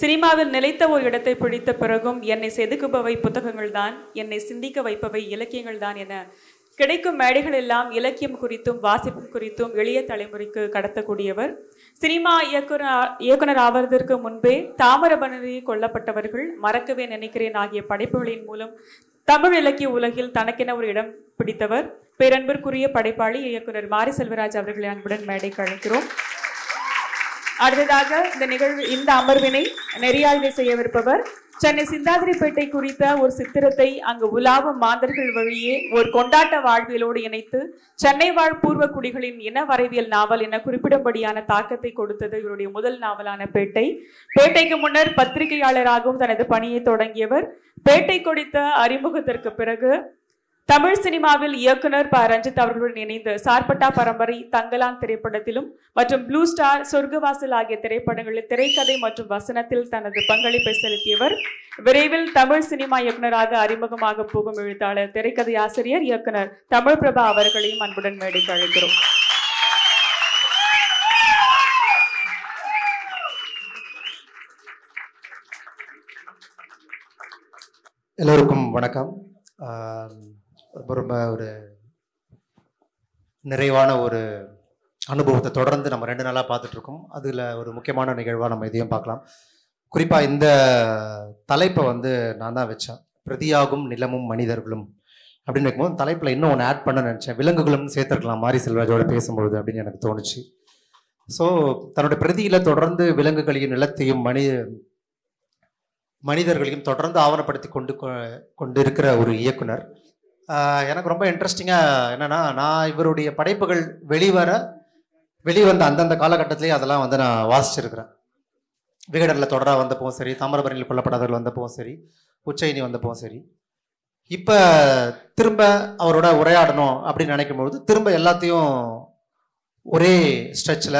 சினிமாவில் நிலைத்த ஒரு இடத்தை பிடித்த பிறகும் என்னை செதுக்குபவை புத்தகங்கள் தான், என்னை சிந்திக்க வைப்பவை இலக்கியங்கள் தான் என கிடைக்கும் மேடைகள் எல்லாம் இலக்கியம் குறித்தும் வாசிப்பு குறித்தும் எளிய தலைமுறைக்கு கடத்தக்கூடியவர். சினிமா இயக்குனர் ஆவதற்கு முன்பே தாமிரபரணியில் கொல்லப்பட்டவர்கள், மறக்கவே நினைக்கிறேன் ஆகிய படைப்புகளின் மூலம் தமிழ் இலக்கிய உலகில் தனக்கென ஒரு இடம் பிடித்தவர். பேரன்பிற்குரிய படைப்பாளி இயக்குனர் மாரி செல்வராஜ் அவர்களை அன்புடன் மேடைக்கு அழைக்கிறோம். அடுத்ததாக இந்த அமர்வினை நெறியாழ்வை செய்யவிருப்பவர் சென்னை சிந்தாதிரிப்பேட்டை குறித்த ஒரு சித்திரத்தை அங்கு உலாவும் மாந்தர்கள் வழியே ஒரு கொண்டாட்ட வாழ்வியலோடு இணைத்து சென்னை வாழ் பூர்வ குடிகளின் இன வரைவியல் நாவல் என குறிப்பிடும்படியான தாக்கத்தை கொடுத்தது இவருடைய முதல் நாவலான பேட்டை. பேட்டைக்கு முன்னர் பத்திரிகையாளராகவும் தனது பணியை தொடங்கியவர். பேட்டை கொடுத்த அறிமுகத்திற்கு பிறகு தமிழ் சினிமாவில் இயக்குனர் ப. ரஞ்சித் அவர்களுடன் இணைந்து சார்பட்டா பரம்பரை, தங்கலான் திரைப்படத்திலும் மற்றும் ப்ளூ ஸ்டார், சொர்க்கவாசல் ஆகிய திரைப்படங்களில் திரைக்கதை மற்றும் வசனத்தில் தனது பங்களிப்பை செலுத்தியவர். விரைவில் தமிழ் சினிமா இயக்குனராக அறிமுகமாக போகும் எழுத்தாளர், திரைக்கதை ஆசிரியர், இயக்குனர் தமிழ் பிரபா அவர்களையும் அன்புடன் மேடைக்கு அழைக்கிறோம். எல்லோருக்கும் வணக்கம். ரொம்ப ஒரு நிறைவான ஒரு அனுபவத்தை தொடர்ந்து நம்ம 2 நாளாக பார்த்துட்ருக்கோம். அதில் ஒரு முக்கியமான நிகழ்வாக நம்ம இதையும் பார்க்கலாம். குறிப்பாக இந்த தலைப்பை நான் தான் வச்சேன், பிரதியாகும் நிலமும் மனிதர்களும் அப்படின்னு இருக்கும்போது தலைப்பில் இன்னும் ஒன்று ஆட் பண்ண நினச்சேன், விலங்குகளும் சேர்த்துருக்கலாம் மாரி செல்வராஜோட பேசும்பொழுது அப்படின்னு எனக்கு தோணுச்சு. ஸோ தன்னோட பிரதியில் தொடர்ந்து விலங்குகளையும் நிலத்தையும் மனிதர்களையும் தொடர்ந்து ஆவணப்படுத்தி கொண்டு இருக்கிற ஒரு இயக்குனர். எனக்கு ரொம்ப இன்ட்ரெஸ்டிங்காக என்னென்னா, நான் இவருடைய படைப்புகள் வெளிவந்த அந்தந்த காலகட்டத்திலேயே அதெல்லாம் நான் வாசிச்சிருக்கிறேன். விகடனில் தொடராக வந்தப்பவும் சரி, தாமிரபரணியில் கொல்லப்படாதவர்கள் வந்தப்பவும் சரி, உச்சயினி வந்தப்பவும் சரி, இப்போ திரும்ப அவரோட உரையாடணும் அப்படின்னு நினைக்கும்பொழுது திரும்ப எல்லாத்தையும் ஒரே ஸ்ட்ரெச்சில்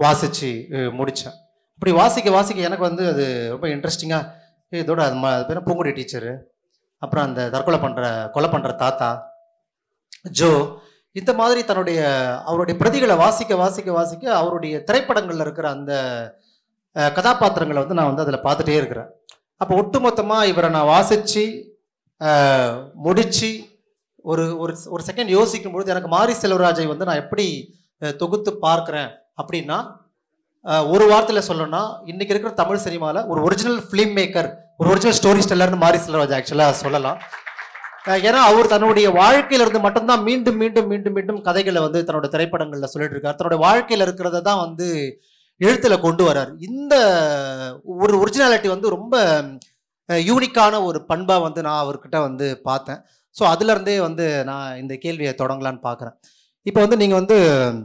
வாசித்து முடித்தேன். இப்படி வாசிக்க எனக்கு அது ரொம்ப இன்ட்ரெஸ்டிங்காக இதோட அது பேர் பூங்குடி டீச்சரு, அப்புறம் அந்த கொலை பண்ணுற தாத்தா ஜோ, இந்த மாதிரி அவருடைய பிரதிகளை வாசிக்க அவருடைய திரைப்படங்களில் இருக்கிற அந்த கதாபாத்திரங்களை நான் அதில் பார்த்துட்டே இருக்கிறேன். அப்போ ஒட்டுமொத்தமாக இவரை நான் வாசித்து முடித்து ஒரு செகண்ட் யோசிக்கும் பொழுது எனக்கு மாரி செல்வராஜை நான் எப்படி தொகுத்து பார்க்குறேன் அப்படின்னா, ஒரு வார்த்தையில் சொல்லணும்னா இன்றைக்கி இருக்கிற தமிழ் சினிமாவில் ஒரு ஒரிஜினல் ஃபிலிம் மேக்கர், ஒரு ஒரிஜினல் ஸ்டோரி டெல்லர்னு மாரி செல்வராஜ் ஆக்சுவலாக சொல்லலாம். ஏன்னா அவர் தன்னுடைய வாழ்க்கையிலிருந்து மட்டும்தான் மீண்டும் மீண்டும் மீண்டும் மீண்டும் கதைகளை தன்னோட திரைப்படங்களில் சொல்லிட்டு இருக்கார். தன்னோட வாழ்க்கையில் இருக்கிறத தான் எழுத்தில் கொண்டு வர்றார். இந்த ஒரு ஒரிஜினாலிட்டி ரொம்ப யூனிக்கான ஒரு பண்பாக நான் அவர்கிட்ட பார்த்தேன். ஸோ அதுலேருந்தே நான் இந்த கேள்வியை தொடங்கலான்னு பார்க்குறேன். இப்போ நீங்கள்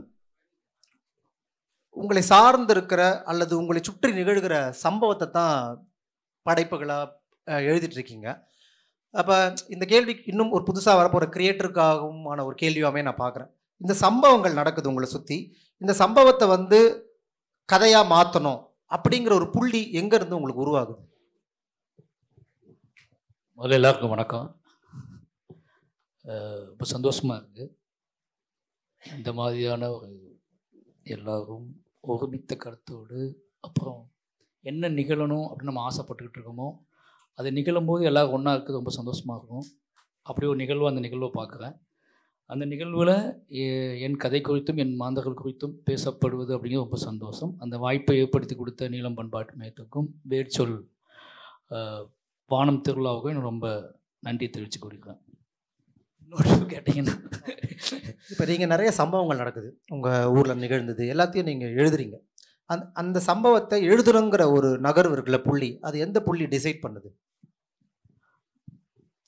உங்களை சார்ந்திருக்கிற அல்லது உங்களை சுற்றி நிகழ்கிற சம்பவத்தை தான் படைப்புகளாக எழுதிட்டுருக்கீங்க. அப்போ இந்த கேள்வி இன்னும் ஒரு புதுசாக வரப்போகிற கிரியேட்டருக்காகவும் ஒரு கேள்வியாகவே நான் பார்க்குறேன். இந்த சம்பவங்கள் நடக்குது உங்களை சுற்றி, இந்த சம்பவத்தை கதையாக மாற்றணும் அப்படிங்கிற ஒரு புள்ளி எங்கேருந்து உங்களுக்கு உருவாகுது? முதல்ல எல்லாருக்கும் வணக்கம். ரொம்ப சந்தோஷமாக இருக்குது. இந்த மாதிரியான ஒரு எல்லாரும் ஒருமித்த கருத்தோடு அப்புறம் என்ன நிகழணும் அப்படின்னு நம்ம ஆசைப்பட்டுக்கிட்டு இருக்கோமோ அது நிகழும்போது எல்லோரும் ஒன்றா இருக்குது, ரொம்ப சந்தோஷமாக இருக்கும். அப்படி ஒரு நிகழ்வு அந்த நிகழ்வை பார்க்குறேன். அந்த நிகழ்வில் என் கதை குறித்தும் என் மாந்தர்கள் குறித்தும் பேசப்படுவது அப்படிங்கிறது ரொம்ப சந்தோஷம். அந்த வாய்ப்பை ஏற்படுத்தி கொடுத்த நீலம் பண்பாட்டு மையத்துக்கும் வேர்ச்சொல் வானம் திருவிழாவுக்கும் எனக்கு ரொம்ப நன்றி தெரிவித்து கொடுக்குறேன். கேட்டிங்கன்னா இப்போ நீங்கள் நிறைய சம்பவங்கள் நடக்குது உங்கள் ஊரில் நிகழ்ந்தது எல்லாத்தையும் நீங்கள் எழுதுறீங்க. அந்த சம்பவத்தை எழுதுறங்கிற ஒரு நகர்வு இருக்குல்ல, புள்ளி, அது எந்த புள்ளி டிசைட் பண்ணுது?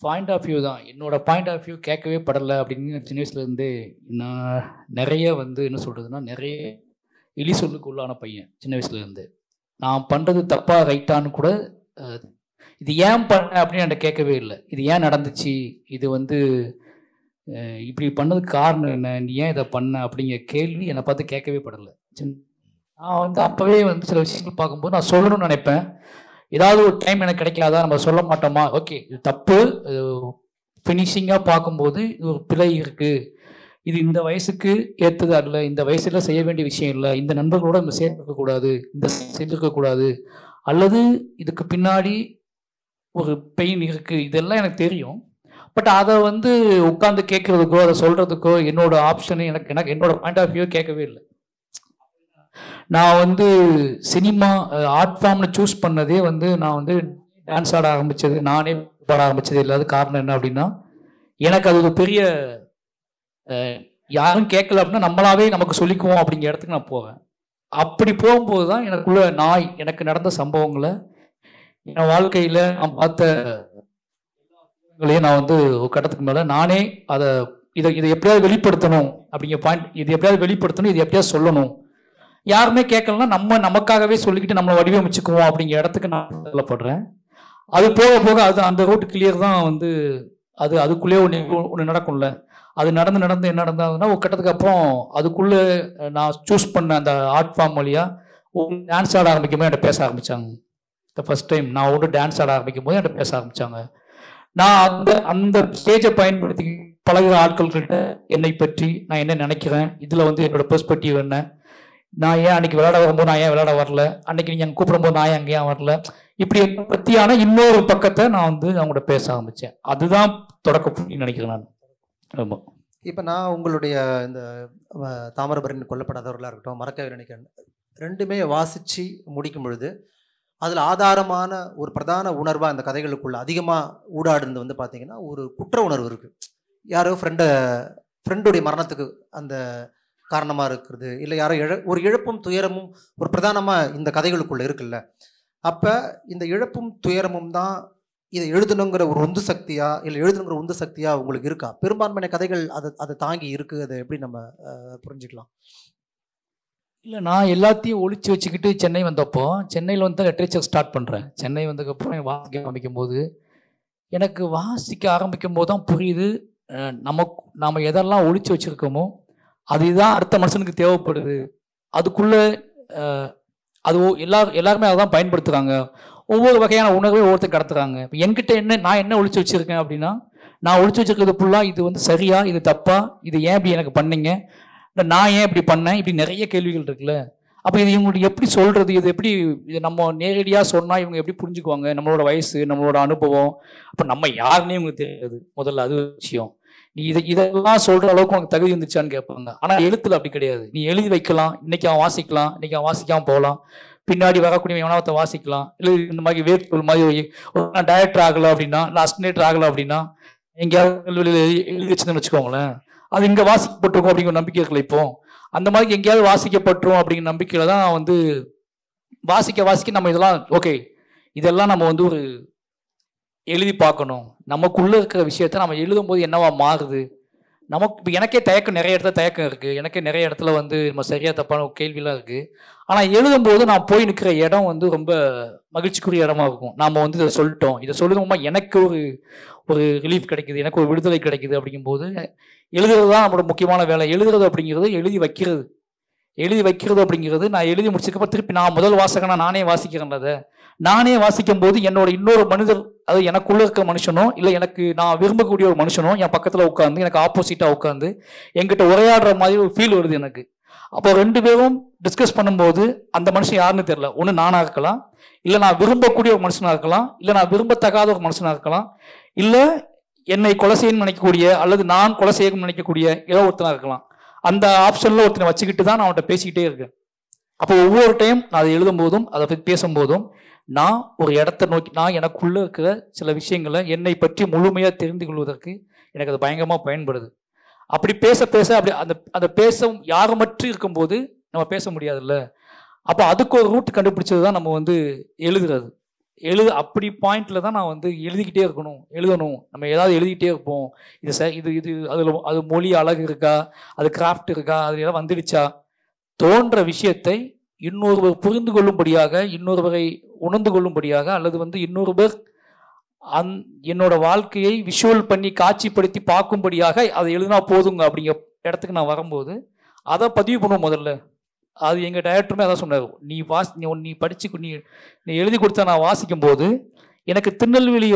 பாயிண்ட் ஆஃப் வியூ தான். என்னோடய பாயிண்ட் ஆஃப் வியூ கேட்கவே படலை அப்படின்னு சின்ன வயசுலேருந்தே நான் நிறைய என்ன சொல்கிறதுனா, நிறைய எலி சொல்லுக்கு உள்ளான பையன் சின்ன வயசுலேருந்து. நான் பண்ணுறது தப்பாக ரைட்டான்னு கூட இது ஏன் பண்ண அப்படின்னு என்கிட்ட கேட்கவே இல்லை. இது ஏன் நடந்துச்சு, இது இப்படி பண்ணதுக்கு காரணம் என்ன, நீ ஏன் இதை பண்ண அப்படிங்கிற கேள்வி என்னை பார்த்து கேட்கவே படலை. நான் அப்போவே சில விஷயங்கள் பார்க்கும்போது நான் சொல்லணும்னு நினைப்பேன். ஏதாவது ஒரு டைம் எனக்கு கிடைக்காதா, நம்ம சொல்ல மாட்டோமா, ஓகே இது தப்பு, ஃபினிஷிங்காக பார்க்கும்போது இது ஒரு பிழை இருக்குது, இது இந்த வயசுக்கு ஏற்றது அல்ல, இந்த வயசில் செய்ய வேண்டிய விஷயம் இல்லை, இந்த நண்பர்களோட நம்ம சேர்க்கக்கூடாது, இந்த சேர்க்கக்கூடாது அல்லது இதுக்கு பின்னாடி ஒரு பெயின் இருக்குது, இதெல்லாம் எனக்கு தெரியும். பட் அதை வந்து உட்காந்து கேட்குறதுக்கோ அதை சொல்கிறதுக்கோ என்னோட ஆப்ஷனு எனக்கு என்னோட பாயிண்ட் ஆஃப் வியூ கேட்கவே இல்லை. நான் வந்து சினிமா ஆர்ட் ஃபார்மில் சூஸ் பண்ணதே வந்து நான் வந்து டான்ஸ் ஆட ஆரம்பித்தது, நானே பாட ஆரம்பித்தது இல்லாத காரணம் என்ன அப்படின்னா, எனக்கு அது ஒரு பெரிய யாரும் கேட்கல அப்படின்னா நம்மளாவே நமக்கு சொல்லிக்குவோம் அப்படிங்கிற இடத்துக்கு நான் போவேன். அப்படி போகும்போது தான் எனக்கு நடந்த சம்பவங்களை என் வாழ்க்கையில் நான் பார்த்த நான் வந்து ஒரு கட்டத்துக்கு மேலே நானே இதை எப்படியாவது வெளிப்படுத்தணும் அப்படிங்கிற பாயிண்ட், இது எப்படியாவது வெளிப்படுத்தணும், இது எப்படியாவது சொல்லணும், யாருமே கேட்கலன்னா நமக்காகவே சொல்லிக்கிட்டு நம்மளை வடிவமைச்சுக்குவோம் அப்படிங்கிற இடத்துக்கு நான் சொல்லப்படுறேன். அது போக போக அந்த ரோட்டு கிளியர் தான் வந்து அதுக்குள்ளேயே ஒன்று நடக்கும்ல. அது நடந்து என்ன நடந்ததுன்னா ஒரு கட்டத்துக்கு அப்புறம் அதுக்குள்ளே நான் சூஸ் பண்ண அந்த ஆர்ட் ஃபார்ம் வழியாக டான்ஸ் ஆட ஆரம்பிக்கும் போது என்கிட்ட பேச ஆரம்பித்தாங்க. த ஃபர்ஸ்ட் டைம் நான் டான்ஸ் ஆட ஆரம்பிக்கும் போது என்கிட்ட பேச ஆரம்பித்தாங்க. நான் அந்த ஸ்டேஜை பயன்படுத்தி பழகிற ஆட்கள்கிட்ட என்னை பற்றி நான் என்ன நினைக்கிறேன், இதில் வந்து என்னோட பெர்ஸ்பெக்டிவ் என்ன, நான் ஏன் அன்னைக்கு விளையாட வரும்போது நான் ஏன் விளையாட வரல, அன்னைக்கு நீங்கள் கூப்பிடும்போது நான் அங்கே ஏன் வரல, இப்படி என்னை பற்றியான இன்னொரு பக்கத்தை நான் வந்து அவங்கள்ட்ட பேச ஆரம்பித்தேன். அதுதான் தொடக்க நினைக்கிறேன் நான். ஆமாம். இப்போ நான் உங்களுடைய இந்த தாமிரபரணி கொல்லப்படாதவர்களாக இருக்கட்டும், மறக்க நினைக்கிறேன், ரெண்டுமே வாசித்து முடிக்கும் பொழுது அதில் ஆதாரமான ஒரு பிரதான உணர்வாக அந்த கதைகளுக்குள்ள அதிகமாக ஊடாடுறது வந்து பார்த்தீங்கன்னா ஒரு குற்ற உணர்வு இருக்குது. யாரோ ஃப்ரெண்டுடைய மரணத்துக்கு அந்த காரணமாக இருக்கிறது, இல்லை யாரோ ஒரு இழப்பும் துயரமும் ஒரு பிரதானமாக இந்த கதைகளுக்குள்ளே இருக்குல்ல. அப்போ இந்த இழப்பும் துயரமும் தான் இதை எழுதணுங்கிற ஒரு உந்து சக்தியா, இல்லை எழுதணுங்கிற உந்து சக்தியா உங்களுக்கு இருக்கா? பெரும்பான்மையான கதைகள் அதை தாங்கி இருக்குது. அதை எப்படி நம்ம புரிஞ்சுக்கலாம்? இல்லை, நான் எல்லாத்தையும் ஒழிச்சு வச்சுக்கிட்டு சென்னை வந்தப்போ, சென்னையில் வந்து லிட்ரேச்சர் ஸ்டார்ட் பண்ணுறேன். சென்னை வந்ததுக்கப்புறம் வாசிக்க ஆரம்பிக்கும் போது எனக்கு வாசிக்க ஆரம்பிக்கும் போது தான் புரியுது நம்ம எதெல்லாம் ஒழிச்சு வச்சுருக்கோமோ அதுதான் அடுத்த மனுஷனுக்கு தேவைப்படுது. அதுக்குள்ளே அது எல்லாருமே அதை தான் பயன்படுத்துகிறாங்க. ஒவ்வொரு வகையான உணர்வை ஒவ்வொருத்தர் கடத்துறாங்க. இப்போ என்கிட்ட நான் என்ன ஒழிச்சு வச்சுருக்கேன் அப்படின்னா, நான் ஒழிச்சு வச்சுருக்கிறது ஃபுல்லாக இது வந்து சரியா, இது தப்பா, இது ஏன் இப்படி எனக்கு பண்ணீங்க, நான் ஏன் இப்படி பண்ணேன், இப்படி நிறைய கேள்விகள் இருக்குல்ல. அப்போ இது இவங்களுக்கு எப்படி சொல்கிறது, இது நம்ம நேரடியாக சொன்னால் இவங்க எப்படி புரிஞ்சுக்குவாங்க, நம்மளோட வயசு, நம்மளோட அனுபவம், அப்போ நம்ம யாருன்னே இவங்களுக்கு தெரியாது. முதல்ல அது விஷயம். நீ இதெல்லாம் சொல்கிற அளவுக்கு உனக்கு தகுதி இருந்துச்சான்னு கேட்பாங்க. ஆனால் எழுத்துல அப்படி கிடையாது. நீ எழுதி வைக்கலாம், இன்னைக்கு அவன் வாசிக்கலாம், இன்னைக்கு அவன் வாசிக்காமல் போகலாம், பின்னாடி வரக்கூடிய எவனாவத்தை வாசிக்கலாம். இல்லை இந்த மாதிரி வேட்புகள் மாதிரி நான் டைரக்டர் ஆகலை அப்படின்னா, நான் அசிஸ்டன்ட் ஆகலை அப்படின்னா, எங்கேயாவது எழுதி வச்சுன்னு வச்சுக்கோங்களேன், அது இங்கே வாசிக்கப்பட்டிருக்கும் அப்படிங்கிற நம்பிக்கை இருக்குல்ல. இப்போ அந்த மாதிரி எங்கேயாவது வாசிக்கப்பட்டுரும் அப்படிங்கிற நம்பிக்கையில தான் வந்து வாசிக்க நம்ம இதெல்லாம் ஓகே, இதெல்லாம் நம்ம வந்து ஒரு எழுதி பார்க்கணும். நமக்குள்ளே இருக்கிற விஷயத்த நம்ம எழுதும் போது என்னவா மாறுது. நமக்கு இப்போ எனக்கே நிறைய இடத்துல தயக்கம் இருக்குது. எனக்கே நிறைய இடத்துல வந்து நம்ம சரியாக தப்பான கேள்விலாம் இருக்குது. ஆனால் எழுதும்போது நான் போய் நிற்கிற இடம் வந்து ரொம்ப மகிழ்ச்சிக்குரிய இடமா இருக்கும். நாம் வந்து இதை சொல்லிட்டோம், இதை சொல்லுமா எனக்கு ஒரு ரிலீஃப் கிடைக்குது, எனக்கு ஒரு விடுதலை கிடைக்குது. அப்படிங்கும்போது எழுதுறது தான் நம்மளோட முக்கியமான வேலை. எழுதுறது அப்படிங்கிறது எழுதி வைக்கிறது அப்படிங்கிறது நான் எழுதி முடிச்சதுக்கப்புறம் திருப்பி நான் முதல் வாசகனா நானே வாசிக்கிறேன். அதை நானே வாசிக்கும் போது என்னோட இன்னொரு மனிதர், அது எனக்குள்ள இருக்க மனுஷனோ இல்லை எனக்கு நான் விரும்பக்கூடிய ஒரு மனுஷனோ என் பக்கத்தில் உட்காந்து எனக்கு ஆப்போசிட்டாக உட்காந்து என்கிட்ட உரையாடுற மாதிரி ஒரு ஃபீல் வருது எனக்கு. அப்போ ரெண்டு பேரும் டிஸ்கஸ் பண்ணும்போது அந்த மனுஷன் யாருன்னு தெரியல. ஒன்று நானாக இருக்கலாம், இல்லை நான் விரும்பக்கூடிய ஒரு மனுஷனாக இருக்கலாம், இல்லை நான் விரும்பத்தகாத ஒரு மனுஷனாக இருக்கலாம், இல்லை என்னை கொலை செய்யணும்னு நினைக்கக்கூடிய அல்லது நான் கொலை செய்யணும்னு நினைக்கக்கூடிய ஏதோ ஒருத்தனாக இருக்கலாம். அந்த ஆப்ஷனில் ஒருத்தனை வச்சுக்கிட்டு தான் நான் அவன்கிட்ட பேசிக்கிட்டே இருக்கேன். அப்போ ஒவ்வொரு டைம் நான் அதை எழுதும் போதும் அதை பற்றி பேசும்போதும் நான் ஒரு இடத்த நோக்கி நான் எனக்குள்ளே இருக்கிற சில விஷயங்களை என்னை பற்றி முழுமையாக தெரிந்து கொள்வதற்கு எனக்கு அது பயங்கரமாக பயன்படுது. அப்படி பேச அப்படி அந்த பேச யாரும் மட்டும் இருக்கும்போது நம்ம பேச முடியாதுல்ல. அப்போ அதுக்கு ஒரு ரூட் கண்டுபிடிச்சது தான் நம்ம வந்து எழுதுறது. அப்படி பாயிண்ட்ல தான் நான் வந்து எழுதிக்கிட்டே எழுதணும். நம்ம ஏதாவது எழுதிக்கிட்டே இருப்போம். இது அது மொழி அழகு இருக்கா, அது கிராஃப்ட் இருக்கா, அது ஏதாவது வந்துடுச்சா, தோன்ற விஷயத்தை இன்னொருவர் புரிந்து கொள்ளும்படியாக, இன்னொருவரை உணர்ந்து கொள்ளும்படியாக, அல்லது வந்து இன்னொருவர் என்னோட வாழ்க்கையை விஷுவல் பண்ணி காட்சிப்படுத்தி பார்க்கும்படியாக அதை எழுதினா போதுங்க அப்படிங்கிற இடத்துக்கு நான் வரும்போது அதை பதிவு பண்ணுவோம் முதல்ல. அது எங்கள் டைரக்டருமே அதான் சொன்னார். நீ படித்து நீ எழுதி கொடுத்தா நான் வாசிக்கும் போது எனக்கு திருநெல்வேலி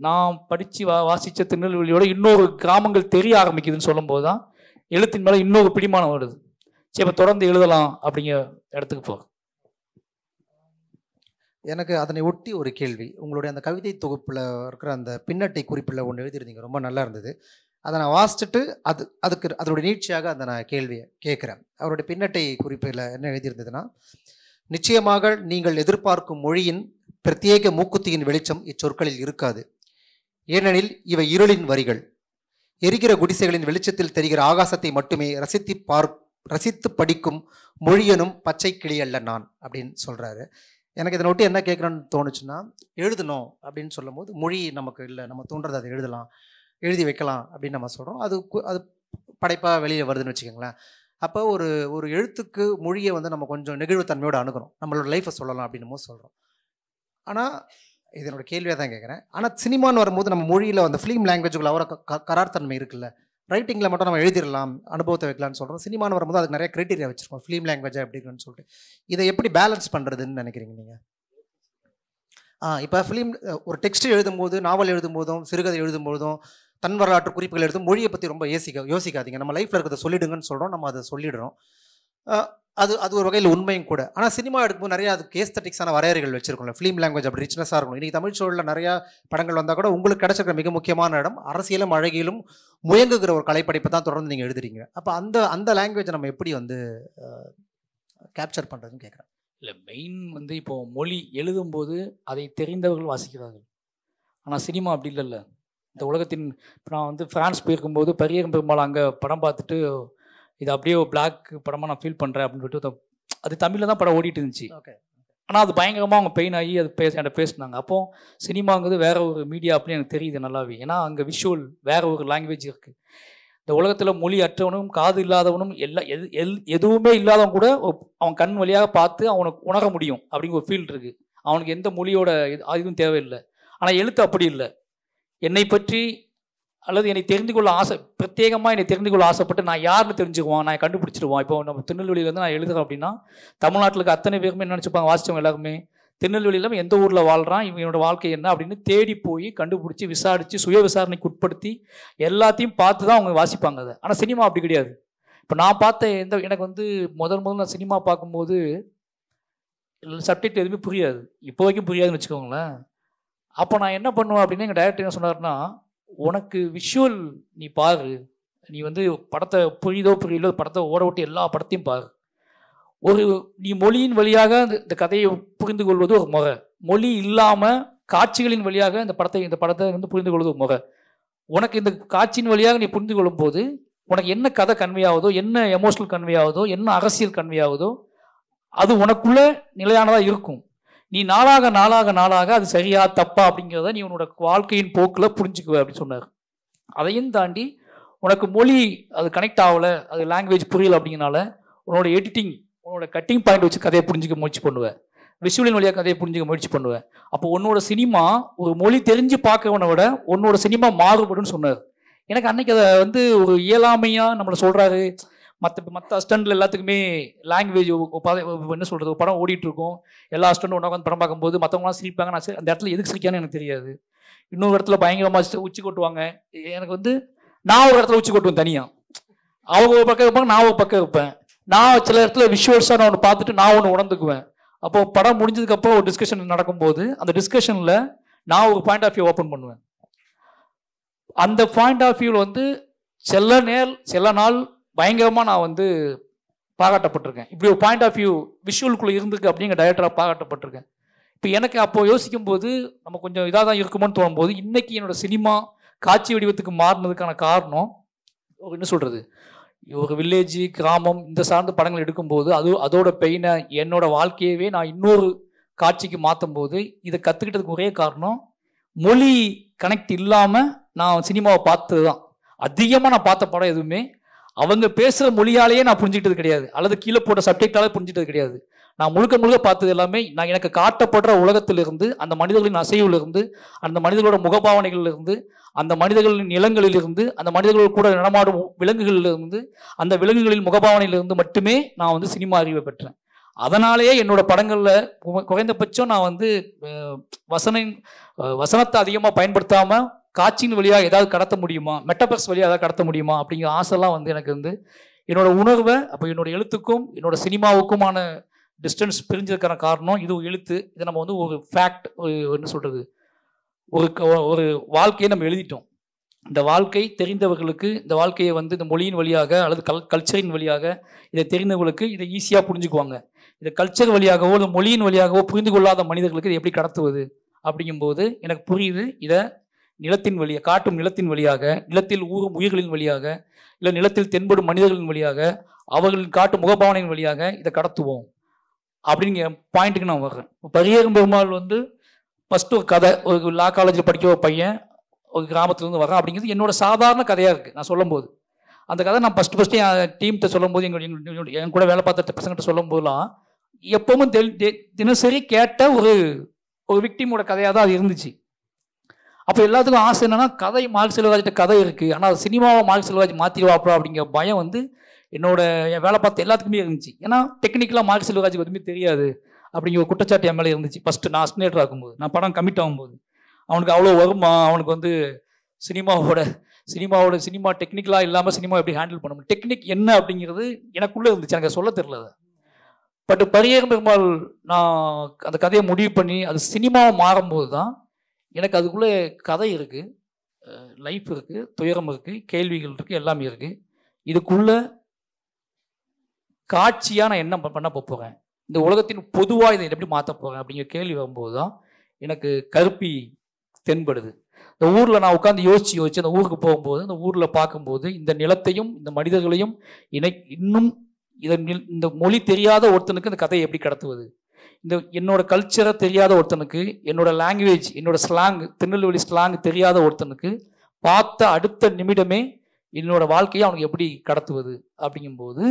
நான் படித்து வாசித்த திருநெல்வேலியோட இன்னொரு கிராமங்கள் தெரிய ஆரம்பிக்குதுன்னு சொல்லும்போது தான் எழுத்தின் மேலே இன்னொரு பிடிமானம் வருது. சரி, இப்போ தொடர்ந்து எழுதலாம் அப்படிங்கிற இடத்துக்கு போகிறோம். எனக்கு அதனை ஒட்டி ஒரு கேள்வி. உங்களுடைய அந்த கவிதை தொகுப்பில் இருக்கிற அந்த பின்னட்டை குறிப்பில் ஒன்று எழுதியிருந்தீங்க, ரொம்ப நல்லா இருந்தது. அதை நான் வாசிச்சுட்டு அதுக்கு அதனுடைய நீட்சியாக அந்த நான் கேள்வியை கேட்குறேன். அவருடைய பின்னட்டை குறிப்பில் என்ன எழுதியிருந்ததுன்னா, நிச்சயமாக நீங்கள் எதிர்பார்க்கும் மொழியின் பிரத்யேக மூக்குத்தியின் வெளிச்சம் இச்சொற்களில் இருக்காது. ஏனெனில் இவை இருளின் வரிகள். எரிகிற குடிசைகளின் வெளிச்சத்தில் தெரிகிற ஆகாசத்தை மட்டுமே ரசித்து படிக்கும் மொழியனும் பச்சை கிளி அல்ல நான் அப்படின்னு சொல்கிறாரு. எனக்கு இதை நோட்டி என்ன கேட்குறேன்னு தோணுச்சுன்னா, எழுதணும் அப்படின்னு சொல்லும் போது மொழி நமக்கு இல்லை, நம்ம தோன்றதை அதை எழுதலாம், எழுதி வைக்கலாம் அப்படின்னு நம்ம சொல்கிறோம். அது படைப்பாக வெளியே வருதுன்னு வச்சுக்கோங்களேன். அப்போ ஒரு எழுத்துக்கு மொழியை வந்து நம்ம கொஞ்சம் நெகிழ்வுத்தன்மையோடு அணுகிறோம், நம்மளோட லைஃப்பை சொல்லலாம் அப்படின்னு சொல்கிறோம். ஆனால் இதனோட கேள்வியாக தான் கேட்குறேன். ஆனால் சினிமான்னு வரும்போது நம்ம மொழியில் அந்த ஃபிலிம் லாங்குவேஜுக்குள்ள அவரை கரார்த்தன்மை இருக்குல்ல, ரைட்டிங்கில் மட்டும் நம்ம எழுதிடலாம், அனுபவத்தை வைக்கலாம்னு சொல்கிறோம். சினிமான்னு வரும்போது அதுக்கு நிறைய க்ரைட்டீரியா வச்சுருக்கோம், ஃபிலிம் லாங்குவேஜாக எப்படி இருக்குன்னு சொல்லிட்டு. இதை எப்படி பேலன்ஸ் பண்ணுறதுன்னு நினைக்கிறீங்க நீங்கள்? இப்போ ஃபிலிம் ஒரு டெக்ஸ்ட் எழுதும்போது, நாவல் எழுதும்போதும், சிறுகதை எழுதும்போதும், தன் வரலாற்று குறிப்புகள் எழுதும் மொழியை பற்றி ரொம்ப யோசிக்காதீங்க, நம்ம லைஃப்பில் இருக்கிறத சொல்லிடுங்கன்னு சொல்கிறோம், நம்ம அதை சொல்லிடுறோம். அது ஒரு வகையில் உண்மையும் கூட. ஆனால் சினிமா எடுக்கும்போது நிறையா அதுக்கு ஏஸ்தட்டிக்ஸான வரையறைகள் வச்சுருக்கோம்ல, ஃபிலிம் லாங்குவேஜ் அப்படி ரிச்னஸாக இருக்கணும். இன்றைக்கி தமிழ் சூழலில் நிறையா படங்கள் வந்தால் கூட உங்களுக்கு கிடச்சிருக்கிற மிக முக்கியமான இடம் அரசியலும் அழகிலும் முயங்குகிற ஒரு கலைப்படைப்பை தான் தொடர்ந்து நீங்கள் எழுதுறீங்க. அப்போ அந்த லாங்குவேஜை நம்ம எப்படி வந்து கேப்சர் பண்ணுறதுன்னு கேட்குறேன். இல்லை, மெயின் வந்து இப்போது மொழி எழுதும்போது அதை தெரிந்தவர்கள் வாசிக்கிறார்கள். ஆனால் சினிமா அப்படி இல்லைல்ல. இந்த உலகத்தின் இப்போ நான் வந்து ஃப்ரான்ஸ் போயிருக்கும்போது பரியரும் பெரும்பாலும் அங்கே படம் பார்த்துட்டு இது அப்படியே பிளாக் படமாக நான் ஃபீல் பண்ணுறேன் அப்படின்னு சொல்லிட்டு அது தமிழில் தான் படம் ஓடிட்டு இருந்துச்சு. ஓகே. ஆனால் அது பயங்கரமாக அவங்க பெயின் ஆகி அது என்கிட்ட பேசினாங்க. அப்போது சினிமாங்கிறது வேறு ஒரு மீடியா அப்படின்னு எனக்கு தெரியுது நல்லாவே. ஏன்னா அங்கே விஷுவல் வேறு ஒரு லாங்குவேஜ் இருக்குது. இந்த உலகத்தில் மொழி அற்றவனும் காது இல்லாதவனும் எதுவுமே இல்லாதவன் கூட அவன் கண் வழியாக பார்த்து அவனுக்கு உணர முடியும் அப்படிங்கிற ஒரு ஃபீல் இருக்குது. அவனுக்கு எந்த மொழியோட இதுவும் தேவையில்லை. ஆனால் எழுத்து அப்படி இல்லை. என்னை பற்றி அல்லது என்னை தெரிந்து கொள்ள பிரத்யேகமாக என்னை தெரிந்து கொள்ள ஆசைப்பட்டு நான் யாருன்னு தெரிஞ்சுக்குவான், நான் கண்டுபிடிச்சிடுவான். இப்போ நம்ம திருநெல்வேலியிலேருந்து நான் எழுதுறேன் அப்படின்னா தமிழ்நாட்டில் இருக்க அத்தனை பேருமே என்ன நினச்சிப்பாங்க, வாசித்தவங்க எல்லாருமே திருநெல்வேலியில் எந்த ஊரில் வாழ்கிறான், இவனோட வாழ்க்கை என்ன அப்படின்னு தேடி போய் கண்டுபிடிச்சி விசாரித்து சுய விசாரணைக்கு உட்படுத்தி எல்லாத்தையும் பார்த்து தான் அவங்க வாசிப்பாங்க அதை. ஆனால் சினிமா அப்படி கிடையாது. இப்போ நான் பார்த்த எனக்கு வந்து முதல் நான் சினிமா பார்க்கும்போது சப்ஜெக்ட் எதுவுமே புரியாது, இப்போ வரைக்கும் புரியாதுன்னு வச்சுக்கோங்களேன். அப்போ நான் என்ன பண்ணுவேன் அப்படின்னா, எங்கள் டைரக்டர் என்ன சொன்னார்னா, உனக்கு விஷுவல் நீ பாரு, நீ வந்து படத்தை புரியலோ படத்தை ஓட விட்டு எல்லா படத்தையும் பாரு. நீ மொழியின் வழியாக இந்த கதையை புரிந்து கொள்வது ஒரு முறை, மொழி இல்லாமல் காட்சிகளின் வழியாக இந்த படத்தை வந்து புரிந்து கொள்வது ஒரு முறை. உனக்கு இந்த காட்சியின் வழியாக நீ புரிந்து கொள்ளும் போது உனக்கு என்ன கதை கன்வே ஆகுதோ, என்ன எமோஷனல் கன்வே ஆகுதோ, என்ன அரசியல் கன்வே ஆகுதோ அது உனக்குள்ள நிலையானதாக இருக்கும். நீ நாளாக அது சரியா தப்பா அப்படிங்கிறத நீ உன்னோட வாழ்க்கையின் போக்கில் புரிஞ்சுக்குவ அப்படின்னு சொன்னார். அதையும் தாண்டி உனக்கு மொழி அது கனெக்ட் ஆகலை, அது லாங்குவேஜ் புரியல அப்படிங்கிறனால உன்னோட எடிட்டிங், உன்னோட கட்டிங் பாயிண்ட் வச்சு கதையை புரிஞ்சுக்க முயற்சி பண்ணுவேன், விஷுவலின் வழியாக கதையை புரிஞ்சுக்க முயற்சி பண்ணுவேன். அப்போ உன்னோட சினிமா ஒரு மொழி தெரிஞ்சு பார்க்கவனை விட உன்னோட சினிமா மாறுபடுன்னு சொன்னார். எனக்கு அன்னைக்கு அதை வந்து ஒரு இயலாமையாக நம்மளை சொல்கிறாரு. மற்ற அஸ்டண்டில் எல்லாத்துக்குமே லாங்குவேஜ் என்ன சொல்கிறது, ஒரு படம் ஓடிட்டு இருக்கும், எல்லா அஸ்டண்டும் ஒன்றா உட்காந்து படம் பார்க்கும்போது மற்றவங்களாம் சிரிப்பாங்க, நான் அந்த இடத்துல எதுக்கு சிரிக்கான்னு எனக்கு தெரியாது. இன்னொரு இடத்துல பயங்கரமாக உச்சி கொட்டுவாங்க. எனக்கு வந்து நான் ஒரு இடத்துல உச்சி கொட்டுவேன் தனியாக, அவங்க ஒரு பக்கம் இருப்பாங்க, நான் ஒரு பக்கம் இருப்பேன். நான் சில இடத்துல விஷுவல்ஸாக நான் ஒன்று பார்த்துட்டு நான் ஒன்று உணர்ந்துக்குவேன். அப்போது படம் முடிஞ்சதுக்கப்புறம் ஒரு டிஸ்கஷன் நடக்கும்போது அந்த டிஸ்கஷனில் நான் ஒரு பாயிண்ட் ஆஃப் வியூ ஓப்பன் பண்ணுவேன். அந்த பாயிண்ட் ஆஃப் வியூவில் வந்து சில நாள் பயங்கரமாக நான் வந்து பாராட்டப்பட்டிருக்கேன். இப்படி ஒரு பாயிண்ட் ஆஃப் வியூ விஷுவலுக்குள்ளே இருந்துருக்கு அப்படிங்கிற டைரக்டராக பாராட்டப்பட்டிருக்கேன். இப்போ எனக்கு அப்போது யோசிக்கும் போது நம்ம கொஞ்சம் இதாக தான் இருக்குமோன்னு தோணும்போது இன்றைக்கி என்னோடய சினிமா காட்சி வடிவத்துக்கு மாறினதுக்கான காரணம் என்ன சொல்கிறது, ஒரு வில்லேஜ் கிராமம் இந்த சார்ந்த படங்கள் எடுக்கும்போது அதோட பெயினை என்னோட வாழ்க்கையவே நான் இன்னொரு காட்சிக்கு மாற்றும் போது இதை கற்றுக்கிட்டதுக்கு ஒரே காரணம் மொழி கனெக்ட் இல்லாமல் நான் சினிமாவை பார்த்தது தான். அதிகமாக நான் பார்த்த படம் எதுவுமே அவங்க பேசுகிற மொழியாலேயே நான் புரிஞ்சுக்கிட்டது கிடையாது, அல்லது கீழே போட்ட சப்ஜெக்டாலே புரிஞ்சுக்கிட்டது கிடையாது. நான் முழுக்க பார்த்தது எல்லாமே நான் எனக்கு காட்டப்படுற உலகத்திலிருந்து, அந்த மனிதர்களின் அசைவிலிருந்து, அந்த மனிதர்களோட முகபாவனைகளிலிருந்து, அந்த மனிதர்களின் நிலங்களிலிருந்து, அந்த மனிதர்கள் கூட நடமாடும் விலங்குகளிலிருந்து, அந்த விலங்குகளின் முகபாவனையிலிருந்து மட்டுமே நான் வந்து சினிமா அறிவை பெற்றேன். அதனாலேயே என்னோட படங்களில் குறைந்தபட்சம் நான் வந்து வசனத்தை அதிகமாக பயன்படுத்தாமல் காட்சியின் வழியாக ஏதாவது கடத்த முடியுமா, மெட்டபர்ஸ் வழியாக ஏதாவது கடத்த முடியுமா அப்படிங்கிற ஆசைலாம் வந்து எனக்கு வந்து என்னோட உணர்வை அப்போ என்னோட எழுத்துக்கும் என்னோட சினிமாவுக்குமான டிஸ்டன்ஸ் பிரிஞ்சதுக்கான காரணம் இது எழுத்து. இதை நம்ம வந்து ஒரு ஃபேக்ட், என்ன சொல்கிறது, ஒரு வாழ்க்கையை நம்ம எழுதிட்டோம். இந்த வாழ்க்கை தெரிந்தவர்களுக்கு, இந்த வாழ்க்கையை வந்து இந்த மொழியின் வழியாக அல்லது கல்ச்சரின் வழியாக இதை தெரிந்தவர்களுக்கு இதை ஈஸியாக புரிஞ்சுக்குவாங்க. இதை கல்ச்சர் வழியாகவோ இல்லை மொழியின் வழியாகவோ புரிந்து கொள்ளாத மனிதர்களுக்கு இதை எப்படி கடத்துவது அப்படிங்கும்போது எனக்கு புரியுது. இதை நிலத்தின் வழியாக, காட்டும் நிலத்தின் வழியாக, நிலத்தில் ஊறும் உயிர்களின் வழியாக, இல்லை நிலத்தில் தென்படும் மனிதர்களின் வழியாக, அவர்களின் காட்டும் முகபாவனையின் வழியாக இதை கடத்துவோம் அப்படிங்கிற பாயிண்ட்டுக்கு நான் வர்றேன். பரியேறும் பெருமாள் வந்து ஃபஸ்ட்டு ஒரு கதை, ஒரு லா காலேஜில் படிக்கிற ஒரு பையன் ஒரு கிராமத்துலேருந்து வர்றான் அப்படிங்கிறது என்னோட சாதாரண கதையாக இருக்குது. நான் சொல்லும்போது அந்த கதை நான் ஃபஸ்ட்டு என் டீம்கிட்ட சொல்லும்போது, என் கூட வேலை பார்த்த பசங்கிட்ட சொல்லும் போதெல்லாம் எப்பவும் தினசரி கேட்ட ஒரு விக்டிமோட கதையாக தான் அது இருந்துச்சு. அப்போ எல்லாத்துக்கும் ஆசை என்னன்னா, கதை மார்க் செல்வராஜ்கிட்ட கதை இருக்குது, ஆனால் சினிமாவை மார்க் செல்வராஜ் மாற்றிடுவாப்பா அப்படிங்கிற பயம் வந்து என் வேலை பார்த்த எல்லாத்துக்குமே இருந்துச்சு. ஏன்னா டெக்னிக்கலாக மார்க் செல்வராஜுக்கு எதுவுமே தெரியாது அப்படிங்கிற ஒரு குற்றச்சாட்டு என் மேலே இருந்துச்சு. ஃபஸ்ட்டு நான் அஸ்டினேட்டர் ஆகும்போது, நான் படம் கமிட் ஆகும்போது, அவனுக்கு அவ்வளோ வருமா, அவனுக்கு வந்து சினிமா டெக்னிக்கலாக இல்லாமல் சினிமா எப்படி ஹேண்டில் பண்ண முடியும், டெக்னிக் என்ன அப்படிங்கிறது எனக்குள்ளே இருந்துச்சு. எனக்கு சொல்ல தெரியல அதை. பட் பரியேறும் பெருமாள் நான் அந்த கதையை முடிவு பண்ணி அது சினிமாவை மாறும்போது தான் எனக்கு அதுக்குள்ளே கதை இருக்குது, லைஃப் இருக்குது, துயரம் இருக்குது, கேள்விகள் இருக்குது, எல்லாமே இருக்குது. இதுக்குள்ளே காட்சியாக நான் என்ன பண்ண போகிறேன், இந்த உலகத்தின் பொதுவாக இதை எப்படி மாற்ற போகிறேன் அப்படிங்கிற கேள்வி வரும்போது தான் எனக்கு கருப்பி தென்படுது. இந்த ஊரில் நான் உட்காந்து யோசிச்சு அந்த ஊருக்கு போகும்போது, அந்த ஊரில் பார்க்கும்போது இந்த நிலத்தையும் இந்த மனிதர்களையும் இன்னும் இந்த மொழி தெரியாத ஒருத்தனுக்கு இந்த கதையை எப்படி கடத்துவது, என்னோட கல்ச்சரை தெரியாத ஒருத்தனுக்கு, என்னோட லாங்குவேஜ், என்னோட ஸ்லாங், திருநெல்வேலி ஸ்லாங் தெரியாத ஒருத்தனுக்கு பார்த்த அடுத்த நிமிடமே என்னோட வாழ்க்கையை அவனுக்கு எப்படி கடத்துவது அப்படிங்கும்போது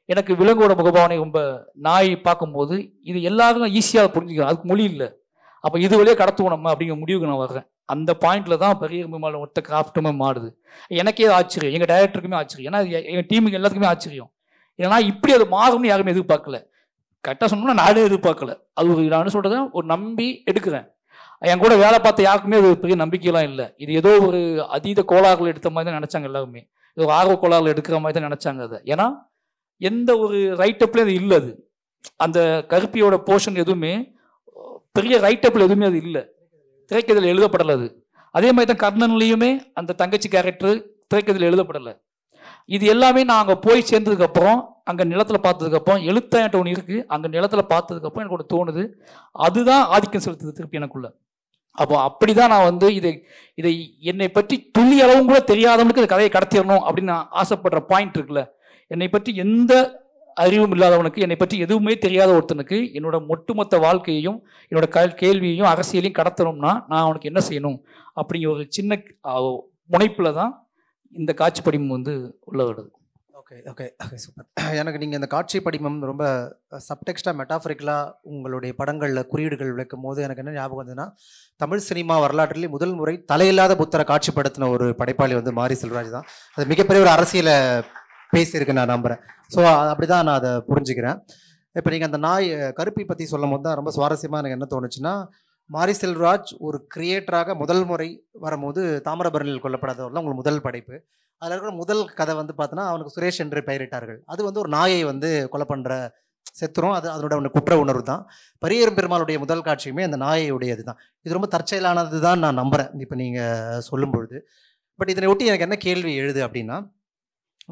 எனக்கு விலங்கோட முகபாவனை ரொம்ப நாய் பார்க்கும்போது இது எல்லாரும் ஈஸியாக புரிஞ்சுக்கிறோம், அதுக்கு மொழி இல்லை, அப்போ இது வழியாக கடத்துவோம் நம்ம அப்படிங்கிற முடிவுக்கு நான் வர்றேன். அந்த பாயிண்ட்ல தான் பரியேறும் பெருமாள் ஒட்ட கிராஃப்ட்டுமே மாறுது. எனக்கே ஆச்சரியம், எங்கள் டைரக்டருக்குமே ஆச்சரியம், ஏன்னா எங்கள் டீமுக்கு எல்லாத்துக்குமே ஆச்சரியம். ஏன்னா இப்படி அது மாறும்னு யாருமே எதிர்பார்க்கல. கரெக்டாக சொன்னோம்னா நானே எதிர்பார்க்கல. அது நான் சொல்றது ஒரு நம்பி எடுக்கிறேன். என் கூட வேலை பார்த்த யாருக்குமே அது பெரிய நம்பிக்கையெல்லாம் இல்லை. இது ஏதோ ஒரு அதீத கோளாறுகள் எடுத்த மாதிரி தான் நினைச்சாங்க எல்லாருமே. ஏதோ ஆர்வ கோளாறுகள் எடுக்கிற மாதிரி தான் நினைச்சாங்க அதை. ஏன்னா எந்த ஒரு ரைட்டப்லேயும் அது இல்லை. அது அந்த கருப்பியோட போர்ஷன் எதுவுமே பெரிய ரைட்டப்பில் எதுவுமே அது இல்லை, திரைக்கதையில் எழுதப்படலை. அது அதே மாதிரி தான் கர்ணன்லேயுமே அந்த தங்கச்சி கேரக்டர் திரைக்கதையில் எழுதப்படலை. இது எல்லாமே நான் அங்கே போய் சேர்ந்ததுக்கப்புறம், அங்கே நிலத்தில் பார்த்ததுக்கப்புறம், எழுத்தாயிட்ட ஒன்று இருக்குது, அங்கே நிலத்தில் பார்த்ததுக்கப்புறம் எனக்கு ஒன்று தோணுது, அதுதான் ஆதிக்கம் செலுத்துது திருப்பி எனக்குள்ள. அப்போ அப்படி தான் நான் வந்து இதை என்னை பற்றி துளி அளவும் கூட தெரியாதவனுக்கு இந்த கதையை கடத்திடணும் அப்படின்னு நான் ஆசைப்படுற பாயிண்ட் இருக்குல்ல. என்னை பற்றி எந்த அறிவும் இல்லாதவனுக்கு, என்னை பற்றி எதுவுமே தெரியாத ஒருத்தனுக்கு என்னோட ஒட்டுமொத்த வாழ்க்கையையும் என்னோட கேள்வியையும் அரசியலையும் கடத்தணும்னா நான் அவனுக்கு என்ன செய்யணும் அப்படிங்கிற ஒரு சின்ன முனைப்பில் தான் இந்த காட்சி படிமம் வந்து உள்ள வருது. Okay okay okay super. எனக்கு நீங்கள் இந்த காட்சி படிமம் ரொம்ப சப்டெக்ஸ்டாக மெட்டாஃபரிக்கலாக உங்களுடைய படங்களில் குறியீடுகள் விளக்கும் போது எனக்கு என்ன ஞாபகம் வந்ததுன்னா, தமிழ் சினிமா வரலாற்றிலே முதல் முறை தலையில்லாத புத்தரை காட்சிப்படுத்தின ஒரு படைப்பாளி வந்து மாரி செல்வராஜ் தான். அது மிகப்பெரிய ஒரு அரசியலை பேசியிருக்கு நான் நம்புகிறேன். ஸோ அப்படி தான் நான் அதை புரிஞ்சுக்கிறேன். இப்போ நீங்கள் அந்த நாய் கருப்பி பற்றி சொல்லும் போது தான் ரொம்ப சுவாரஸ்யமாக எனக்கு என்ன தோணுச்சுன்னா, மாரி செல்வராஜ் ஒரு கிரியேட்டராக முதல் முறை வரும்போது தாமிரபரணியில் கொல்லப்படாதவர் தான் உங்களுக்கு முதல் படைப்பு. அதில் இருக்கிற முதல் கதை வந்து பார்த்தோன்னா, அவனுக்கு சுரேஷ் என்று பெயரிட்டார்கள். அது வந்து ஒரு நாயை வந்து கொலை பண்ணுற செத்துரும், அது அதனோட ஒன்று குற்ற உணர்வு தான். பரியேறும் பெருமாளுடைய முதல் காட்சியுமே அந்த நாயையுடையது தான். இது ரொம்ப தற்செயலானது தான் நான் நம்புகிறேன் இப்போ நீங்கள் சொல்லும் பொழுது. பட் இதனை ஒட்டி எனக்கு என்ன கேள்வி எழுது அப்படின்னா,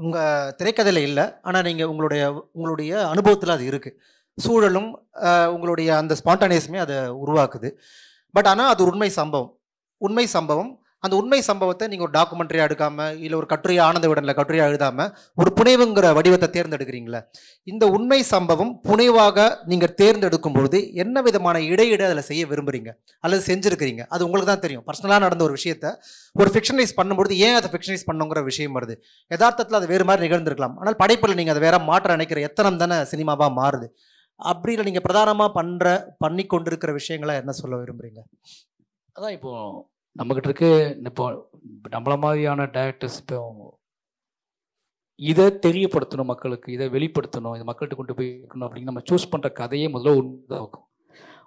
உங்கள் திரைக்கதையில் இல்லை, ஆனால் நீங்கள் உங்களுடைய அனுபவத்தில் அது இருக்குது. சூழலும் உங்களுடைய அந்த ஸ்பான்டானியஸுமே அதை உருவாக்குது. பட் ஆனால் அது உண்மை சம்பவம். அந்த உண்மை சம்பவத்தை நீங்கள் ஒரு டாக்குமெண்ட்ரியாக எடுக்காமல், இல்லை ஒரு கட்டுரையாக ஆனந்த விடனில் கட்டுரையாக எழுதாமல் ஒரு புனைவுங்கிற வடிவத்தை தேர்ந்தெடுக்கிறீங்களே, இந்த உண்மை சம்பவம் புனைவாக நீங்கள் தேர்ந்தெடுக்கும் பொழுது என்ன விதமான இடையீடு அதில் செய்ய விரும்புகிறீங்க அல்லது செஞ்சுருக்கிறீங்க? அது உங்களுக்கு தான் தெரியும். பர்சனலாக நடந்த ஒரு விஷயத்தை ஒரு ஃபிக்ஷனைஸ் பண்ணும்பொழுது ஏன் அதை ஃபிக்ஷனைஸ் பண்ணுங்கிற விஷயம் வருது. யதார்த்தத்தில் அது வேறு மாதிரி நிகழ்ந்திருக்கலாம், ஆனால் படைப்பில் நீங்கள் அதை வேற மாற்ற நினைக்கிற எத்தனம் தானே சினிமாவாக மாறுது. அப்படியில் நீங்கள் பிரதானமாக பண்ணி கொண்டிருக்கிற விஷயங்களை என்ன சொல்ல விரும்புகிறீங்க? அதான் இப்போது நம்மக்கிட்ட இருக்கு, இப்போ நம்மள மாதிரியான டைரக்டர்ஸ் இப்போ இதை தெரியப்படுத்தணும் மக்களுக்கு, இதை வெளிப்படுத்தணும், இதை மக்கள்கிட்ட கொண்டு போய் இருக்கணும் அப்படின்னு நம்ம சூஸ் பண்ணுற கதையே முதல்ல உண்மையாக்கும்.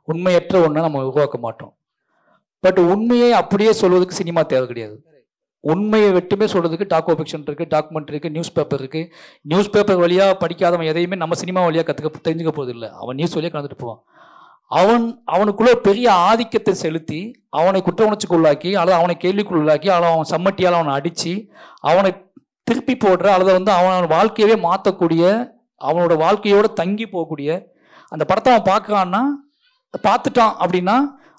உண்மையற்ற ஒன்றை நம்ம உருவாக்க மாட்டோம். பட் உண்மையை அப்படியே சொல்வதற்கு சினிமா தேவை கிடையாது. உண்மையை வெட்டுமே சொல்கிறதுக்கு டாக்கோ ஃபிக்ஷன் இருக்குது, டாக்குமெண்ட்ரி இருக்குது, நியூஸ் பேப்பர் இருக்குது. நியூஸ் பேப்பர் வழியாக படிக்காதவன் எதையுமே நம்ம சினிமா வழியாக தெரிஞ்சுக்க போதில்லை. அவன் நியூஸ் வழியாக கலந்துட்டு போவான். அவனுக்குள்ள பெரிய ஆதிக்கத்தை செலுத்தி அவனை குற்ற உணர்ச்சிக்குள்ளாக்கி அல்லது அவனை கேள்விக்குள்ளாக்கி அல்லது அவன் சம்மட்டியால் அவனை அடித்து அவனை திருப்பி போடுற அல்லது வந்து அவனோட வாழ்க்கையவே மாற்றக்கூடிய, அவனோட வாழ்க்கையோடு தங்கி போகக்கூடிய அந்த படத்தை அவன் பார்க்குறான்னா, பார்த்துட்டான் அப்படின்னா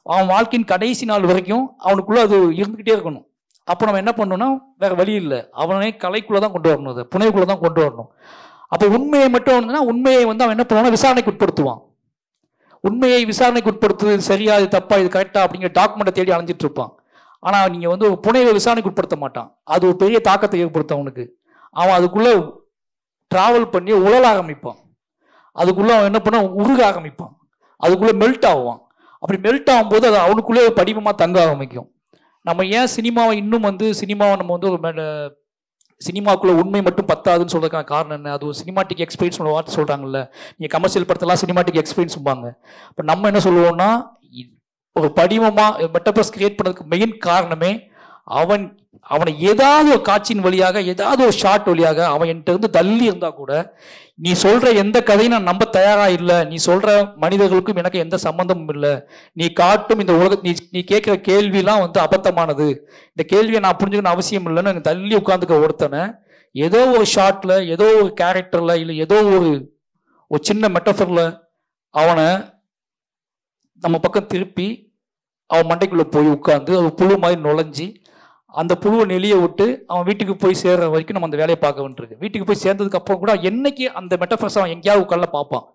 அவன் வாழ்க்கையின் கடைசி நாள் வரைக்கும் அவனுக்குள்ளே அது இருந்துக்கிட்டே இருக்கணும். அப்போ நம்ம என்ன பண்ணணும்னா வேறு வழி இல்லை, அவனே கலைக்குள்ளே தான் கொண்டு வரணும், அதை புனைவுக்குள்ளே தான் கொண்டு வரணும். அப்போ உண்மையை மட்டும் வந்துன்னா உண்மையை வந்து அவன் என்ன பண்ணுவான்னா விசாரணைக்கு உட்படுத்துவான். உண்மையை விசாரணைக்கு உட்படுத்துவது சரியா, இது தப்பா, இது கரெக்டா அப்படிங்கிற டாக்குமெண்ட்டை தேடி அலைஞ்சிட்டு இருப்பான். ஆனால் நீங்கள் வந்து ஒரு புனைவை விசாரணைக்கு உட்படுத்த மாட்டான். அது ஒரு பெரிய தாக்கத்தை ஏற்படுத்தும் அவனுக்கு. அவன் அதுக்குள்ளே ட்ராவல் பண்ணி உழல ஆரம்பிப்பான். அதுக்குள்ளே அவன் என்ன பண்ண உருக ஆரம்பிப்பான். அதுக்குள்ளே மெல்ட் ஆகுவான். அப்படி மெல்ட் ஆகும்போது அது அவனுக்குள்ளே படிமமாக தங்க ஆரம்பிக்கும். நம்ம ஏன் சினிமாவை இன்னும் வந்து சினிமாவை நம்ம வந்து ஒரு சினிமாக்குள்ள உண்மை மட்டும் பத்தாதுன்னு சொல்றதுக்கான காரணம் என்ன? அது ஒரு சினிமாட்டிக் எக்ஸ்பீரியன்ஸ் வார்த்தை சொல்றாங்கல்ல, நீங்கள் கமர்ஷியல் படத்தெல்லாம் சினிமாட்டிக் எக்ஸ்பீரியன்ஸ்பாங்க. இப்போ நம்ம என்ன சொல்லுவோம்னா ஒரு படிமமாக மெட்டபர்ஸ் கிரியேட் பண்ணதுக்கு மெயின் காரணமே அவனை ஏதாவது ஒரு காட்சியின் வழியாக ஏதாவது ஒரு ஷார்ட் வழியாக அவன் என்கிட்ட இருந்து தள்ளி இருந்தா கூட நீ சொல்ற எந்த கதையும் நான் நம்ப தயாரா இல்லை, நீ சொல்ற மனிதர்களுக்கும் எனக்கு எந்த சம்பந்தமும் இல்லை, நீ காட்டும் இந்த உலக நீ கேட்குற கேள்விலாம் வந்து அபத்தமானது, இந்த கேள்வியை நான் புரிஞ்சுக்கணும் அவசியம் இல்லைன்னு எனக்கு தள்ளி உட்காந்துக்க ஒருத்தனை ஏதோ ஒரு ஷார்ட்ல ஏதோ ஒரு கேரக்டர்ல இல்லை ஏதோ ஒரு சின்ன மெட்டஃபர்ல அவனை நம்ம பக்கம் திருப்பி அவன் மண்டைக்குள்ள போய் உட்காந்து அது புழு மாதிரி நுழைஞ்சி அந்த புழுவை நெளிய விட்டு அவன் வீட்டுக்கு போய் சேர்ற வரைக்கும் நம்ம அந்த வேலையை பார்க்க வேண்டியிருக்கு. வீட்டுக்கு போய் சேர்ந்ததுக்கு அப்புறம் கூட என்னைக்கு அந்த மெட்டஃபர்ஸ் அவன் எங்கேயாவது உட்கார்ல பார்ப்பான்.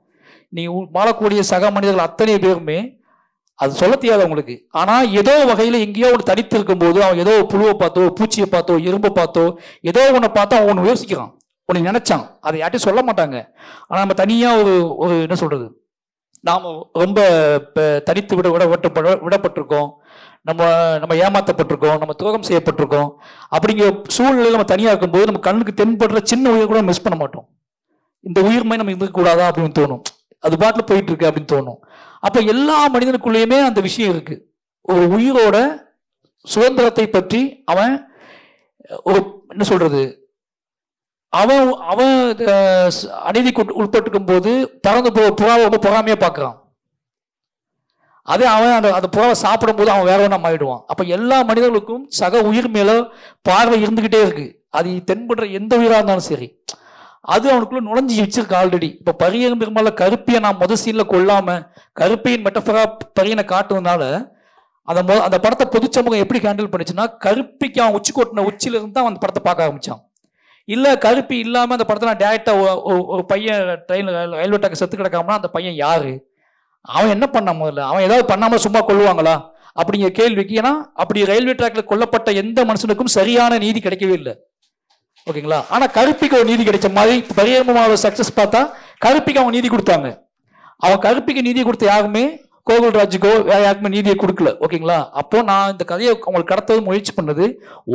நீ வாழக்கூடிய சக மனிதர்கள் அத்தனை பேருமே அது சொல்ல தெரியாது அவங்களுக்கு. ஆனால் ஏதோ வகையில் எங்கேயோ ஒன்று தனித்து இருக்கும்போது அவன் ஏதோ புழுவை பார்த்தோ பூச்சியை பார்த்தோ எறும்பை பார்த்தோ ஏதோ ஒன்றை பார்த்தோ அவன் ஒன்று யோசிக்கிறான், ஒன்று நினைச்சான். அதை யார்ட்டையும் சொல்ல மாட்டாங்க. ஆனால் நம்ம தனியாக ஒரு என்ன சொல்றது, நாம் ரொம்ப தனித்து விடப்பட்டிருக்கோம், நம்ம ஏமாற்றப்பட்டிருக்கோம், நம்ம துரோகம் செய்யப்பட்டிருக்கோம். அப்படிங்கிற சூழ்நிலையில் நம்ம தனியாக இருக்கும்போது நம்ம கண்ணுக்கு தென்படுற சின்ன உயிர் கூட மிஸ் பண்ண மாட்டோம். இந்த உயிர்மை நம்ம இருக்கக்கூடாதா அப்படின்னு தோணும், அது பாட்டில் போயிட்டு இருக்கு அப்படின்னு தோணும். அப்போ எல்லா மனிதனுக்குள்ளேயுமே அந்த விஷயம் இருக்கு. ஒரு உயிரோட சுதந்திரத்தை பற்றி அவன் ஒரு என்ன சொல்றது, அவன் அநீதிக்கு உட்பட்டிருக்கும் போது பறந்து புறாவை ரொம்ப பொறாமையா பார்க்கறான். அதே அவன் அந்த புறாவை சாப்பிடும் போது அவன் வேற ஒன்றா மாறிடுவான். அப்ப எல்லா மனிதர்களுக்கும் சக உயிர் மேல பார்வை இருந்துகிட்டே இருக்கு. அது தென்படுற எந்த உயிரா இருந்தாலும் சரி அது அவனுக்குள்ள நுழைஞ்சி வச்சிருக்கு ஆல்ரெடி. இப்ப பரியன் பெருமாள் கருப்பியை நான் முதல் சீன்ல கொல்லாம கருப்பியின் மெட்டஃபரா பரியனை காட்டுறதுனால அந்த படத்தை பொது சமூகம் எப்படி ஹேண்டில் பண்ணிச்சுன்னா, கருப்பிக்கு அவன் உச்சி கொட்டின உச்சியில இருந்து தான் அந்த படத்தை பார்க்க ஆரம்பிச்சான். இல்ல கருப்பி இல்லாம அந்த படத்தை நான் டேரக்டா ஒரு பையன் ரயில்வே ட்ராக் செத்து கிடக்காமனா அந்த பையன் யாரு, அவன் என்ன பண்ணான், முதல்ல அவன் ஏதாவது பண்ணாம சும்மா கொள்ளுவாங்களா அப்படிங்கிற கேள்விக்கு. ஏன்னா அப்படி ரயில்வே ட்ராக்ல கொல்லப்பட்ட எந்த மனுஷனுக்கும் சரியான நீதி கிடைக்கவே இல்லை. ஓகேங்களா? ஆனா கருப்பிக்கு ஒரு நீதி கிடைச்ச மாதிரி பரியமாவோட சக்சஸ் பார்த்தா கருப்பிக்கு அவங்க நீதி கொடுத்தாங்க. அவன் கருப்பிக்கு நீதி கொடுத்த யாருமே கோகுல்ராஜுக்கோ வேற யாருக்குமே நீதியை கொடுக்கல. ஓகேங்களா? அப்போ நான் இந்த கதையை அவங்களுக்கு கடத்தது முயற்சி பண்ணது,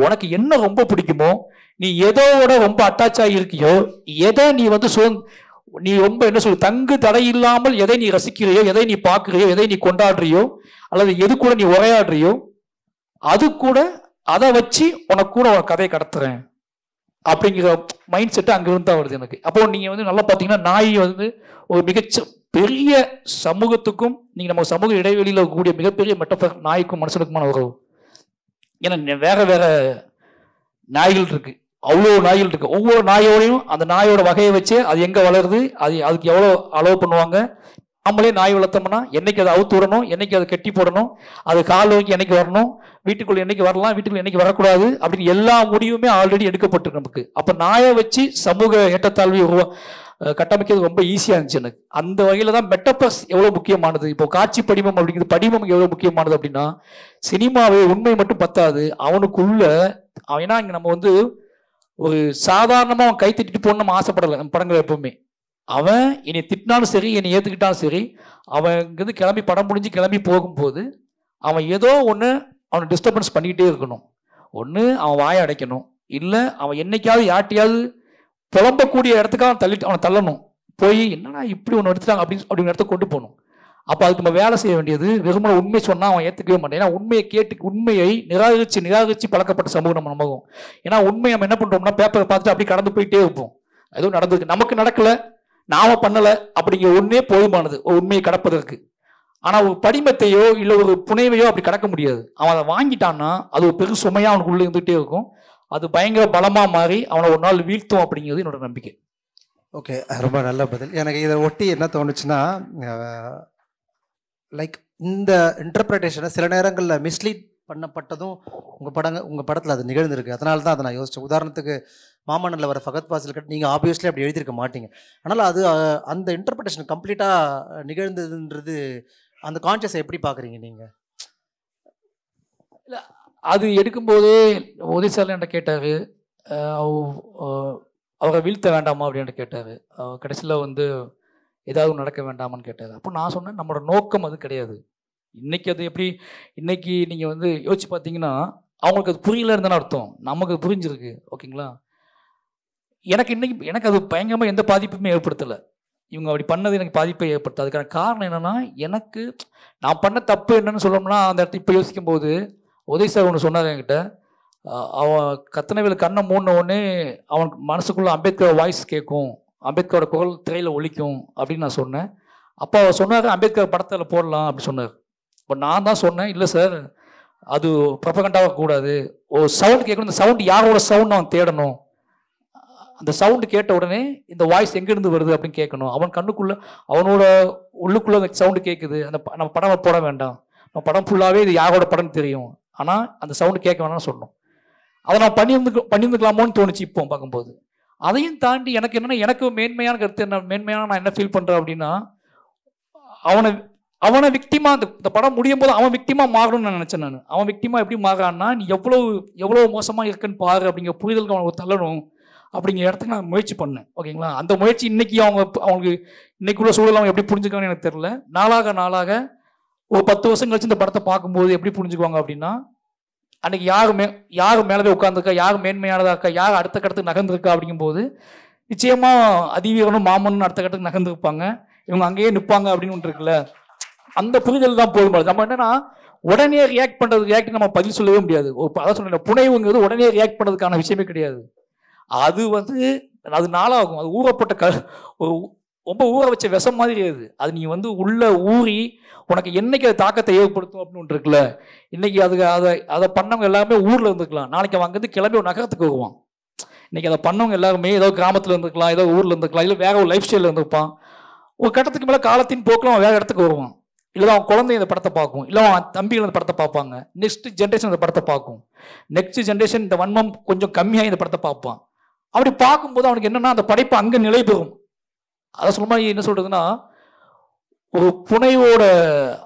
உனக்கு என்ன ரொம்ப பிடிக்குமோ, நீ எதோட ரொம்ப அட்டாச் ஆகி இருக்கியோ, எதை நீ வந்து நீ ரொம்ப என்ன சொல்லு தங்கு தடை இல்லாமல் எதை நீ ரசிக்கிறியோ, எதை நீ பார்க்கிறியோ, எதை நீ கொண்டாடுறியோ, அல்லது எது கூட நீ உரையாடுறியோ, அது கூட அதை வச்சு உனக்கு கூட ஒரு கதையை கடத்துறேன் அப்படிங்கிற மைண்ட் செட்டு அங்கிருந்து தான் வருது எனக்கு. அப்போ நீங்க வந்து நல்லா பார்த்தீங்கன்னா நாய் வந்து ஒரு மிகச்ச பெரிய சமூகத்துக்கும் நீங்க நம்ம சமூக இடைவெளியில் இருக்கக்கூடிய மிகப்பெரிய மெட்டஃபர் நாய்க்கும் மனுஷனுக்குமான உறவு. ஏன்னா வேற வேற நாய்கள் இருக்கு, அவ்வளோ நாய்கள் இருக்கு. ஒவ்வொரு நாயோடையும் அந்த நாயோட வகையை வச்சு அது எங்க வளருது, அதுக்கு எவ்வளோ அலோவ் பண்ணுவாங்க. நம்மளே நாய் வளர்த்தோம்னா என்னைக்கு அதை அவுத்து விடணும், என்னைக்கு அதை கட்டி போடணும், அது கால் வாங்கி என்னைக்கு வரணும், வீட்டுக்குள்ள என்னைக்கு வரலாம், வீட்டுக்குள்ள என்னைக்கு வரக்கூடாது அப்படின்னு எல்லா முடிவுமே ஆல்ரெடி எடுக்கப்பட்டு நமக்கு. அப்ப நாயை வச்சு சமூக ஏற்றத்தாழ்வை கட்டமைக்கிறது ரொம்ப ஈஸியா இருந்துச்சு எனக்கு. அந்த வகையில தான் மெட்டபர்ஸ் எவ்வளவு முக்கியமானது. இப்போ காட்சி படிமம் அப்படிங்கிறது படிமம் எவ்வளவு முக்கியமானது அப்படின்னா, சினிமாவை உண்மை மட்டும் பத்தாது, அவனுக்குள்ள ஏன்னா இங்க நம்ம வந்து ஒரு சாதாரணமா அவன் கை தட்டிட்டு போகணும் நம்ம ஆசைப்படலை. நம்ம படங்கள் எப்பவுமே அவன் என்னை திட்டினாலும் சரி என்னை ஏற்றுக்கிட்டாலும் சரி, அவன் இங்கிருந்து கிளம்பி படம் முடிஞ்சு கிளம்பி போகும்போது அவன் ஏதோ ஒன்று அவனை டிஸ்டர்பன்ஸ் பண்ணிக்கிட்டே இருக்கணும். ஒன்று அவன் வாயை அடைக்கணும், இல்லை அவன் என்னைக்காவது யார்ட்டையாவது புலம்பக்கூடிய இடத்துக்காக அவன் அவனை தள்ளணும். போய் என்னன்னா இப்படி ஒன்று எடுத்துட்டாங்க அப்படின்னு இடத்த கொண்டு போகணும். அப்போ அதுக்கு நம்ம வேலை செய்ய வேண்டியது வெறுமனை உண்மை சொன்னால் அவன் ஏற்றுக்கவே மாட்டான். ஏன்னா உண்மையை நிராகரித்து பழக்கப்பட்ட சமூகம் நம்ம நம்பவும். ஏன்னா உண்மை நம்ம என்ன பண்ணுறோம்னா பேப்பரை பார்த்துட்டு அப்படியே கடந்து போயிட்டே இருப்போம். எதுவும் நடந்திருக்கு, நமக்கு நடக்கலை, நாம பண்ணலை அப்படிங்கிற ஒன்றே போதுமானது ஒரு உண்மையை கடப்பதற்கு. ஆனால் ஒரு படிமத்தையோ இல்லை ஒரு புனைவையோ அப்படி கடக்க முடியாது. அவன் அதை வாங்கிட்டான்னா அது ஒரு பெரு சுமையாக அவனுக்கு உள்ளே இருந்துகிட்டே இருக்கும். அது பயங்கர பலமாக மாறி அவனை ஒரு நாள் வீழ்த்தும் அப்படிங்கிறது என்னோட நம்பிக்கை. ஓகே, ரொம்ப நல்ல பதில். எனக்கு இதை ஒட்டி என்ன தோணுச்சுன்னா, லைக் இந்த இன்டர்பிரிட்டேஷனை சில நேரங்களில் மிஸ்லீட் பண்ணப்பட்டதும் உங்கள் படத்தில் அது நிகழ்ந்திருக்கு. அதனால தான் அதை நான் யோசித்தேன். உதாரணத்துக்கு மாமன்னனில் வர ஃபகத் ஃபாசில் கட் நீங்கள் ஆப்வியஸ்லி அப்படி எழுதியிருக்க மாட்டீங்க. ஆனால் அது அந்த இன்டர்பிரிட்டேஷன் கம்ப்ளீட்டாக நிகழ்ந்ததுன்றது அந்த கான்ஷியஸை எப்படி பார்க்குறீங்க நீங்கள்? இல்லை, அது எடுக்கும்போதே உதய் சார் என்கிட்ட கேட்டார், அவரை வீழ்த்த வேண்டாமா அப்படின்னு கேட்டார். கடைசியில் வந்து ஏதாவது நடக்க வேண்டாமான்னு கேட்டார். அப்போ நான் சொன்னேன், நம்மளோட நோக்கம் அது கிடையாது. இன்றைக்கி அது எப்படி, இன்றைக்கி நீங்கள் வந்து யோசிச்சு பார்த்தீங்கன்னா அவங்களுக்கு அது புரியல இருந்தானே அர்த்தம், நமக்கு அது புரிஞ்சிருக்கு. ஓகேங்களா? எனக்கு அது பயங்கரமாக எந்த பாதிப்புமே ஏற்படுத்தலை. இவங்க அப்படி பண்ணது எனக்கு பாதிப்பை ஏற்படுத்த. அதுக்கான காரணம் என்னென்னா, எனக்கு நான் பண்ண தப்பு என்னன்னு சொல்லணும்னா அந்த இடத்துல இப்போ யோசிக்கும் போது உதய் சார் ஒன்று சொன்னார் என்கிட்ட. அவன் கத்தனவேல் கண்ணை மூடின உடனே அவனுக்கு மனசுக்குள்ளே அம்பேத்கர் வாய்ஸ் கேட்கும், அம்பேத்கரோட குரல் திரையில் ஒலிக்கும் அப்படின்னு நான் சொன்னேன். அப்போ அவர் சொன்னார், அம்பேத்கர் படத்தில் போடலாம் அப்படி சொன்னார். இப்போ நான் தான் சொன்னேன், இல்லை சார் அது ப்ரொபகண்டாக கூடாது, ஒரு சவுண்ட் கேட்கணும், இந்த சவுண்ட் யாரோட சவுண்ட் அவன் தேடணும், அந்த சவுண்டு கேட்ட உடனே இந்த வாய்ஸ் எங்கேருந்து வருது அப்படின்னு கேட்கணும். அவன் கண்ணுக்குள்ளே அவனோட உள்ளுக்குள்ளே அந்த சவுண்டு கேட்குது, அந்த நம்ம படம் போட வேண்டாம், நம்ம படம் ஃபுல்லாகவே இது யாரோட படம்னு தெரியும், ஆனால் அந்த சவுண்டு கேட்க வேணாம்னு சொன்னோம். அதை நான் பண்ணியிருந்துக்கலாமோன்னு தோணுச்சு இப்போ பார்க்கும்போது. அதையும் தாண்டி எனக்கு என்னென்னா, எனக்கு மேன்மையான கருத்து என்ன, நான் என்ன ஃபீல் பண்ணுறேன் அப்படின்னா, அவனை விக்டிமா இந்த படம் முடியும் போது அவன் விக்டிமா மாறணும்னு நான் நினச்சேன். நான் அவன் விக்டிமா எப்படி மாறான்னா, நீ எவ்வளோ மோசமாக இருக்குன்னு பாரு அப்படிங்கிற புரிதலுக்கு அவனுக்கு தள்ளணும் அப்படிங்கிற இடத்துக்கு நான் முயற்சி பண்ணேன். ஓகேங்களா? அந்த முயற்சி இன்னைக்கு அவங்களுக்கு இன்னைக்குள்ள சூழல் அவங்க எப்படி புரிஞ்சுக்கான்னு எனக்கு தெரியல. நாளாக ஒரு 10 வருஷம் கழிச்சு இந்த படத்தை பார்க்கும்போது எப்படி புரிஞ்சுக்குவாங்க அப்படின்னா, அன்னைக்கு யார் மேலவே உட்காந்துருக்கா, யார் மேன்மையானதா இருக்கா, யார் அடுத்த கட்டத்துக்கு நகர்ந்துருக்கா அப்படிங்கும்போது நிச்சயமா அதிவீரனும் மாமனும் அடுத்த கட்டத்துக்கு நகர்ந்துருப்பாங்க, இவங்க அங்கேயே நிற்பாங்க அப்படின்னு ஒன்று இருக்குல்ல. அந்த புரிதல் தான் போதும். நம்ம என்னன்னா உடனே ரியாக்ட் நம்ம பதில் சொல்லவே முடியாது. அதான் சொன்ன புனைவுங்கிறது உடனே ரியாக்ட் பண்ணுறதுக்கான விஷயமே கிடையாது. அது நாளாகும். அது ஊறப்பட்ட ரொம்ப ஊற வச்ச விஷம் மாதிரி அது நீ வந்து உள்ள ஊறி உனக்கு என்னைக்கு அது தாக்கத்தை ஏற்படுத்தும் அப்படின்னு ஒன்று இருக்குல்ல. இன்னைக்கு அதை பண்ணவங்க எல்லாருமே ஊரில் இருந்துக்கலாம், நாளைக்கு அவன் அங்கேருந்து கிளம்பி ஒரு நகரத்துக்கு வருவான். இன்னைக்கு அதை பண்ணவங்க எல்லாருமே ஏதோ கிராமத்தில் இருந்துக்கலாம், ஏதோ ஊரில் இருந்துக்கலாம், இல்லை வேற ஒரு லைஃப் ஸ்டைலில் இருந்திருப்பான். ஒரு கட்டத்துக்கு மேலே காலத்தின் போக்கில் அவன் வேற இடத்துக்கு வருவான். இல்லை அவன் குழந்தை இந்த படத்தை பார்க்கும், இல்லை அவன் தம்பிகள் இந்த படத்தை பார்ப்பாங்க, நெக்ஸ்ட் ஜென்ரேஷன் இந்த படத்தை பார்க்கும், நெக்ஸ்ட் ஜென்ரேஷன் இந்த வன்மம் கொஞ்சம் கம்மியாக இந்த படத்தை பார்ப்பான். அப்படி பார்க்கும்போது அவனுக்கு என்னன்னா அந்த படைப்பு அங்கே நிலை பெறும். அதை சொல்ல மாதிரி என்ன சொல்றதுன்னா, ஒரு புனைவோட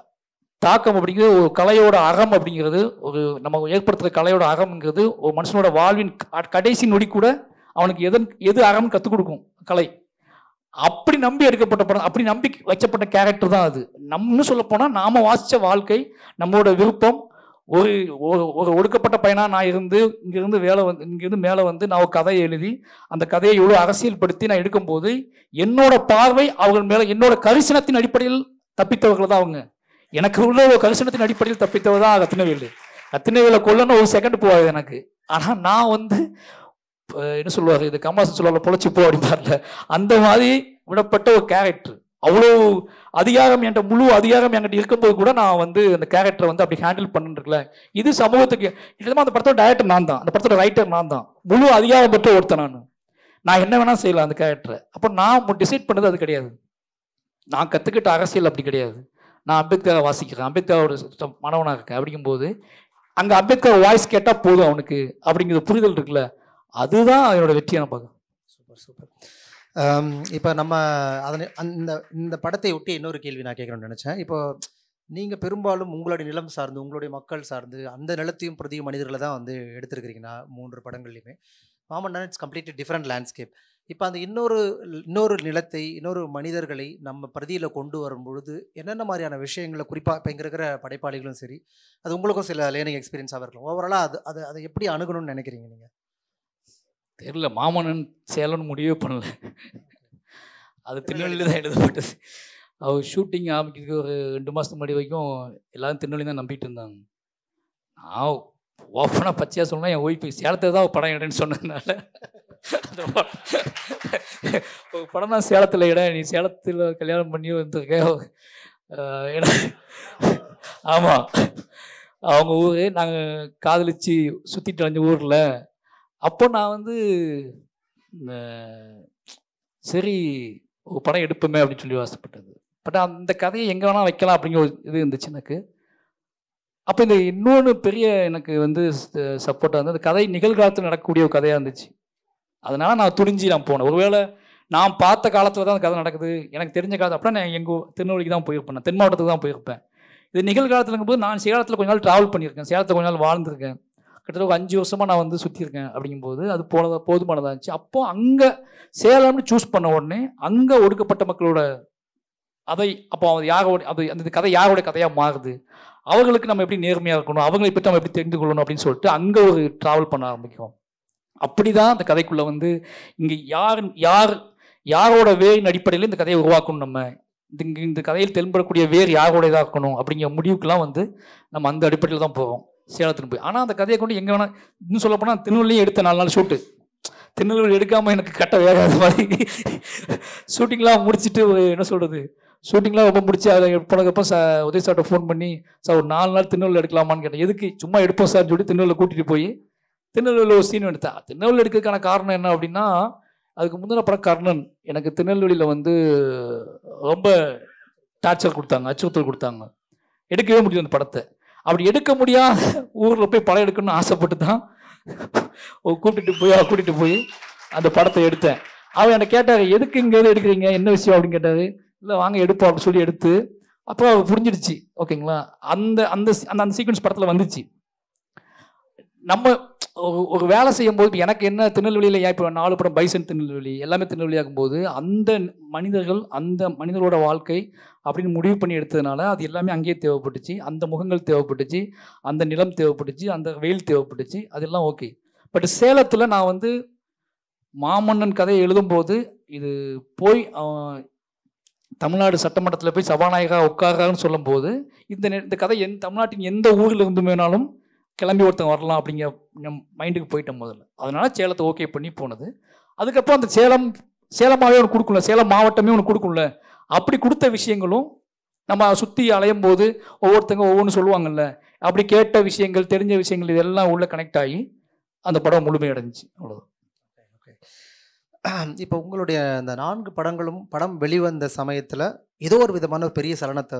தாக்கம் அப்படிங்கிறது, ஒரு கலையோட அறம் அப்படிங்கிறது, ஒரு நம்ம ஏற்படுத்துகிற கலையோட அறம்ங்கிறது ஒரு மனுஷனோட வாழ்வின் கடைசி நொடி கூட அவனுக்கு எது அறம் கற்றுக் கொடுக்கும் கலை. அப்படி நம்பி எடுக்கப்பட்ட படம், அப்படி நம்பி வைக்கப்பட்ட கேரக்டர் தான் அது. நம்ம சொல்ல போனால் நாம வாசித்த வாழ்க்கை, நம்மளோட விருப்பம், ஒரு ஒடுக்கப்பட்ட பையனா நான் இங்கிருந்து மேலே வந்து நான் ஒரு கதையை எழுதி அந்த கதையை எவ்வளோ அரசியல்படுத்தி நான் எடுக்கும்போது என்னோட பார்வை அவர்கள் மேலே என்னோட கரிசனத்தின் அடிப்படையில் தப்பித்தவர்கள் தான் அவங்க. எனக்கு உள்ள ஒரு கரிசனத்தின் அடிப்படையில் தப்பித்தவர் தான் கத்தினவேலை கொல்லன்னு ஒரு செகண்ட் போவாது எனக்கு. ஆனால் நான் வந்து என்ன சொல்லுவார், இது கமலாசன் சொல்லுவாங்க பொழைச்சி போ அப்படின்னார்ல, அந்த மாதிரி விடப்பட்ட ஒரு கேரக்டர். அவ்வளோ அதிகாரம் என்கிட்ட, முழு அதிகாரம் என்கிட்ட இருக்கும்போது கூட நான் வந்து அந்த கேரக்டரை வந்து அப்படி ஹேண்டில் பண்ணிருக்கல. இது சமூகத்துக்கு அந்த படத்தோட டைரக்டர் நான் தான், அந்த படத்தோட ரைட்டர் நான் தான், முழு அதிகாரம் பெற்ற ஒருத்தன். நான் என்ன வேணா செய்யலாம் அந்த கேரக்டரை. அப்போ நான் டிசைட் பண்ணது அது கிடையாது. நான் கற்றுக்கிட்ட அரசியல் அப்படி கிடையாது. நான் அம்பேத்கரை வாசிக்கிறேன், அம்பேத்கரோட மாணவனாக இருக்கேன். அப்படிங்கும்போது அங்கே அம்பேத்கர் வாய்ஸ் கேட்டால் போதும் அவனுக்கு அப்படிங்கிற புரிதல் இருக்குல்ல, அதுதான் என்னோட வெற்றியை நான் பார்க்குறேன். சூப்பர். இப்போ நம்ம இந்த படத்தை ஒட்டி இன்னொரு கேள்வி நான் கேட்குறேன்னு நினச்சேன். இப்போ நீங்கள் பெரும்பாலும் உங்களுடைய நிலம் சார்ந்து, உங்களுடைய மக்கள் சார்ந்து, அந்த நிலத்தையும் பிரதி மனிதர்களை தான் வந்து எடுத்துருக்கிறீங்கன்னா 3 படங்கள்லையுமே. மாமன்னன் இட்ஸ் கம்ப்ளீட்லி டிஃப்ரெண்ட் லேண்ட்ஸ்கேப். இப்போ அந்த இன்னொரு நிலத்தை, இன்னொரு மனிதர்களை நம்ம பிரதியில் கொண்டு வரும் பொழுது என்னென்ன மாதிரியான விஷயங்களை, குறிப்பாக இப்போ இங்கே இருக்கிற படைப்பாளிகளும் சரி, அது உங்களுக்கும் சில லேர்னிங் எக்ஸ்பீரியன்ஸாக இருக்கலாம், ஓவராலாக அதை எப்படி அணுகணும்னு நினைக்கிறீங்க நீங்கள்? தெரியல, மாமன்னன் சேலம்னு முடிவே பண்ணல, அது திருநெல்வேலியில் தான் எழுதப்பட்டது. அவர் ஷூட்டிங் ஆரம்பிக்கிறதுக்கு ஒரு 2 மாதத்துக்கு முன்னாடி வரைக்கும் எல்லோரும் திருநெல்வேலி தான் நம்பிட்டு இருந்தாங்க. நான் ஓப்பனாக பச்சையாக சொன்னால் என் ஒய்ஃபு சேலத்தை தான் படம் எடுன்னு சொன்னதுனால அந்த ஒரு படம் தான் சேலத்தில் இட, நீ சேலத்தில் கல்யாணம் பண்ணி வந்திருக்க இட. ஆமாம், அவங்க ஊர் நாங்கள் காதலிச்சு சுற்றிட்டு அஞ்சு ஊரில். அப்போ நான் வந்து சரி ஒரு படம் எடுப்போமே அப்படின்னு சொல்லி ஆசைப்பட்டது. பட் அந்த கதையை எங்கே வேணால் வைக்கலாம் அப்படிங்கிற ஒரு இது இருந்துச்சு எனக்கு. அப்போ இந்த இன்னொன்று பெரிய எனக்கு வந்து சப்போர்ட்டாக இருந்தது, அந்த கதை நிகழ்காலத்தில் நடக்கக்கூடிய ஒரு கதையாக இருந்துச்சு. அதனால் நான் துணிஞ்சு நான் போனேன். ஒருவேளை நான் பார்த்த காலத்தில் தான் அந்த கதை நடக்குது, எனக்கு தெரிஞ்ச காலத்தில் அப்படின்னா நான் எங்கள் திருநெல்வேலிக்கு தான் போயிருப்பேன், நான் தென் மாவட்டத்துக்கு தான் போயிருப்பேன். இது நிகழ்காலத்துலங்கும் போது நான் சேலத்தில் கொஞ்ச நாள் ட்ராவல் பண்ணியிருக்கேன், சேலத்தில் கொஞ்ச நாள் வாழ்ந்துருக்கேன், கிட்டத்தட்ட ஒரு 5 வருஷமாக நான் வந்து சுற்றியிருக்கேன். அப்படிங்கும்போது அது போதுமானதாக இருந்துச்சு. அப்போது அங்கே சேலம்னு சூஸ் பண்ண உடனே அங்கே ஒடுக்கப்பட்ட மக்களோட அதை அப்போ யாரோட அது அந்த கதை யாரோட கதையாக மாறுது, அவர்களுக்கு நம்ம எப்படி நேர்மையாக இருக்கணும், அவங்களை பற்றி நம்ம எப்படி தெரிந்து கொள்ளணும் அப்படின்னு சொல்லிட்டு அங்கே ஒரு ட்ராவல் பண்ண ஆரம்பிக்கிறோம். அப்படி தான் அந்த கதைக்குள்ளே வந்து இங்கே யாரோட வேரின் அடிப்படையில் இந்த கதையை உருவாக்கணும், நம்ம இந்த கதையில் தென்படக்கூடிய வேர் யாரோட இதாக இருக்கணும் அப்படிங்கிற முடிவுக்கெல்லாம் வந்து நம்ம அந்த அடிப்படையில் தான் போகிறோம் சேலத்துக்கு போய். ஆனால் அந்த கதையை கொண்டு எங்கே வேணால் இன்னும் சொல்ல போனால் திருநெல்வேலியும் எடுத்த 4 நாள் ஷூட்டு, திருநெல்வேலி எடுக்காமல் எனக்கு கட்ட வேகாத மாதிரி ஷூட்டிங்லாம் முடிச்சுட்டு என்ன சொல்கிறது, ஷூட்டிங்லாம் ரொம்ப முடிச்சு அதை போனதுக்கப்புறம் உதய சார்ட்ட ஃபோன் பண்ணி, சார் ஒரு 4 நாள் திருநெல்வேலி எடுக்கலாமான்னு கேட்டேன். எதுக்கு, சும்மா எடுப்போம் சார்னு சொல்லி திருநெல்வேலி கூட்டிகிட்டு போய் திருநெல்வேலியில் ஒரு சீன் எடுத்தேன். திருநெல்வேலி எடுக்கிறதுக்கான காரணம் என்ன அப்படின்னா, அதுக்கு முந்தின படம் கர்ணன் எனக்கு திருநெல்வேலியில் வந்து ரொம்ப டார்ச்சர் கொடுத்தாங்க, அச்சுறுத்தல் கொடுத்தாங்க, எடுக்கவே முடியும் அந்த படத்தை. அப்படி எடுக்க முடியாத ஊரில் போய் படம் எடுக்கணும்னு ஆசைப்பட்டு தான் கூட்டிகிட்டு போய் அந்த படத்தை எடுத்தேன். அவர் என்னை கேட்டார், எதுக்கு இங்கே எடுக்கிறீங்க, என்ன விஷயம் அப்படின்னு கேட்டார். இல்லை வாங்க எடுப்போம் அப்படின்னு சொல்லி எடுத்து அப்புறம் அவர் புரிஞ்சிடுச்சு. ஓகேங்களா, அந்த அந்த அந்த சீக்வன்ஸ் படத்தில் வந்துச்சு. நம்ம ஒரு வேலை செய்யும் போது எனக்கு என்ன திருநெல்வேலியில் இப்போ 4 படம் பைசன் திருநெல்வேலி எல்லாமே திருநெல்வேலி ஆகும்போது அந்த மனிதர்கள் அந்த மனிதரோட வாழ்க்கை அப்படின்னு முடிவு பண்ணி எடுத்ததுனால அது எல்லாமே அங்கேயே தேவைப்பட்டுச்சு. அந்த முகங்கள் தேவைப்பட்டுச்சு, அந்த நிலம் தேவைப்பட்டுச்சு, அந்த வெயில் தேவைப்பட்டுச்சு, அதெல்லாம் ஓகே. பட் சேலத்தில் நான் வந்து மாமன்னன் கதையை எழுதும்போது இது போய் தமிழ்நாடு சட்டமன்றத்தில் போய் சபாநாயகராக உட்காரான்னு சொல்லும்போது இந்த கதை தமிழ்நாட்டின் எந்த ஊரில் இருந்து வேணாலும் கிளம்பி ஒருத்தன் வரலாம் அப்படிங்கிற மைண்டுக்கு போயிட்டேன் முதல்ல. அதனால சேலத்தை ஓகே பண்ணி போனது. அதுக்கப்புறம் அந்த சேலமாகவே ஒன்று கொடுக்கல, சேலம் மாவட்டமே ஒன்று கொடுக்கல. அப்படி கொடுத்த விஷயங்களும் நம்ம சுற்றி அலையும் போது ஒவ்வொருத்தங்க ஒவ்வொன்று சொல்லுவாங்கல்ல, அப்படி கேட்ட விஷயங்கள் தெரிஞ்ச விஷயங்கள் இதெல்லாம் உள்ள கனெக்ட் ஆகி அந்த படம் முழுமையடைஞ்சிச்சு. அவ்வளோதான். இப்போ உங்களுடைய அந்த 4 படங்களும் படம் வெளிவந்த சமயத்தில் ஏதோ ஒரு விதமான ஒரு பெரிய சலனத்தை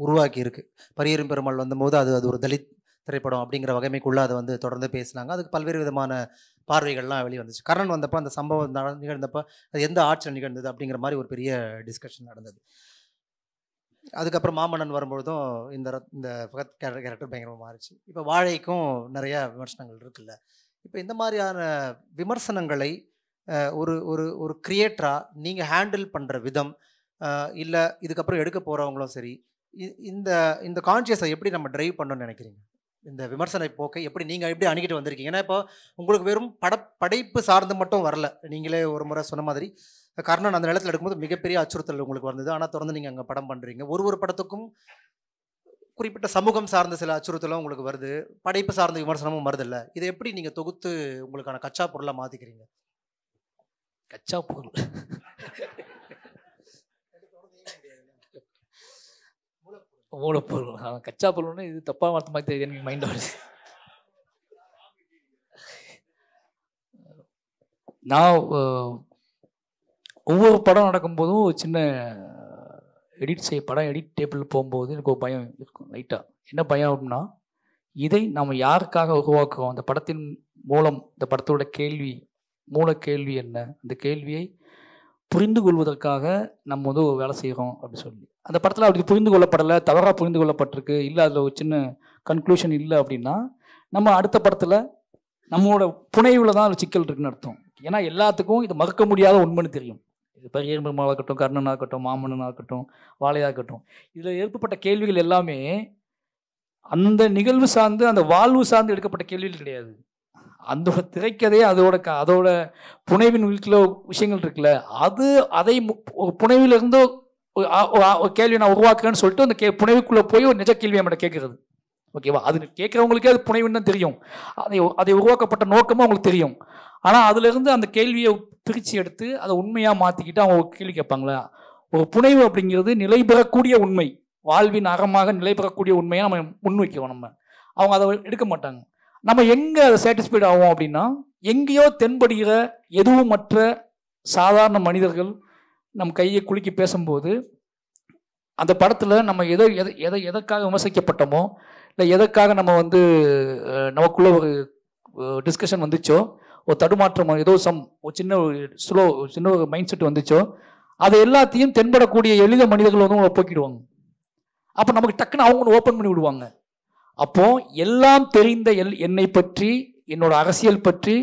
உருவாக்கி இருக்கு. பரியரும் பெருமாள் வந்தபோது அது ஒரு தலித் திரைப்படம் அப்படிங்கிற வகைமைக்குள்ளே அதை வந்து தொடர்ந்து பேசினாங்க. அதுக்கு பல்வேறு விதமான பார்வைகள்லாம் வெளியே வந்துச்சு. கர்ணன் வந்தப்போ அந்த சம்பவம் நிகழ்ந்தப்போ அது எந்த ஆட்சியில் நிகழ்ந்தது அப்படிங்கிற மாதிரி ஒரு பெரிய டிஸ்கஷன் நடந்தது. அதுக்கப்புறம் மாமன்னன் வரும்பொழுதும் இந்த ஃபகத் கேரக்டர் பயங்கரமாக மாறிச்சு. இப்போ வாழைக்கும் நிறையா விமர்சனங்கள் இருக்குல்ல. இப்போ இந்த மாதிரியான விமர்சனங்களை ஒரு ஒரு ஒரு கிரியேட்டராக நீங்கள் ஹேண்டில் பண்ணுற விதம், இல்லை இதுக்கப்புறம் எடுக்க போகிறவங்களும் சரி, இந்த இந்த கான்ஷியஸை எப்படி நம்ம ட்ரைவ் பண்ணணும்னு நினைக்கிறீங்க? இந்த விமர்சன போக்கை நீங்கள் எப்படி அணுகிட்டு வந்திருக்கீங்க? ஏன்னா இப்போ உங்களுக்கு வெறும் படைப்பு சார்ந்து மட்டும் வரல. நீங்களே ஒரு முறை சொன்ன மாதிரி கர்ணன் அந்த நிலத்தில் எடுக்கும்போது மிகப்பெரிய அச்சுறுத்தல் உங்களுக்கு வந்தது. ஆனால் தொடர்ந்து நீங்கள் அங்கே படம் பண்ணுறீங்க. ஒரு படத்துக்கும் குறிப்பிட்ட சமூகம் சார்ந்த சில அச்சுறுத்தலும் உங்களுக்கு வருது, படைப்பு சார்ந்த விமர்சனமும் வருதில்ல. இதை எப்படி நீங்கள் தொகுத்து உங்களுக்கான கச்சா பொருளாக மாற்றிக்கிறீங்க? கச்சா பொருள் மூலப்பொருள், கச்சா பொருள்னு இது தப்பாக மாற்ற மாதிரி தெரியுது எனக்கு மைண்ட் வருது. நான் ஒவ்வொரு படம் நடக்கும்போதும் ஒரு சின்ன படம் எடிட் டேபிள் போகும்போது எனக்கு ஒரு பயம் இருக்கும் லைட்டாக. என்ன பயம் அப்படின்னா, இதை நம்ம யாருக்காக உருவாக்குறோம், அந்த படத்தின் மூலம் இந்த படத்தோட மூல கேள்வி என்ன, அந்த கேள்வியை புரிந்து கொள்வதற்காக நம்ம வந்து ஒரு வேலை செய்கிறோம் அப்படின்னு சொல்லி. அந்த படத்தில் அப்படி புரிந்து கொள்ளப்படலை, தவறாக புரிந்து கொள்ளப்பட்டிருக்கு, இல்லை அதில் ஒரு சின்ன கன்க்ளூஷன் இல்லை அப்படின்னா நம்ம அடுத்த படத்தில் நம்மளோட புனைவில் தான் அதில் சிக்கல் இருக்குன்னு அர்த்தம். ஏன்னா எல்லாத்துக்கும் இது மறுக்க முடியாத உண்மைன்னு தெரியும். இது பரியரும் பெருமாளாக இருக்கட்டும், கர்ணனாக இருக்கட்டும், மாமன்னனாக இருக்கட்டும், வாழையாக இருக்கட்டும், இதில் எழுப்பப்பட்ட கேள்விகள் எல்லாமே அந்த நிகழ்வு சார்ந்து அந்த வாழ்வு சார்ந்து எடுக்கப்பட்ட கேள்விகள் கிடையாது. அந்த திரைக்கதையே அதோட புனைவின் வீட்டில் விஷயங்கள் இருக்குல்ல, அதை ஒரு புனைவிலிருந்தோ ஒரு கேள்வி நான் உருவாக்குறேன்னு சொல்லிட்டு அந்த புனைவுக்குள்ளே போய் ஒரு நிஜ கேள்வி நம்மகிட்ட கேட்கறது. ஓகேவா? அது கேட்குறவங்களுக்கே அது புனைவுன்னு தான் தெரியும், அதை உருவாக்கப்பட்ட நோக்கமும் அவங்களுக்கு தெரியும். ஆனால் அதுலேருந்து அந்த கேள்வியை பிரித்து எடுத்து அதை உண்மையாக மாற்றிக்கிட்டு அவங்க ஒரு கேள்வி கேட்பாங்களா? ஒரு புனைவு அப்படிங்கிறது நிலை பெறக்கூடிய உண்மை, வாழ்வின் அறமாக நிலை பெறக்கூடிய உண்மையை நம்ம முன்வைக்கிறோம். அவங்க அதை எடுக்க மாட்டாங்க. நம்ம எங்கே அதை சாட்டிஸ்ஃபைட் ஆகும் அப்படின்னா, எங்கேயோ தென்படுகிற எதுவும் மற்ற சாதாரண மனிதர்கள் நம் கையை குலுக்கி பேசும்போது அந்த படத்தில் நம்ம எதற்காக விமர்சிக்கப்பட்டோமோ, இல்லை எதற்காக நம்ம வந்து நமக்குள்ள ஒரு டிஸ்கஷன் வந்துச்சோ, ஒரு தடுமாற்றம், ஏதோ ஒரு சின்ன ஒரு மைண்ட் செட் வந்துச்சோ, அதை எல்லாத்தையும் தென்படக்கூடிய எளித மனிதர்கள் வந்து உங்களை போக்கிடுவாங்க. அப்போ நமக்கு டக்குன்னு அவங்க ஓப்பன் பண்ணி விடுவாங்க. அப்போ எல்லாம் தெரிந்த என்னை பற்றி, என்னோட அரசியல் பற்றி,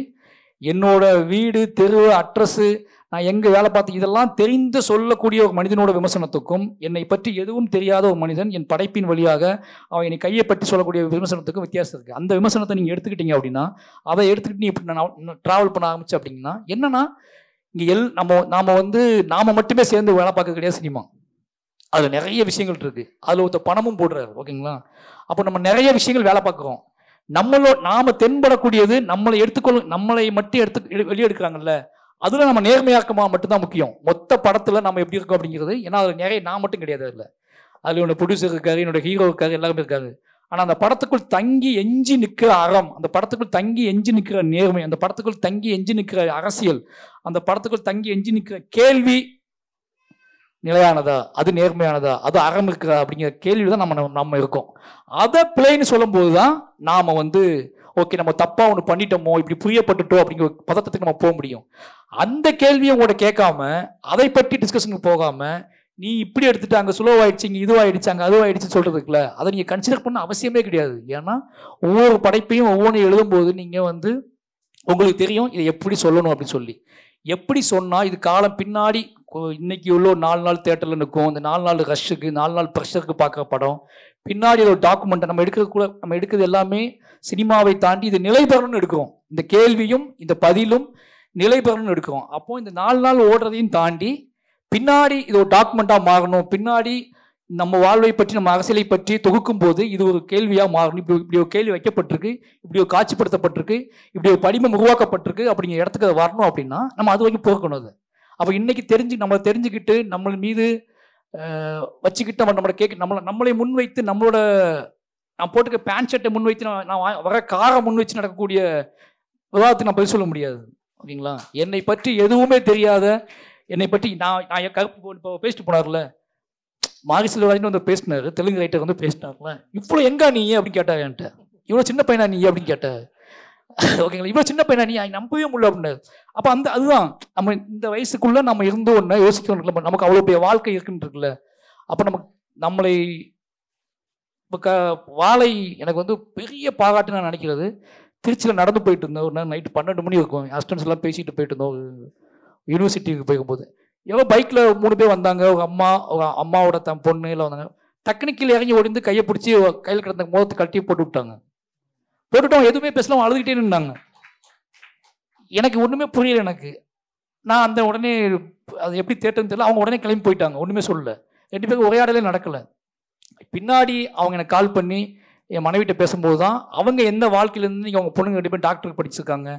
என்னோட வீடு, தெரு, அட்ரஸு, நான் எங்கே வேலை பார்த்து, இதெல்லாம் தெரிந்து சொல்லக்கூடிய ஒரு மனிதனோட விமர்சனத்துக்கும் என்னை பற்றி எதுவும் தெரியாத ஒரு மனிதன் என் படைப்பின் வழியாக அவன் என்னை கையை பற்றி சொல்லக்கூடிய விமர்சனத்துக்கும் வித்தியாசம் இருக்குது. அந்த விமர்சனத்தை நீங்கள் எடுத்துக்கிட்டீங்க அப்படின்னா, அதை எடுத்துக்கிட்டு நீ இப்படி நான் ட்ராவல் பண்ண ஆரம்பிச்சு அப்படின்னா என்னன்னா, இங்கே நாம் மட்டுமே சேர்ந்து வேலை பார்க்க கிடையாது சினிமா. அதில் நிறைய விஷயங்கள் இருக்குது. அதில் ஒருத்தர் பணமும் போடுறாரு. ஓகேங்களா? அப்போ நம்ம நிறைய விஷயங்கள் வேலை பார்க்குறோம். நாம் தென்படக்கூடியது நம்மளை மட்டும் வெளியே எடுக்கிறாங்கல்ல, அதில் நம்ம நேர்மையாக்கமாக மட்டும்தான் முக்கியம். மொத்த படத்தில் நம்ம எப்படி இருக்கோம் அப்படிங்கிறது. ஏன்னா அதில் நிறைய நான் மட்டும் கிடையாது. அதில் என்னோட ப்ரொடியூசர் இருக்காரு, என்னோட ஹீரோ இருக்காரு, எல்லாருமே இருக்காரு. ஆனால் அந்த படத்துக்குள் தங்கி எஞ்சி நிற்கிற அறம், அந்த படத்துக்குள் தங்கி எஞ்சி நிற்கிற நேர்மை, அந்த படத்துக்குள் தங்கி எஞ்சி நிற்கிற அரசியல், அந்த படத்துக்குள் தங்கி எஞ்சி நிற்கிற கேள்வி நிலையானதா, அது நேர்மையானதா, அது அறம் இருக்கிறதா அப்படிங்கிற கேள்வி தான் நம்ம இருக்கோம். அதை பிள்ளைன்னு சொல்லும்போது தான் நாம் வந்து ஓகே நம்ம தப்பாக ஒன்று பண்ணிட்டோமோ, இப்படி புரியப்பட்டுட்டோம் அப்படிங்கிற பதட்டத்துக்கு நம்ம போக முடியும். அந்த கேள்வியை உங்களோட கேட்காம, அதை பற்றி டிஸ்கஷனுக்கு போகாமல், நீ இப்படி எடுத்துட்டு அங்கே சுலோவாயிடுச்சு, இங்கே இதுவாயிடுச்சு, அங்கே அதுவாயிடுச்சு சொல்கிறதுக்குல அதை நீங்கள் கன்சிடர் பண்ண அவசியமே கிடையாது. ஏன்னா ஒவ்வொரு படைப்பையும் ஒவ்வொன்று எழுதும்போது நீங்கள் வந்து உங்களுக்கு தெரியும் இதை எப்படி சொல்லணும் அப்படின்னு சொல்லி. எப்படி சொன்னால் இது காலம் பின்னாடி இன்னைக்கு உள்ள 4 நாள் தேட்டரில் நிற்கும், இந்த 4 நாள் ரஷ்ஷுக்கு 4 நாள் ப்ரெஷருக்கு பார்க்குற படம், பின்னாடி ஒரு டாக்குமெண்ட்டை நம்ம எடுக்கிறது எல்லாமே சினிமாவை தாண்டி இது நிலை பெறணும்னு எடுக்கிறோம். இந்த கேள்வியும் இந்த பதிலும் நிலை பெறணும்னு எடுக்கிறோம். அப்போ இந்த 4 நாள் ஓடுறதையும் தாண்டி பின்னாடி இது ஒரு டாக்குமெண்ட்டாக மாறணும், பின்னாடி நம்ம வாழ்வை பற்றி நம்ம அரசியலை பற்றி தொகுக்கும் போது இது ஒரு கேள்வியாக மாறணும். இப்படி ஒரு கேள்வி வைக்கப்பட்டிருக்கு, இப்படி ஒரு காட்சிப்படுத்தப்பட்டிருக்கு, இப்படி ஒரு படிமம் உருவாக்கப்பட்டிருக்கு அப்படிங்கிற இடத்துக்கு அதை வரணும் அப்படின்னா நம்ம அது வரைக்கும் போகணும். அது அப்போ இன்னைக்கு நம்மளை தெரிஞ்சுக்கிட்டு நம்ம மீது வச்சுக்கிட்டு நம்மளை முன்வைத்து நம்மளோட நான் போட்டுக்க பேண்ட் ஷர்ட்டை முன்வைத்து நான் வர காரை முன் வச்சு நடக்கக்கூடிய விவாதத்துக்கு நான் பதில் சொல்ல முடியாது. ஓகேங்களா? என்னை பற்றி எதுவுமே தெரியாத, என்னை பற்றி நான் கருப்பு இப்போ பேசிட்டு போனார்ல, மாரிசெல்வராஜன் வந்து பேசினார், தெலுங்கு ரைட்டர் வந்து பேசினார்ல, இவ்வளோ எங்கா நீ அப்படின்னு கேட்டார் என்கிட்ட. இவ்வளோ சின்ன பையனா நீ அப்படின்னு கேட்டார். ஓகேங்களா? இவ்வளோ சின்ன பையனா நீ நம்பவே முடியல அப்படின்னாரு. அப்போ அதுதான் நம்ம இந்த வயசுக்குள்ளே நம்ம இருந்தோம் ஒன்று யோசிக்கணும், நமக்கு அவ்வளோ பெரிய வாழ்க்கை இருக்குன்னு இருக்குல்ல. அப்போ நம்மளை இப்போ வாழை எனக்கு வந்து பெரிய பாராட்டு நான் நினைக்கிறது. திருச்சியில் நடந்து போயிட்டு இருந்தோம் ஒரு நேரம், நைட்டு 12 மணி இருக்கும், அஸ்டன்ஸ் எல்லாம் பேசிட்டு போயிட்டு இருந்தோம். யூனிவர்சிட்டிக்கு போகும்போது எவ்வளோ பைக்கில் 3 பேர் வந்தாங்க, ஒரு அம்மாவோட பொண்ணு எல்லாம் வந்தாங்க. டக்குனு கீழே இறங்கி ஓடிந்து கையை பிடிச்சி கையில் கிடந்த முகத்தை கட்டி போட்டுவிட்டாங்க. எதுவுமே பேசலாம், அழுதுகிட்டே நின்றாங்க. எனக்கு ஒன்றுமே புரியல. நான் அந்த உடனே அது எப்படி தேட்டர்னு தெரியல, அவங்க உடனே கிளம்பி போயிட்டாங்க, ஒன்றுமே சொல்லலை. 2 பேருக்கு உரையாடலே நடக்கலை. பின்னாடி அவங்க எனக்கு கால் பண்ணி என் மனைவிட்ட பேசும்போது தான் அவங்க எந்த வாழ்க்கையிலேருந்து நீங்கள் அவங்க பொண்ணுங்க 2 பேரும் டாக்டருக்கு படிச்சிருக்காங்க,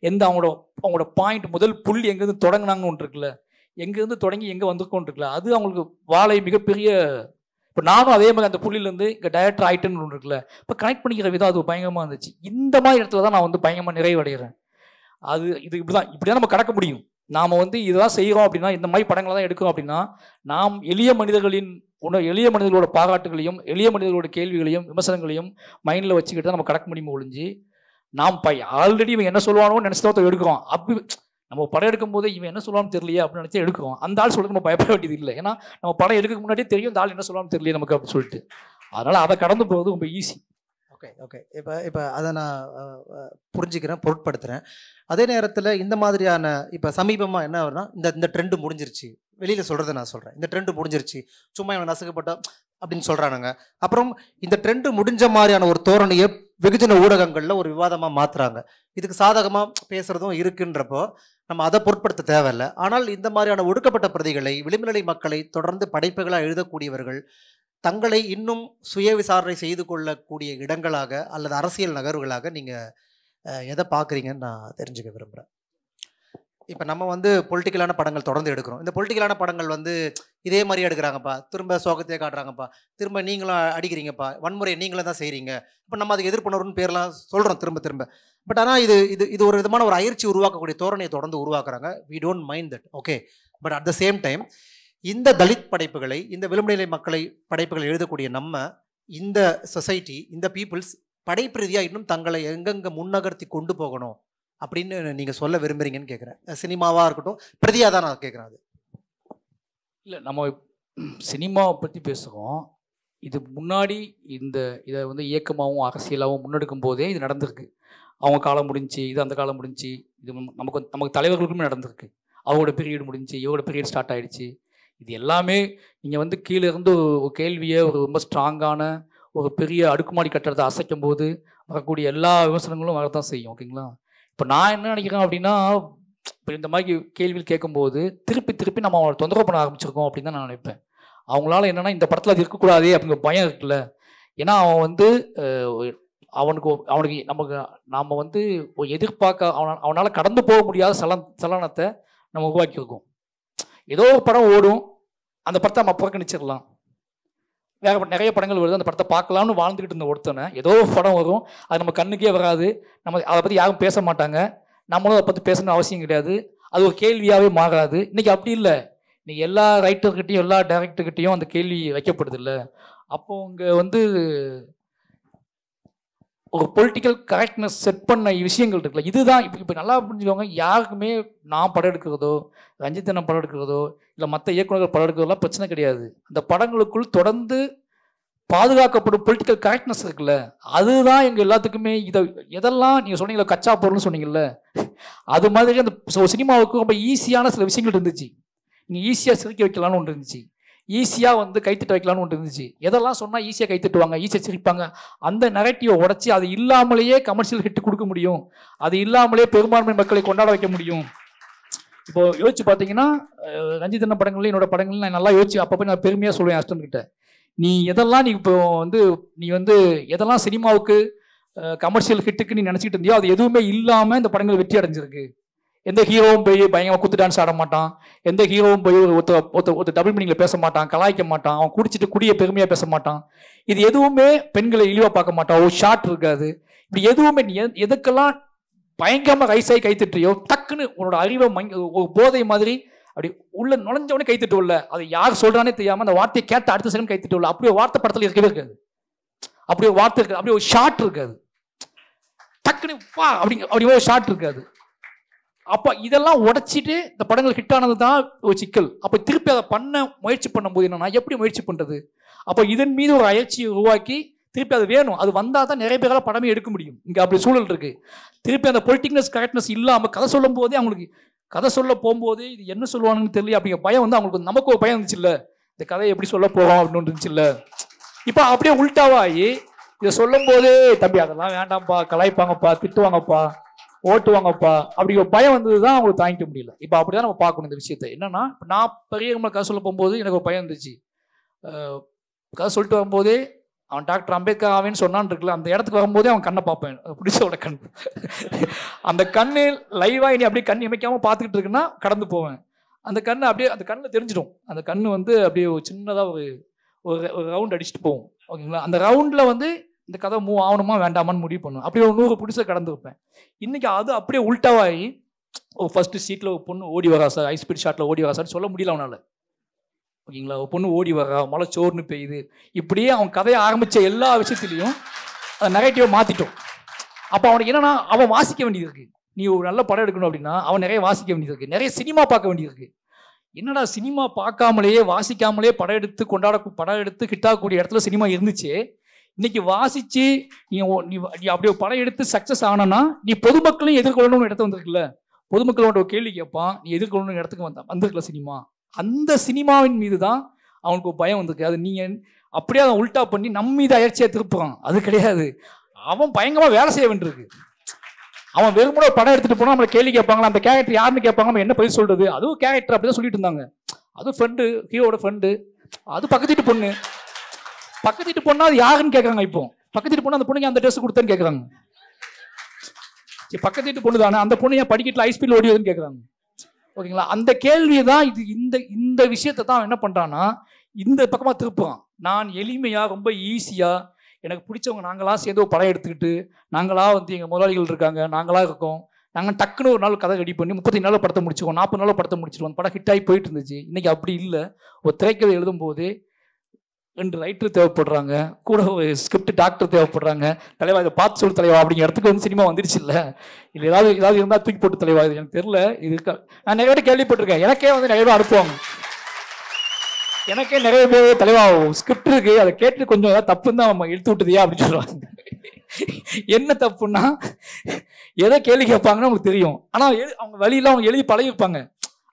எந்த அவங்களோட பாயிண்ட் முதல் புள்ளி எங்கேருந்து தொடங்கினாங்கன்னு ஒன்று இருக்குல்ல, எங்கேருந்து தொடங்கி எங்கே வந்திருக்கோன்னு இருக்குல்ல, அது அவங்களுக்கு வாழை மிகப்பெரிய. இப்போ நானும் அதே மாதிரி அந்த புள்ளியிலேருந்து இங்கே டைரக்டர் ஆகிட்டேன்னு ஒன்று இருக்குல்ல, இப்போ கனெக்ட் பண்ணிக்கிற விதம் அது பயங்கரமாக இருந்துச்சு. இந்த மாதிரி இடத்துல தான் நான் வந்து பயங்கரமாக நிறைவடைகிறேன். இப்படி தான் நம்ம கடக்க முடியும். நாம் வந்து இதெல்லாம் செய்கிறோம் அப்படின்னா, இந்த மாதிரி படங்களை தான் எடுக்கிறோம் அப்படின்னா, நாம் எளிய மனிதர்களோட பாராட்டுகளையும் எளிய மனிதர்களோட கேள்விகளையும் விமர்சனங்களையும் மைண்டில் வச்சுக்கிட்டு தான் நம்ம கடக்க முடியுமா ஒழிஞ்சு, நாம் ஆல்ரெடி இவன் என்ன சொல்லுவானோன்னு நினச்சதை எடுக்கிறோம். அப்படி நம்ம படம் எடுக்கும் போது இவன் என்ன சொல்லுவான்னு தெரியலையே அப்படின்னு நினச்சி எடுக்கிறோம். அந்த ஆள் சொல்லிட்டு நம்ம பயப்பட வேண்டியது இல்லை. ஏன்னா நம்ம படம் எடுக்க முன்னாடியே தெரியும் இந்த ஆள் என்ன சொல்லுவான்னு தெரியலையே நமக்கு அப்படின்னு சொல்லிட்டு. அதனால் அதை கடந்து போகிறது ரொம்ப ஈஸி. ஓகே இப்போ அதை நான் புரிஞ்சுக்கிறேன், பொருட்படுத்துகிறேன். அதே நேரத்தில் இந்த மாதிரியான இப்போ சமீபமாக என்ன ஆகுதுன்னா, இந்த ட்ரெண்டு முடிஞ்சிருச்சு, வெளியில் சொல்கிறத நான் சொல்கிறேன், இந்த ட்ரெண்டு முடிஞ்சிருச்சு, சும்மா இவன் நசுக்கப்பட்ட அப்படின்னு சொல்கிறானுங்க. அப்புறம் இந்த ட்ரெண்டு முடிஞ்ச மாதிரியான ஒரு தோரணையை வெகுஜன ஊடகங்களில் ஒரு விவாதமாக மாற்றுறாங்க. இதுக்கு சாதகமாக பேசுகிறதும் இருக்குன்றப்போ நம்ம அதை பொருட்படுத்த தேவையில்லை. ஆனால் இந்த மாதிரியான ஒடுக்கப்பட்ட பிரதிகளை, விளிம்புநிலை மக்களை தொடர்ந்து படைப்புகளாக எழுதக்கூடியவர்கள் தங்களை இன்னும் சுய விசாரணை செய்து கொள்ளக்கூடிய இடங்களாக அல்லது அரசியல் நகர்வுகளாக நீங்கள் எதை பார்க்குறீங்கன்னு நான் தெரிஞ்சுக்க விரும்புகிறேன். இப்போ நம்ம வந்து பொலிட்டிக்கலான படங்கள் தொடர்ந்து எடுக்கிறோம். இந்த பொலிட்டிக்கலான படங்கள் வந்து இதே மாதிரி எடுக்கிறாங்கப்பா, திரும்ப சோகத்தையே காட்டுறாங்கப்பா, திரும்ப நீங்களும் அடிக்கிறீங்கப்பா, வன்முறையை நீங்களும் தான் செய்கிறீங்க, இப்போ நம்ம அதுக்கு எதிர்ப்புணர்வுன்னு பேர்லாம் சொல்கிறோம் திரும்ப திரும்ப. பட் ஆனால் இது இது இது ஒரு விதமான ஒரு அயற்சி உருவாக்கக்கூடிய தோரணையை தொடர்ந்து உருவாக்குறாங்க. We don't mind that, okay. But at the same time இந்த தலித் படைப்புகளை, இந்த விளிம்புநிலை மக்களை படைப்புகளை எழுதக்கூடிய நம்ம இந்த சொசைட்டி, இந்த பீப்புள்ஸ் படைப்பு ரீதியாக இன்னும் தங்களை எங்கெங்கே முன்னகர்த்தி கொண்டு போகணும் அப்படின்னு நீங்கள் சொல்ல விரும்புகிறீங்கன்னு கேட்குறேன். சினிமாவாக இருக்கட்டும், பிரதியாக தான் நான் கேட்குறேன். அது இல்லை, நம்ம சினிமாவை பற்றி பேசுகிறோம். இது முன்னாடி இதை வந்து இயக்கமாகவும் அரசியலாகவும் முன்னெடுக்கும் போதே இது நடந்திருக்கு. அவங்க காலம் முடிஞ்சு, இது அந்த காலம் முடிஞ்சு, இது நமக்கு தலைவர்களுக்குமே நடந்திருக்கு. அவங்களோட பீரியட் முடிஞ்சு, இவங்களோட பீரியட் ஸ்டார்ட் ஆகிடுச்சு. இது எல்லாமே நீங்கள் வந்து கீழே இருந்து ஒரு கேள்வியை ஒரு ரொம்ப ஸ்ட்ராங்கான ஒரு பெரிய அடுக்குமாடி கட்டடத்தை அசைக்கும் போது வரக்கூடிய எல்லா விமர்சனங்களும் வரதான் செய்யும். ஓகேங்களா? இப்போ நான் என்ன நினைக்கிறேன் அப்படின்னா, இப்போ இந்த மாதிரி கேள்விகள் கேட்கும்போது திருப்பி நம்ம அவங்களை தொந்தரவு பண்ண ஆரம்பிச்சிருக்கோம் அப்படின்னு தான் நான் நினைப்பேன். அவங்களால என்னென்னா இந்த படத்தில் அது இருக்கக்கூடாதே அப்படிங்கிற பயம் இருக்குல்ல. ஏன்னா அவன் வந்து அவனுக்கு நம்ம வந்து ஒரு எதிர்பார்க்க அவனால் கடந்து போக முடியாத சலனத்தை நம்ம உருவாக்கியிருக்கோம். ஏதோ ஒரு படம் ஓடும், அந்த படத்தை நம்ம புறக்கணிச்சிடலாம். வேறு நிறைய படங்கள் வருது, அந்த படத்தை பார்க்கலாம்னு வாழ்ந்துக்கிட்டு இருந்த ஒருத்தனை ஏதோ ஒரு படம் வரும், அது நம்ம கண்ணுக்கே வராது, நம்ம அதை பற்றி யாரும் பேச மாட்டாங்க, நம்மளும் அதை பற்றி பேசணும்னு அவசியம் கிடையாது, அது ஒரு கேள்வியாகவே மாறாது. இன்றைக்கி அப்படி இல்லை. இன்றைக்கி எல்லா ரைட்டர்கிட்டையும் எல்லா டைரக்டர்கிட்டையும் அந்த கேள்வி வைக்கப்படுது இல்லை. அப்போ இங்கே வந்து ஒரு பொலிட்டிக்கல் கரெக்ட்னஸ் செட் பண்ண விஷயங்கள் இருக்குல்ல, இதுதான். இப்போ நல்லா புரிஞ்சுக்கோங்க, யாருக்குமே நான் படம் எடுக்கிறதோ, ரஞ்சித் அண்ணன் படம் எடுக்கிறதோ, இல்லை மற்ற இயக்குநர்கள் படம் எடுக்கிறதெல்லாம் பிரச்சனை கிடையாது. அந்த படங்களுக்குள் தொடர்ந்து பாதுகாக்கப்படும் பொலிட்டிக்கல் கரெக்ட்னஸ் இருக்குல்ல, அதுதான் எங்கள் எல்லாத்துக்குமே. எதெல்லாம் நீங்கள் சொன்னீங்களா, கச்சா பொருள்னு சொன்னீங்கல்ல, அது மாதிரி அந்த சினிமாவுக்கு ரொம்ப ஈஸியான சில விஷயங்கள் இருந்துச்சு. நீங்கள் ஈஸியாக சிரிக்க வைக்கலான்னு ஒன்று இருந்துச்சு, ஈஸியாக வந்து கைத்திட்டு வைக்கலான்னு ஒன்று இருந்துச்சு. எதெல்லாம் சொன்னால் ஈஸியாக கைத்திட்டுவாங்க, ஈஸியாக சிரிப்பாங்க, அந்த நெரட்டிவை உடச்சி அது இல்லாமலேயே கமர்ஷியல் ஹிட் கொடுக்க முடியும், அது இல்லாமலே பெரும்பான்மை மக்களை கொண்டாட வைக்க முடியும். இப்போ யோசிச்சு பார்த்தீங்கன்னா, ரஞ்சித் அண்ணன் படங்கள்ல என்னோட படங்கள் நான் நல்லா யோசிச்சு அப்பப்போ நான் பெருமையாக சொல்லுவேன் அஸ்டன்கிட்ட, நீ எதெல்லாம் நீ வந்து எதெல்லாம் சினிமாவுக்கு கமர்ஷியல் ஹிட்டுக்கு நீ நினச்சிக்கிட்டு இருந்தியோ அது எதுவுமே இல்லாமல் இந்த படங்கள் வெற்றி அடைஞ்சிருக்கு. எந்த ஹீரோவும் போய் பயங்கரமாக குத்து டான்ஸ் ஆட மாட்டான், எந்த ஹீரோவும் போய் ஒருத்தர் டபுள் மீனிங்ல பேச மாட்டான், கலாய்க்க மாட்டான், அவன் குடிச்சிட்டு குடிய பெருமையாக பேச மாட்டான், இது எதுவுமே பெண்களை இழிவாக பார்க்க மாட்டான், ஒரு ஷார்ட் இருக்காது. இப்படி எதுவுமே நீ எதுக்கெல்லாம் பயங்கரமாக ரைஸாகி கைத்திட்டியோ டக்குன்னு உன்னோட அறிவை ஒரு போதை மாதிரி அப்படி உள்ள நுழைஞ்சவனே கைத்திட்டுள்ள, அதை யார் சொல்றானே தெரியாமல் அந்த வார்த்தையை கேட்ட அடுத்த செகண்ட் கைத்திட்டுள்ள. அப்படி ஒரு வார்த்தை படத்தில் இருக்கவே இருக்காது, அப்படி ஒரு வார்த்தை இருக்காது, அப்படி ஒரு ஷார்ட் இருக்காது, டக்குன்னு வா அப்படி ஒரு ஷார்ட் இருக்காது. அப்போ இதெல்லாம் உடைச்சிட்டு இந்த படங்கள் ஹிட் ஆனது தான் ஒரு சிக்கல். அப்போ திருப்பி அதை பண்ண முயற்சி பண்ணும்போது என்னன்னா, எப்படி முயற்சி பண்ணுறது? அப்போ இதன் மீது ஒரு அயற்சியை உருவாக்கி திருப்பி அது வேணும், அது வந்தால் தான் நிறைய பேரால் படமே எடுக்க முடியும். இங்கே அப்படி சூழல் இருக்கு. திருப்பி அந்த பொலிட்டிக்னஸ் கரெக்ட்னஸ் இல்லாமல் கதை சொல்லும் போதே அவங்களுக்கு கதை சொல்ல போகும்போது இது என்ன சொல்லுவானுன்னு தெரியல அப்படிங்கிற பயம் வந்து அவங்களுக்கு, நமக்கு ஒரு பயம் இருந்துச்சு இல்லை, இந்த கதையை எப்படி சொல்ல போகிறோம் அப்படின்னு இருந்துச்சு இல்லை. இப்போ அப்படியே உள்டாவாகி இதை சொல்லும் போதே, தம்பி அதெல்லாம் வேண்டாம்ப்பா, கலாய்ப்பாங்கப்பா, திட்டுவாங்கப்பா, ஓட்டுவாங்கப்பா, அப்படி ஒரு பயம் வந்தது தான் அவங்களுக்கு தாங்கிக்க முடியல. இப்போ அப்படிதான் நம்ம பார்க்கணும் இந்த விஷயத்தை. என்னன்னா, நான் பெரிய கதை சொல்ல போகும்போது எனக்கு ஒரு பயம் இருந்துச்சு. கதை சொல்லிட்டு வரும்போதே அவன் டாக்டர் அம்பேத்கர் ஆவேன்னு சொன்னான்னு இருக்குல்ல, அந்த இடத்துக்கு வரும்போதே அவன் கண்ணை பார்ப்பேன், பிடிச்சோட கண், அந்த கண்ணு லைவா இனி அப்படியே கண் இமைக்காம பார்த்துக்கிட்டு இருக்குன்னா கடந்து போவேன். அந்த கண்ணு அப்படியே அந்த கண்ணில் தெரிஞ்சிடும். அந்த கண்ணு வந்து அப்படியே ஒரு சின்னதாக ஒரு ரவுண்ட் அடிச்சுட்டு போகும். ஓகேங்களா? அந்த ரவுண்டில் வந்து இந்த கதை மூவ் ஆகணுமா வேண்டாமான்னு முடிவு பண்ணுவேன். அப்படியே ஒரு 100 புடிசை கடந்து வைப்பேன். இன்னைக்கு அது அப்படியே உள்டாவாகி ஒரு ஃபர்ஸ்ட் சீட்டில் ஒரு பொண்ணு ஓடி வரா சார், ஹை ஸ்பீட் ஷாட்டில் ஓடி வரா சார் சொல்ல முடியல அவனால். ஓகேங்களா? ஒரு பொண்ணு ஓடி வரா, மழை சோர்னு பெய்யுது, இப்படியே அவன் கதையை ஆரம்பித்த எல்லா விஷயத்துலையும் அதை நெகட்டிவாக மாற்றிட்டோம். அப்போ அவனுக்கு என்னன்னா, அவன் வாசிக்க வேண்டியது இருக்குது. நீ ஒரு நல்ல படம் எடுக்கணும் அப்படின்னா அவன் நிறைய வாசிக்க வேண்டியது இருக்குது, நிறைய சினிமா பார்க்க வேண்டியது இருக்குது. என்னடா சினிமா பார்க்காமலேயே வாசிக்காமலே படம் எடுத்து ஹிட்டாகக்கூடிய இடத்துல சினிமா இருந்துச்சு. இன்னைக்கு வாசிச்சு நீ அப்படியே படம் எடுத்து சக்ஸஸ் ஆனா நீ பொதுமக்களையும் எதிர்கொள்ளணும்னு இடத்த வந்திருக்குல்ல, பொதுமக்களோட ஒரு கேள்வி கேட்பான், நீ எதிர்கொள்ளணும் இடத்துக்கு வந்திருக்கல சினிமா. அந்த சினிமாவின் மீது தான் அவனுக்கு ஒரு பயம் வந்திருக்கு. அது நீங்க அப்படியே அதை உல்டா பண்ணி நம்ம மீது அயற்சியாக திருப்புறான். அது கிடையாது, அவன் பயங்கரமா வேலை செய்ய வேண்டியிருக்கு. அவன் வெறுமனே படம் எடுத்துட்டு போனா நம்மளை கேள்வி கேட்பாங்களா, அந்த கேரக்டர் யாருன்னு கேட்பாங்க, நம்ம என்ன பதில் சொல்றது, அதுவும் கேரக்டர் அப்படிதான் சொல்லிட்டு இருந்தாங்க. அதுவும் ஃப்ரெண்டு, ஹீரோட ஃப்ரெண்டு, அது பக்கத்து வீட்டு பொண்ணு. பக்கத்து வீட்டு பொண்ணா அது யாருன்னு கேட்கறாங்க. இப்போ பக்கத்து வீட்டு பொண்ணு அந்த பொண்ணுக்கு அந்த ட்ரெஸ் கொடுத்தேன்னு கேட்கறாங்க. பக்கத்து வீட்டு பொண்ணு தானே, அந்த பொண்ணு என் படிக்கட்டில் ஐஸ்பீல் ஓடிவதுன்னு கேட்கறாங்க. ஓகேங்களா? அந்த கேள்வியை தான் இது இந்த விஷயத்தை தான் என்ன பண்றான்னா இந்த பக்கமா திருப்புறான். நான் எளிமையா ரொம்ப ஈஸியா எனக்கு பிடிச்சவங்க நாங்களாம் சேர்ந்து ஒரு படம் எடுத்துக்கிட்டு நாங்களா வந்து எங்கள் முதலாளிகள் இருக்காங்க, நாங்களா இருக்கோம், நாங்கள் டக்குன்னு ஒரு நாள் கதை ரெடி பண்ணி 35 நாள் படத்தை முடிச்சுக்கோம், 40 நாள் படத்தை முடிச்சிருவோம். அந்த படம் ஹிட் ஆகி போயிட்டு இருந்துச்சு. இன்னைக்கு அப்படி இல்லை. ஒரு திரைக்கதை எழுதும் போது 2 ரைட்டர் தேவைப்படுறாங்க, கூட ஒரு ஸ்கிரிப்ட் டாக்டர் தேவைப்படுறாங்க. தலைவா இதை பார்த்து சொல்லு தலைவா அப்படிங்கிற இடத்துக்கு வந்து சினிமா வந்துருச்சு. இல்லை ஏதாவது இருந்தால் தூக்கி போட்டு தலைவா, இது எனக்கு தெரியல, இது இருக்கா. நான் நிறைய பேர் கேள்விப்பட்டிருக்கேன். எனக்கே வந்து நிறைய பேர் அனுப்புவாங்க. எனக்கே நிறைய பேர் தலைவா ஸ்கிரிப்ட் இருக்கு, அதை கேட்டு கொஞ்சம் ஏதாவது தப்புன்னு தான் நம்ம இழுத்து விட்டுதியா அப்படின்னு சொல்லுவாங்க. என்ன தப்புன்னா எதை கேள்வி கேட்பாங்கன்னு அவங்களுக்கு தெரியும். ஆனால் அவங்க வழியில் அவங்க எழுதி பழகிருப்பாங்க,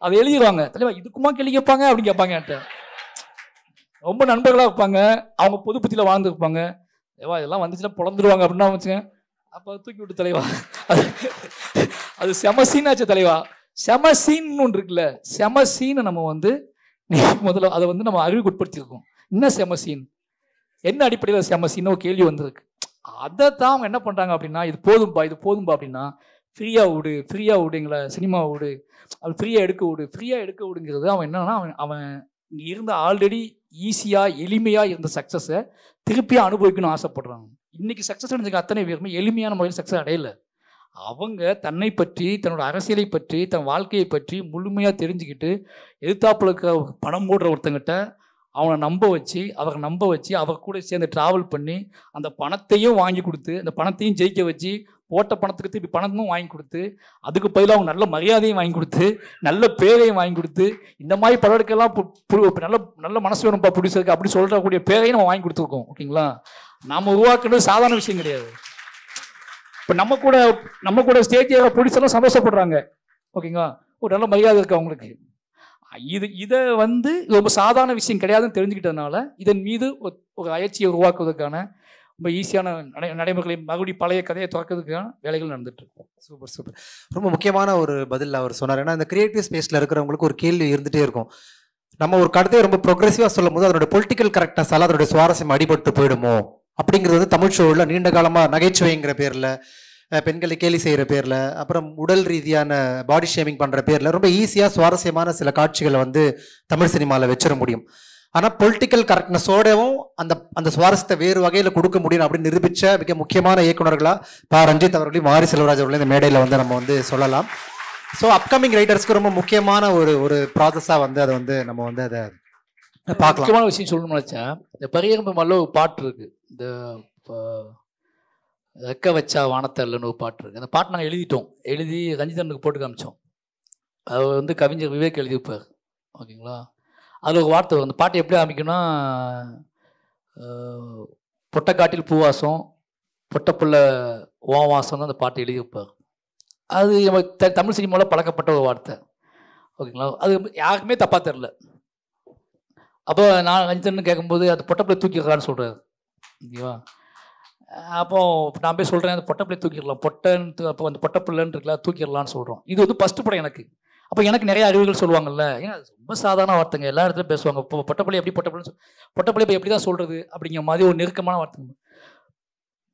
அதை எழுதிடுவாங்க. தலைவா இதுக்குமா கேள்வி கேட்பாங்க அப்படின்னு கேட்பாங்க. என்கிட்ட ரொம்ப நண்பர்களாக இருப்பாங்க, அவங்க பொது புத்தியில் வாழ்ந்துருப்பாங்க. ஏவா இதெல்லாம் வந்துச்சுன்னா பிறந்துருவாங்க அப்படின்னா வச்சுங்க. அப்போ தூக்கி விட்டு தலைவா அது செம சீன் ஆச்சு தலைவா. செம சீன் ஒன்று இருக்குல்ல, செம சீனை நம்ம வந்து முதல்ல அதை வந்து நம்ம அறிவுக்கு உட்படுத்தியிருக்கோம். என்ன செம சீன், என்ன அடிப்படையில் செம சீன் ஒரு கேள்வி வந்திருக்கு. அதை தான் அவங்க என்ன பண்ணுறாங்க அப்படின்னா, இது போதும்பா இது போதும்பா அப்படின்னா, ஃப்ரீயாக விடுங்களா, சினிமா விடு, அது ஃப்ரீயாக எடுக்க விடுங்கிறது. அவன் என்னன்னா அவன் இங்கே இருந்த ஆல்ரெடி ஈஸியாக எளிமையாக இருந்த சக்ஸஸை திருப்பியாக அனுபவிக்கணும்னு ஆசைப்படுறாங்க. இன்னைக்கு சக்ஸஸ் அடைஞ்சுக்க அத்தனை பேருமே எளிமையான முறையில் சக்ஸஸ் அடையல. அவங்க தன்னை பற்றி, தன்னோட அரசியலை பற்றி, தன் வாழ்க்கையை பற்றி முழுமையாக தெரிஞ்சுக்கிட்டு எதிர்த்தாப்புல இருக்கிற பணம் போடுற ஒருத்தங்கிட்ட அவரை நம்ப வச்சு அவர் கூட சேர்ந்து ட்ராவல் பண்ணி அந்த பணத்தையும் வாங்கி கொடுத்து, அந்த பணத்தையும் ஜெயிக்க வச்சு, போட்ட பணத்துக்கு திருப்பி பணமும் வாங்கி கொடுத்து, அதுக்கு பதிலாக அவங்க நல்ல மரியாதையும் வாங்கி கொடுத்து, நல்ல பேரையும் வாங்கி கொடுத்து, இந்த மாதிரி படத்துக்கெல்லாம் நல்ல நல்ல மனசு வேணும்ப்பா ப்ரொடியூசருக்கு அப்படி சொல்கிறக்கூடிய பேரையும் நம்ம வாங்கி கொடுத்துருக்கோம். ஓகேங்களா? நாம் உருவாக்குறது சாதாரண விஷயம் கிடையாது. இப்போ நம்ம கூட ஸ்டேஜ் ப்ரொடியூசர்லாம் சந்தோஷப்படுறாங்க. ஓகேங்களா? ஒரு நல்ல மரியாதை இருக்கு அவங்களுக்கு. இதை வந்து ரொம்ப சாதாரண விஷயம் கிடையாதுன்னு தெரிஞ்சுக்கிட்டதுனால இதன் மீது ஒரு அயற்சியை உருவாக்குவதற்கான ரொம்ப ஈஸியான நடைமுறைகளை மறுபடியும் பழைய கதையை திறக்கிறதுக்கான வேலைகள் நடந்துட்டு இருக்கும். சூப்பர். ரொம்ப முக்கியமான ஒரு பதில் அவர் சொன்னார். ஏன்னா இந்த கிரியேட்டிவ் ஸ்பேஸில் இருக்கிறவங்களுக்கு ஒரு கேள்வி இருந்துகிட்டே இருக்கும். நம்ம ஒரு கருத்தையை ரொம்ப ப்ரோக்ரெசிவாக சொல்லும் போது அதனுடைய பொலிட்டிக்கல் கரெக்ட்னஸால் அதனுடைய சுவாரஸ்யம் அடிபட்டு போயிடுமோ அப்படிங்கிறது வந்து தமிழ் ஷோவில் நீண்ட காலமாக நகைச்சுவைங்கிற பேரில், பெண்களை கேலி செய்கிற பேரில், அப்புறம் உடல் ரீதியான பாடி ஷேமிங் பண்ணுற பேரில் ரொம்ப ஈஸியாக சுவாரஸ்யமான சில காட்சிகளை வந்து தமிழ் சினிமாவில் வச்சிட முடியும். ஆனால் பொலிட்டிக்கல் கரெக்ட்னஸோடவும் அந்த சுவாரஸ்யத்தை வேறு வகையில் கொடுக்க முடியும் அப்படின்னு நிரூபித்த மிக முக்கியமான இயக்குநர்களாக பா ரஞ்சித் அவர்களையும் மாரி செல்வராஜ் அவர்களையும் இந்த மேடையில் வந்து நம்ம வந்து சொல்லலாம். ஸோ அப்கமிங் ரைட்டர்ஸ்க்கு ரொம்ப முக்கியமான ஒரு ப்ராசஸாக வந்து அதை வந்து நம்ம வந்து அதை பார்க்கலாம். முக்கியமான விஷயம் சொல்லணும்னு நினச்சேன். இந்த பரியரம்பு மல்ல ஒரு பாட்டு இருக்கு, இந்த ரெக்க வச்சா வானத்தல்லன்னு ஒரு பாட்டு இருக்கு. அந்த பாட்டு நாங்கள் எழுதி ரஞ்சிதனுக்கு போட்டு காமிச்சோம். அது வந்து கவிஞர் விவேக் எழுதியிருப்பார். ஓகேங்களா? அதில் ஒரு வார்த்தை வரும். அந்த பாட்டு எப்படி ஆரம்பிக்கும்னா, பொட்டக்காட்டில் பூவாசம், பொட்டப்புள்ள ஓவாசம் தான் அந்த பாட்டு எழுதியிருப்பார். அது நம்ம தமிழ் சினிமாவில் பழக்கப்பட்ட ஒரு வார்த்தை. ஓகேங்களா? அது யாருக்குமே தப்பாக தெரில. அப்போ நான் ரஞ்சிதன் கேட்கும்போது அந்த பொட்டப்புள்ள தூக்கிடலான்னு சொல்கிறாரு. ஓகேவா? அப்போ நான் போய் சொல்கிறேன், அந்த பொட்டப்பிள்ளை தூக்கிடலாம், அப்போ அந்த பொட்டப்பிள்ளைன்னு இருக்குல்ல தூக்கிடலான்னு சொல்கிறோம். இது வந்து ஃபஸ்ட்டு படம் எனக்கு. அப்போ எனக்கு நிறைய அறிவுகள் சொல்லுவாங்கல்ல, ஏன்னா அது ரொம்ப சாதாரண வார்த்தைங்க, எல்லா இடத்துலையும் பேசுவாங்க. இப்போ பொட்டப்பிள்ளை எப்படி பொட்டப்பிள்ளை இப்போ எப்படி தான் சொல்கிறது அப்படிங்கிற மாதிரி ஒரு நெருக்கமான வார்த்தை.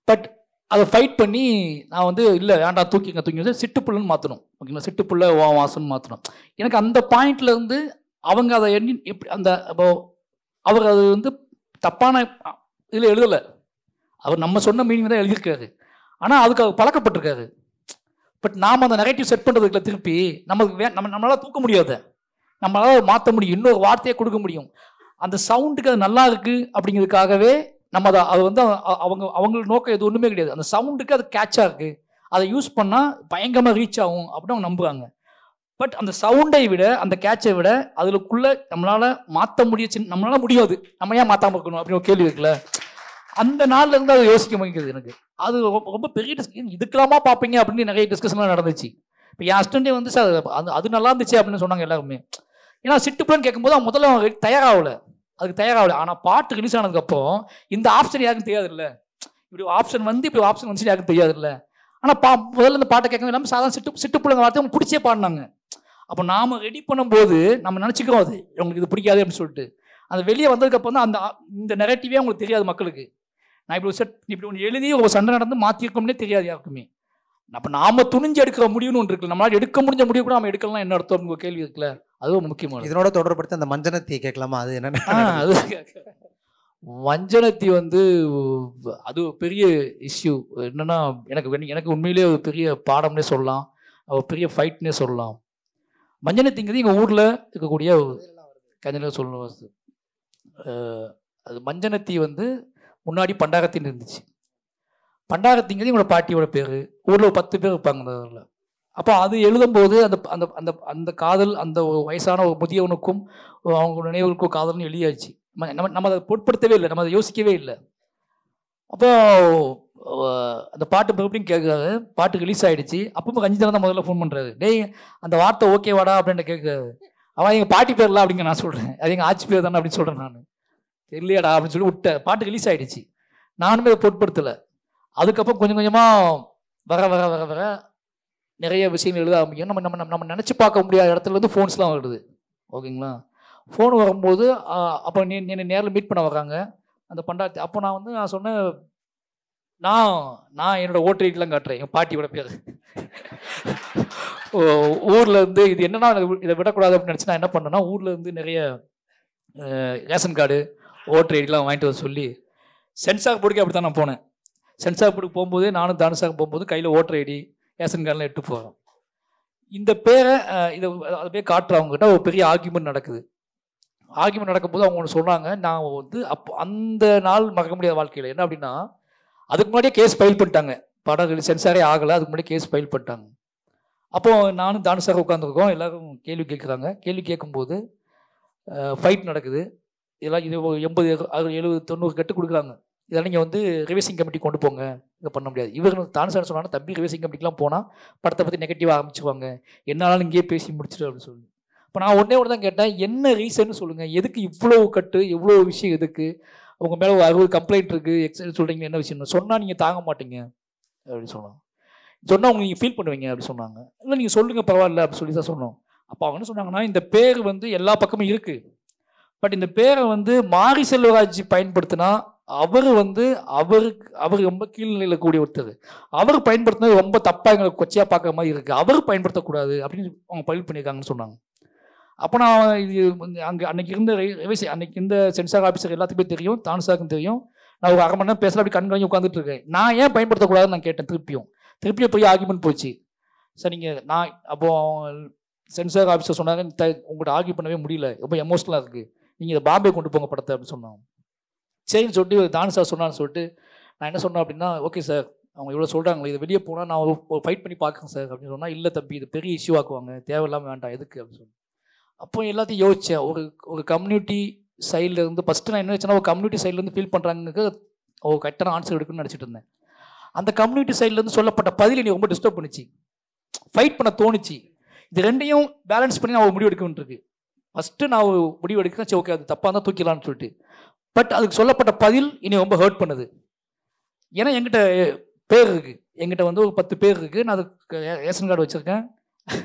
பட் அதை ஃபைட் பண்ணி நான் வந்து இல்லை வேண்டாம் தூக்கி சிட்டுப்புள்ளுன்னு மாற்றணும். ஓகேங்களா? சிட்டுப்புள்ள வாசம்னு மாற்றணும். எனக்கு அந்த பாயிண்ட்லேருந்து அவங்க அதை எப்படி அவர் அது வந்து தப்பான இதில் எழுதலை. அவர் நம்ம சொன்ன மீனிங் தான் எழுதியிருக்காரு. ஆனால் அதுக்கு அவர் பழக்கப்பட்டிருக்காரு. பட் நாம் அந்த நெகட்டிவ் செட் பண்ணுறதுக்குள்ள திருப்பி நம்மளால் தூக்க முடியாது, நம்மளால் மாற்ற முடியும், இன்னொரு வார்த்தையை கொடுக்க முடியும். அந்த சவுண்டுக்கு அது நல்லா இருக்குது அப்படிங்கிறதுக்காகவே நம்ம அதை வந்து அவங்களுக்கு நோக்கம் எது ஒன்றுமே கிடையாது. அந்த சவுண்டுக்கு அது கேட்சாக இருக்குது, அதை யூஸ் பண்ணால் பயங்கரமாக ரீச் ஆகும் அப்படின்னு அவங்க நம்புகிறாங்க. பட் அந்த சவுண்டை விட, அந்த கேட்சை விட அதுக்குள்ளே நம்மளால் மாற்ற நம்மளால முடியாது, நம்ம ஏன் மாற்றாமல் இருக்கணும் அப்படின்னு ஒரு கேள்வி இருக்குல்ல. அந்த நாள்ல இருந்து அதை யோசிக்க முடியுது எனக்கு. அது ரொம்ப பெரிய டிஸ்கஷன். இதுக்கெல்லாமா பார்ப்பீங்க அப்படின்னு நிறைய டிஸ்கஷன்லாம் நடந்துச்சு. இப்போ என் அஸ்டண்டே வந்து சார் அது நல்லா இருந்துச்சு அப்படின்னு சொன்னாங்க எல்லாருமே. ஏன்னா சிட்டுப்புலன்னு கேட்கும்போது அவன் முதல்ல அதுக்கு தயாராகல. ஆனால் பாட்டு ரிலீஸ் ஆனதுக்கப்புறம் இந்த ஆப்ஷன் யாருக்கும் தெரியாது இல்லை, இப்படி ஆப்ஷன் வந்துச்சு யாருக்கும் தெரியாது இல்லை. ஆனால் முதல்ல இந்த பாட்டை கேட்கவே இல்லாமல் சாதாரண சிட்டு பிள்ளைங்க வார்த்தை அவங்க பிடிச்சே பாடினாங்க. அப்போ நாம் ரெடி பண்ணும்போது நம்ம நினச்சிக்கிறோம் அது உங்களுக்கு இது பிடிக்காது அப்படின்னு சொல்லிட்டு. அது வெளியே வந்ததுக்கப்புறம் தான் இந்த நெரட்டிவே அவங்களுக்கு தெரியாது மக்களுக்கு. நான் இப்படி ஒன்று எழுதி ஒரு சண்டை நடந்து மாற்றிருக்கோம்னே தெரியாது யாருக்குமே. அப்போ நாம துணிஞ்சு எடுக்கிற முடிவுன்னு ஒன்று இருக்குல்ல, நம்மளால எடுக்க முடிஞ்ச முடிவு கூட நம்ம எடுக்கலாம் என்ன அர்த்தம் ஒரு கேள்வி இருக்குல்ல, அதுவும் முக்கியமான. இதனோட தொடர்படுத்த அந்த மஞ்சனத்தியை கேட்கலாமா? அது என்னென்ன? அது மஞ்சனத்தி அது பெரிய இஷ்யூ. என்னன்னா எனக்கு உண்மையிலேயே ஒரு பெரிய பாடம்னே சொல்லலாம், ஒரு பெரிய ஃபைட்னே சொல்லலாம். மஞ்சனத்திங்கிறது எங்கள் ஊரில் இருக்கக்கூடிய கஞ்சனை சொல்லணும். அது மஞ்சனத்தி முன்னாடி பண்டாரத்தின்னு இருந்துச்சு. பண்டாரத்திங்கிறது எங்களோட பாட்டியோட பேர். ஊரில் ஒரு 10 பேர் இருப்பாங்க அதில். அப்போ அது எழுதும்போது அந்த அந்த அந்த அந்த காதல் அந்த வயசான ஒரு முதியவனுக்கும் அவங்க நினைவுகளுக்கும் காதல்னு எழுதியாச்சு. நம்ம அதை பொருட்படுத்தவே இல்லை, நம்ம அதை யோசிக்கவே இல்லை. அப்போ அந்த பாட்டு மறுபடியும் கேட்குறாரு, பாட்டு ரிலீஸ் ஆகிடுச்சு. அப்போ ரஞ்சிதன் தான் முதல்ல ஃபோன் பண்ணுறாரு, டேய் அந்த வார்த்தை ஓகேவாடா அப்படின்னு கேட்குறாரு. அவன் எங்கள் பாட்டி பேர்லாம் அப்படிங்க நான் சொல்கிறேன், அது எங்கள் ஆட்சி பேர் தானே அப்படின்னு சொல்கிறேன் நான். இல்லையாடா அப்படின்னு சொல்லி விட்டேன். பாட்டு ரிலீஸ் ஆகிடுச்சு, நானுமே அதை பொருட்படுத்தலை. அதுக்கப்புறம் கொஞ்சம் கொஞ்சமாக வர வர வர வர நிறைய விஷயங்கள் எழுத ஆரம்பிக்கும். நம்ம நம்ம நம்ம நினச்சி பார்க்க முடியாத இடத்துல ஃபோன்ஸ்லாம் வருது, ஓகேங்களா? ஃபோன் வரும்போது அப்போ என்னை நேரில் மீட் பண்ண வர்றாங்க அந்த பண்டாரத்தி. அப்போ நான் சொன்னேன், நான் என்னோடய ஓட்டர் ஐடிலாம் காட்டுறேன், எங்கள் பாட்டியோட பேர். ஊரில் இது என்னன்னா இதை விடக்கூடாது அப்படின்னு நினச்சி நான் என்ன பண்ணேன்னா, ஊரில் நிறைய ரேஷன் கார்டு ஓட்டர் ஐடிலாம் வாங்கிட்டு வர சொல்லி சென்சார் போர்டுக்கு அப்படி தான் நான் போனேன். சென்சார் போர்டுக்கு போகும்போது நானும் தானுசாக போகும்போது கையில் ஓட்டர் ஐடி ரேஷன் கார்டெலாம் எடுத்து போகிறோம். இந்த பேரை அதை போய் காட்டுறவங்ககிட்ட ஒரு பெரிய ஆர்கியூமெண்ட் நடக்குது. ஆர்கியூமெண்ட் நடக்கும்போது அவங்க ஒன்று சொன்னாங்க, நான் அப்போ அந்த நாள் மறக்க முடியாத வாழ்க்கையில் என்ன அப்படின்னா, அதுக்கு முன்னாடியே கேஸ் ஃபைல் பண்ணிட்டாங்க, படம் சென்சாரே ஆகலை, அதுக்கு முன்னாடி கேஸ் ஃபைல் பண்ணிட்டாங்க. அப்போது நானும் தானுசாக உட்காந்துருக்கோம், எல்லோரும் கேள்வி கேட்குறாங்க. கேள்வி கேட்கும்போது ஃபைட் நடக்குது. இதெல்லாம் 80, 60, 70, 90 கட்டு கொடுக்குறாங்க. இதெல்லாம் நீங்கள் ரிவைசிங் கமிட்டி கொண்டு போங்க, இதை பண்ண முடியாது. இவர் தானுசார் சொன்னாங்கன்னா, தம்பி ரிவைசிங் கமிட்டிலாம் போனால் படத்தை பற்றி நெகட்டிவாக ஆரம்பிச்சுவாங்க, என்னாலும் இங்கேயே பேசி முடிச்சுட்டு அப்படின்னு சொல்லி. இப்போ நான் ஒன்றே தான் கேட்டேன், என்ன ரீசன்னு சொல்லுங்கள், எதுக்கு இவ்வளோ கட்டு, எவ்வளோ விஷயம் எதுக்கு, உங்கள் மேலே ஒரு 60 கம்ப்ளைண்ட் இருக்குது, சொல்கிறீங்க, என்ன விஷயம் சொன்னால் நீங்கள் தாங்க மாட்டீங்க அப்படின்னு சொன்னாங்க. சொன்னால் அவங்க நீங்கள் ஃபீல் பண்ணுவீங்க அப்படி சொன்னாங்க. இல்லை நீங்கள் சொல்லுங்கள் பரவாயில்ல அப்படி சொல்லி தான் சொன்னோம். அப்போ அவங்க என்ன சொன்னாங்கன்னா, இந்த பேர் எல்லா பக்கமும் இருக்குது, பட் இந்த பேரை மாரி செல்வராஜ் பயன்படுத்தினா அவர் அவர் ரொம்ப கீழ்நிலையில் கூடிய ஒருத்தர், அவர் பயன்படுத்தினது ரொம்ப தப்பாக எங்களுக்கு கொச்சையாக பார்க்குற மாதிரி இருக்குது, அவர் பயன்படுத்தக்கூடாது அப்படின்னு அவங்க பதிவு பண்ணியிருக்காங்கன்னு சொன்னாங்க. அப்போ நான் இது அன்னைக்கு இருந்த சென்சார் ஆஃபீஸர் எல்லாத்துக்குமே தெரியும், தானுசாருக்கும் தெரியும். நான் ஒரு 1/2 மணி நேரம் பேசல, அப்படி கண்காணி உட்காந்துட்டு இருக்கேன். நான் ஏன் பயன்படுத்தக்கூடாதுன்னு நான் கேட்டேன். திருப்பியும் போய் ஆர்கியூமெண்ட் போச்சு. சார் நீங்கள் அப்போ சென்சார் ஆஃபீஸர் சொன்னாங்க, உங்கள்கிட்ட ஆர்கியூ பண்ணவே முடியல, ரொம்ப எமோஷனலாக இருக்குது, நீங்கள் இதை பாம்பே கொண்டு போங்க படத்தை அப்படின்னு சொன்னாங்க. சரின்னு சொல்லிட்டு தானுசார் சொன்னான்னு சொல்லிட்டு நான் என்ன சொன்னேன் அப்படின்னா, ஓகே சார் அவங்க இவ்வளோ சொல்கிறாங்களே, இதை வெளியே போனால் நான் ஒரு ஃபைட் பண்ணி பார்க்குறேன் சார் அப்படின்னு சொன்னால், இல்லை தம்பி இது பெரிய இஷ்யூ ஆக்குவாங்க, தேவையில்லாமல் வேண்டாம் எதுக்கு அப்படின்னு சொல்லி. அப்போ எல்லாத்தையும் யோசித்தேன். ஒரு கம்யூனிட்டி சைட்லேருந்து ஃபஸ்ட்டு நான் என்ன வச்சேன்னா, ஒரு கம்யூனிட்டி சைட்லேருந்து ஃபீல் பண்ணுறாங்க ஒரு கரெக்டான ஆன்சர் எடுக்கணும்னு நினச்சிட்டு இருந்தேன். அந்த கம்யூனிட்டி சைட்லேருந்து சொல்லப்பட்ட பதில் எனக்கு ரொம்ப டிஸ்டர்ப் பண்ணிச்சு, ஃபைட் பண்ண தோணுச்சு. இது ரெண்டையும் பேலன்ஸ் பண்ணி நான் ஒரு முடிவு எடுக்க வேண்டியிருக்கு. ஃபஸ்ட்டு நான் ஒரு முடிவு எடுக்கிறேன், சரி ஓகே அது தப்பாக தான் தூக்கிடலான்னு சொல்லிட்டு. பட் அதுக்கு சொல்லப்பட்ட பதில் இனி ரொம்ப ஹர்ட் பண்ணுது. ஏன்னா என்கிட்ட பேர் இருக்குது, என்கிட்ட ஒரு 10 பேர் இருக்குது, நான் அதுக்கு ரேஷன் கார்டு வச்சுருக்கேன்,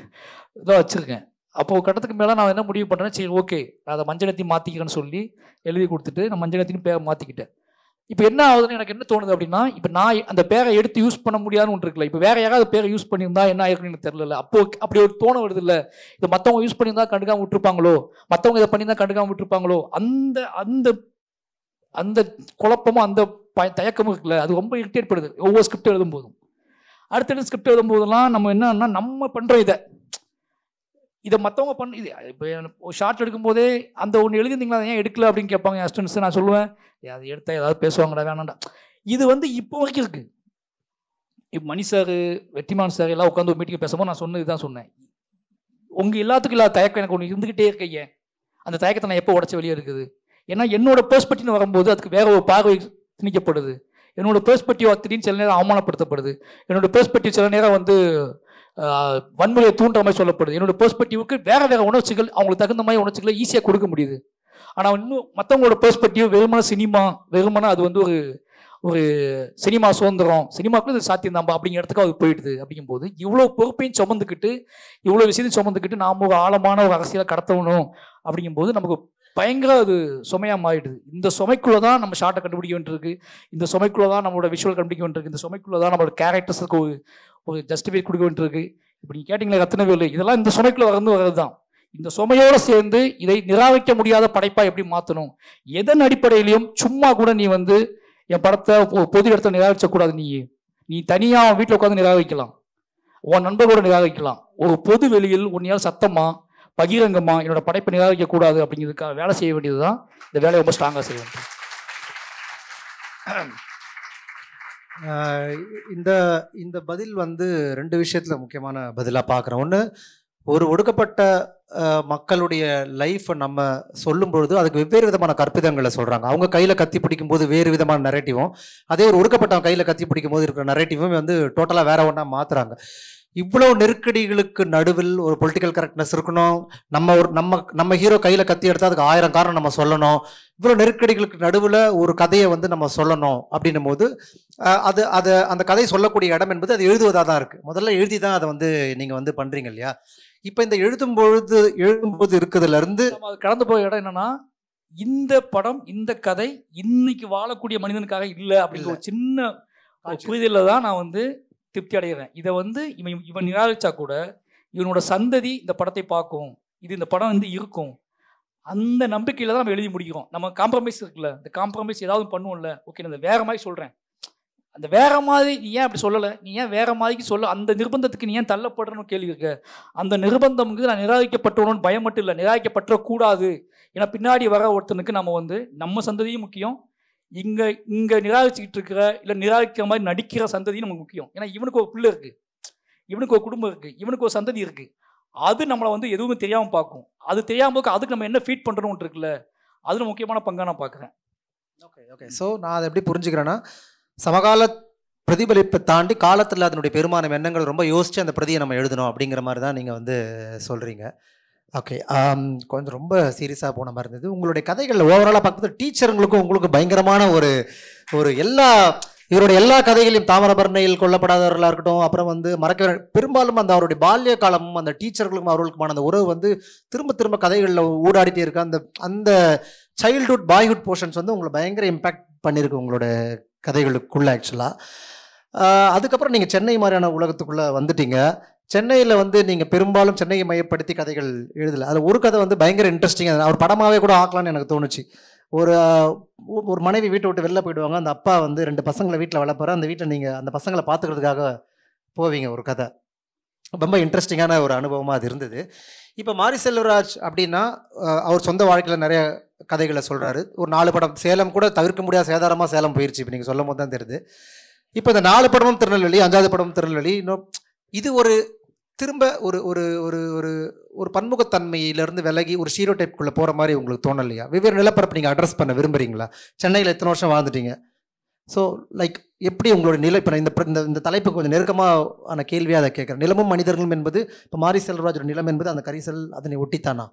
இதாக வச்சுருக்கேன். அப்போ ஒரு கட்டத்துக்கு மேலே நான் என்ன முடிவு பண்ணுறேன், சரி ஓகே நான் அதை மஞ்சனத்தி மாற்றிக்கிறேன்னு சொல்லி எழுதி கொடுத்துட்டு நான் மஞ்சனத்தின்னு பேரை மாற்றிக்கிட்டேன். இப்போ என்ன ஆகுதுன்னு எனக்கு என்ன தோணுது அப்படின்னா, இப்போ நான் அந்த பேரை எடுத்து யூஸ் பண்ண முடியாதுன்னு ஒன்று இருக்குல்ல, இப்போ வேறு யாராவது பேரை யூஸ் பண்ணியிருந்தா என்ன ஆயிருக்குன்னு எனக்கு தெரியல. அப்படி ஒரு தோண வருது இல்லை, இது மற்றவங்க யூஸ் பண்ணியிருந்தா கண்டுக்காம விட்டுருப்பாங்களோ, மற்றவங்க இதை பண்ணியிருந்தா கண்டுக்காம விட்டுருப்பாங்களோ, அந்த அந்த அந்த குழப்பமும் அந்த தயக்கமும் இருக்குல்ல, அது ரொம்ப இரிட்டேட் பண்ணுது ஒவ்வொரு ஸ்கிரிப்ட் எழுதும் போதும். அடுத்தடுத்த ஸ்கிரிப்ட் எழுதும் போதெல்லாம் நம்ம என்னன்னா, நம்ம பண்ணுறோம் இதை மற்றவங்க பண்ண இது. இப்போ ஒரு ஷார்ட் எடுக்கும்போதே அந்த ஒன்று எழுதிருந்தீங்களா ஏன் எடுக்கல அப்படின்னு கேட்பாங்க என் அசிஸ்டன்ட்ஸ். நான் சொல்லுவேன், அது எடுத்தால் ஏதாவது பேசுவாங்கடா வேணாண்டா. இது இப்போ வரைக்கும் இருக்குது. இப்போ மணி சார், வெற்றிமான் சார் எல்லாம் உட்காந்து ஒரு மீட்டிங் பேசும்போது நான் சொன்னது தான் சொன்னேன், உங்கள் எல்லாத்துக்கும் இல்லாத தயக்கம் எனக்கு ஒன்று இருந்துக்கிட்டே இருக்கையே, அந்த தயக்கத்தை நான் எப்போ உடச்சி வெளியே இருக்குது. ஏன்னா என்னோட பெர்ஸ்பெக்டிவ்னு வரும்போது அதுக்கு வேற ஒரு பார்வை திணிக்கப்படுது. என்னோட பெர்ஸ்பெக்டிவ் திடீர்னு சில நேரம் அவமானப்படுத்தப்படுது. என்னோட பெர்ஸ்பெக்டிவ் சில நேரம் வன்முறையை தூண்டுற மாதிரி சொல்லப்படுது. என்னோட பெர்ஸ்பெக்டிவுக்கு வேற வேற உணர்ச்சிகள், அவங்களுக்கு தகுந்த மாதிரி உணர்ச்சிகளை ஈஸியாக கொடுக்க முடியுது. ஆனால் இன்னும் மற்றவங்களோட பெர்ஸ்பெக்டிவ் வெறுமன சினிமா, வெறுமன அது ஒரு சினிமா சுதந்திரம், சினிமாக்குள்ள இது சாத்தியம் தான்பா அப்படிங்கிற இடத்துக்கு அது போயிடுது. அப்படிங்கும்போது இவ்வளோ பொறுப்பையும் சுமந்துக்கிட்டு, இவ்வளோ விஷயத்தையும் சுமந்துக்கிட்டு நாம் ஒரு ஆழமான ஒரு அரசியலை கடத்தணும் அப்படிங்கும்போது நமக்கு பயங்கர அது சுமையாக மாறிடுது. இந்த சுமைக்குள்ளே தான் நம்ம ஷார்ட்டை கண்டுபிடிக்க வேண்டியிருக்கு, இந்த சுமைக்குள்ளே தான் நம்மளோட விஷுவல் கண்டுபிடிக்க வேண்டியிருக்கு, இந்த சுமைக்குள்ளே தான் நம்மளோட கேரக்டர்ஸுக்கு ஒரு ஜஸ்டிஃபை கொடுக்க வேண்டியிருக்கு. இப்படி கேட்டிங்களே ரத்தின வேலு, இதெல்லாம் இந்த சுமைக்குள்ளே வர்றது தான். இந்த சுமையோடு சேர்ந்து இதை நிராகரிக்க முடியாத படைப்பாக எப்படி மாற்றணும், எதன் அடிப்படையிலையும் சும்மா கூட நீ வந்து என் படத்தை பொது இடத்துல நிராகரிக்கக்கூடாது. நீ தனியாக வீட்டில் உட்காந்து நிராகரிக்கலாம், உன் நண்பர்களோட நிராகரிக்கலாம். ஒரு பொது வெளியில் உன்னையால் சத்தமாக பகிரங்கமாக என்னோட படைப்பை நிராகரிக்கக்கூடாது அப்படிங்கிறதுக்காக வேலை செய்ய வேண்டியது தான். இந்த வேலையை ரொம்ப ஸ்ட்ராங்காக செய்ய வேண்டும். இந்த பதில் வந்து 2 விஷயத்தில் முக்கியமான பதிலாக பார்க்குறேன். ஒன்று, ஒரு ஒடுக்கப்பட்ட மக்களுடைய லைஃப்பை நம்ம சொல்லும் பொழுது அதுக்கு வெவ்வேறு விதமான கற்பிதங்களை சொல்கிறாங்க. அவங்க கையில் கத்தி பிடிக்கும் போது வேறு விதமான நரேட்டிவும், அதே ஒரு ஒடுக்கப்பட்டவங்க கையில் கத்தி பிடிக்கும் போது இருக்கிற நரேட்டிவும் வந்து டோட்டலாக வேற ஒன்றா மாற்றுறாங்க. இவ்வளோ நெருக்கடிகளுக்கு நடுவில் ஒரு பொலிட்டிக்கல் கரெக்ட்னஸ் இருக்கணும். நம்ம ஹீரோ கையில் கத்தி எடுத்தால் அதுக்கு 1000 காரணம் நம்ம சொல்லணும். இவ்வளோ நெருக்கடிகளுக்கு நடுவில் ஒரு கதையை வந்து நம்ம சொல்லணும் அப்படின்னும் போது அந்த கதையை சொல்லக்கூடிய இடம் என்பது அது எழுதுவதாக தான் இருக்குது. முதல்ல எழுதி தான் அதை வந்து நீங்கள் வந்து பண்ணுறீங்க இல்லையா? இப்போ இந்த எழுதும்போது இருக்கிறதுலேருந்து கடந்து போய் இடம் என்னன்னா, இந்த படம் இந்த கதை இன்னைக்கு வாழக்கூடிய மனிதனுக்காக இல்லை அப்படிங்கிற ஒரு சின்ன புரிதலில் தான் நான் வந்து திருப்தி அடைகிறேன். இதை வந்து இவன் நிராகரிச்சா கூட இவனோட சந்ததி இந்த படத்தை பார்க்கும், இது இந்த படம் வந்து இருக்கும், அந்த நம்பிக்கையில் தான் நம்ம எழுதி முடிக்கிறோம். நம்ம காம்ப்ரமைஸ் இருக்குல்ல, இந்த காம்ப்ரமைஸ் ஏதாவது பண்ணுவோம்ல, ஓகே நான் வேற மாதிரி சொல்கிறேன், அந்த வேற மாதிரி நீ ஏன் அப்படி சொல்லலை, நீ ஏன் வேற மாதிரிக்கு சொல்ல, அந்த நிர்பந்தத்துக்கு நீ ஏன் தள்ளப்படுறன்னு கேள்வி இருக்க. அந்த நிர்பந்தம்க்கு நான் நிராகரிக்கப்பட்டவனு பயம் மட்டும் இல்லை, நிராகரிக்கப்பட்டக்கூடாது. ஏன்னா பின்னாடி வர ஒருத்தனுக்கு நம்ம வந்து நம்ம சந்ததியும் முக்கியம், இங்கே நிராகரிச்சுக்கிட்டு இருக்கிற இல்லை நிராகரிக்கிற மாதிரி நடிக்கிற சந்ததியும் நமக்கு முக்கியம். ஏன்னா இவனுக்கு ஒரு பிள்ளை இருக்குது, இவனுக்கு ஒரு குடும்பம் இருக்குது, இவனுக்கு ஒரு சந்ததி இருக்குது. அது நம்மளை வந்து எதுவுமே தெரியாமல் பார்க்கும். அது தெரியாமல் போக்கு அதுக்கு நம்ம என்ன ஃபீட் பண்ணுறோன்னு இருக்குல்ல, அதில் முக்கியமான பங்காக நான் பார்க்குறேன். ஓகே. ஸோ நான் அதை எப்படி புரிஞ்சுக்கிறேன்னா, சமகால பிரதிபலிப்பை தாண்டி காலத்தில் அதனுடைய பெரும்பான்மை எண்ணங்கள் ரொம்ப யோசித்து அந்த பிரதியை நம்ம எழுதணும் அப்படிங்கிற மாதிரி தான் நீங்கள் வந்து சொல்கிறீங்க. ஓகே. கொஞ்சம் ரொம்ப சீரியஸாக போன மாதிரி இருந்தது. உங்களுடைய கதைகளில் ஓவராலாக பார்க்கும்போது டீச்சருங்களுக்கும் உங்களுக்கு பயங்கரமான ஒரு இவருடைய எல்லா கதைகளையும், தாமிரபரணியில் கொல்லப்படாதவர்களாக இருக்கட்டும், அப்புறம் வந்து பெரும்பாலும் அந்த அவருடைய பால்ய காலமும் அந்த டீச்சர்களுக்கும் அவர்களுக்குமான அந்த உறவு வந்து திரும்ப திரும்ப கதைகளில் ஊடாடிட்டே இருக்கு. அந்த சைல்டுஹுட் பாய்ஹுட் போர்ஷன்ஸ் வந்து உங்களை பயங்கர இம்பேக்ட் பண்ணியிருக்கு உங்களோட கதைகளுக்குள்ள ஆக்சுவலாக. அதுக்கப்புறம் நீங்கள் சென்னை மாதிரியான உலகத்துக்குள்ளே வந்துட்டீங்க. சென்னையில் வந்து நீங்கள் பெரும்பாலும் சென்னையை மையப்படுத்தி கதைகள் எழுதலை. அதில் ஒரு கதை வந்து பயங்கர இன்ட்ரெஸ்டிங்காக அவர் படமாகவே கூட ஆக்கலான்னு எனக்கு தோணுச்சு. ஒரு மனைவி வீட்டை விட்டு வெளில போயிடுவாங்க, அந்த அப்பா வந்து 2 பசங்களை வீட்டில் வளர்ப்பாரு, அந்த வீட்டில் நீங்கள் அந்த பசங்களை பார்த்துக்கிறதுக்காக போவீங்க. ஒரு கதை ரொம்ப இன்ட்ரெஸ்டிங்கான ஒரு அனுபவமாக அது இருந்தது. இப்போ மாரி செல்வராஜ் அப்படின்னா அவர் சொந்த வாழ்க்கையில் நிறைய கதைகளை சொல்கிறாரு. ஒரு 4 படம், சேலம் கூட தவிர்க்க முடியாத சேதாரமாக சேலம் போயிடுச்சு இப்போ நீங்கள் சொல்லும் போது தான் தெரியுது. இப்போ இந்த 4 படமும் திருநெல்வேலி, 5வது படமும் திருநெல்வேலி. இன்னும் இது திரும்ப ஒரு பன்முகத்தன்மையிலேருந்து விலகி ஒரு ஷீரோ டைப்புக்குள்ளே போகிற மாதிரி உங்களுக்கு தோணலையா? வெவ்வேறு நிலப்பரப்பு நீங்கள் அட்ரஸ் பண்ண விரும்புகிறீங்களா? சென்னையில் எத்தனை வருஷம் வாழ்ந்துட்டீங்க. ஸோ லைக் எப்படி உங்களோட நிலை, இப்போ இந்த தலைப்பு கொஞ்சம் நெருக்கமான கேள்வியாக அதை கேட்குறேன். நிலமும் மனிதர்களும் என்பது இப்போ மாரி செல்வராஜோட நிலம் என்பது அந்த கரிசல் அதனை ஒட்டித்தானா?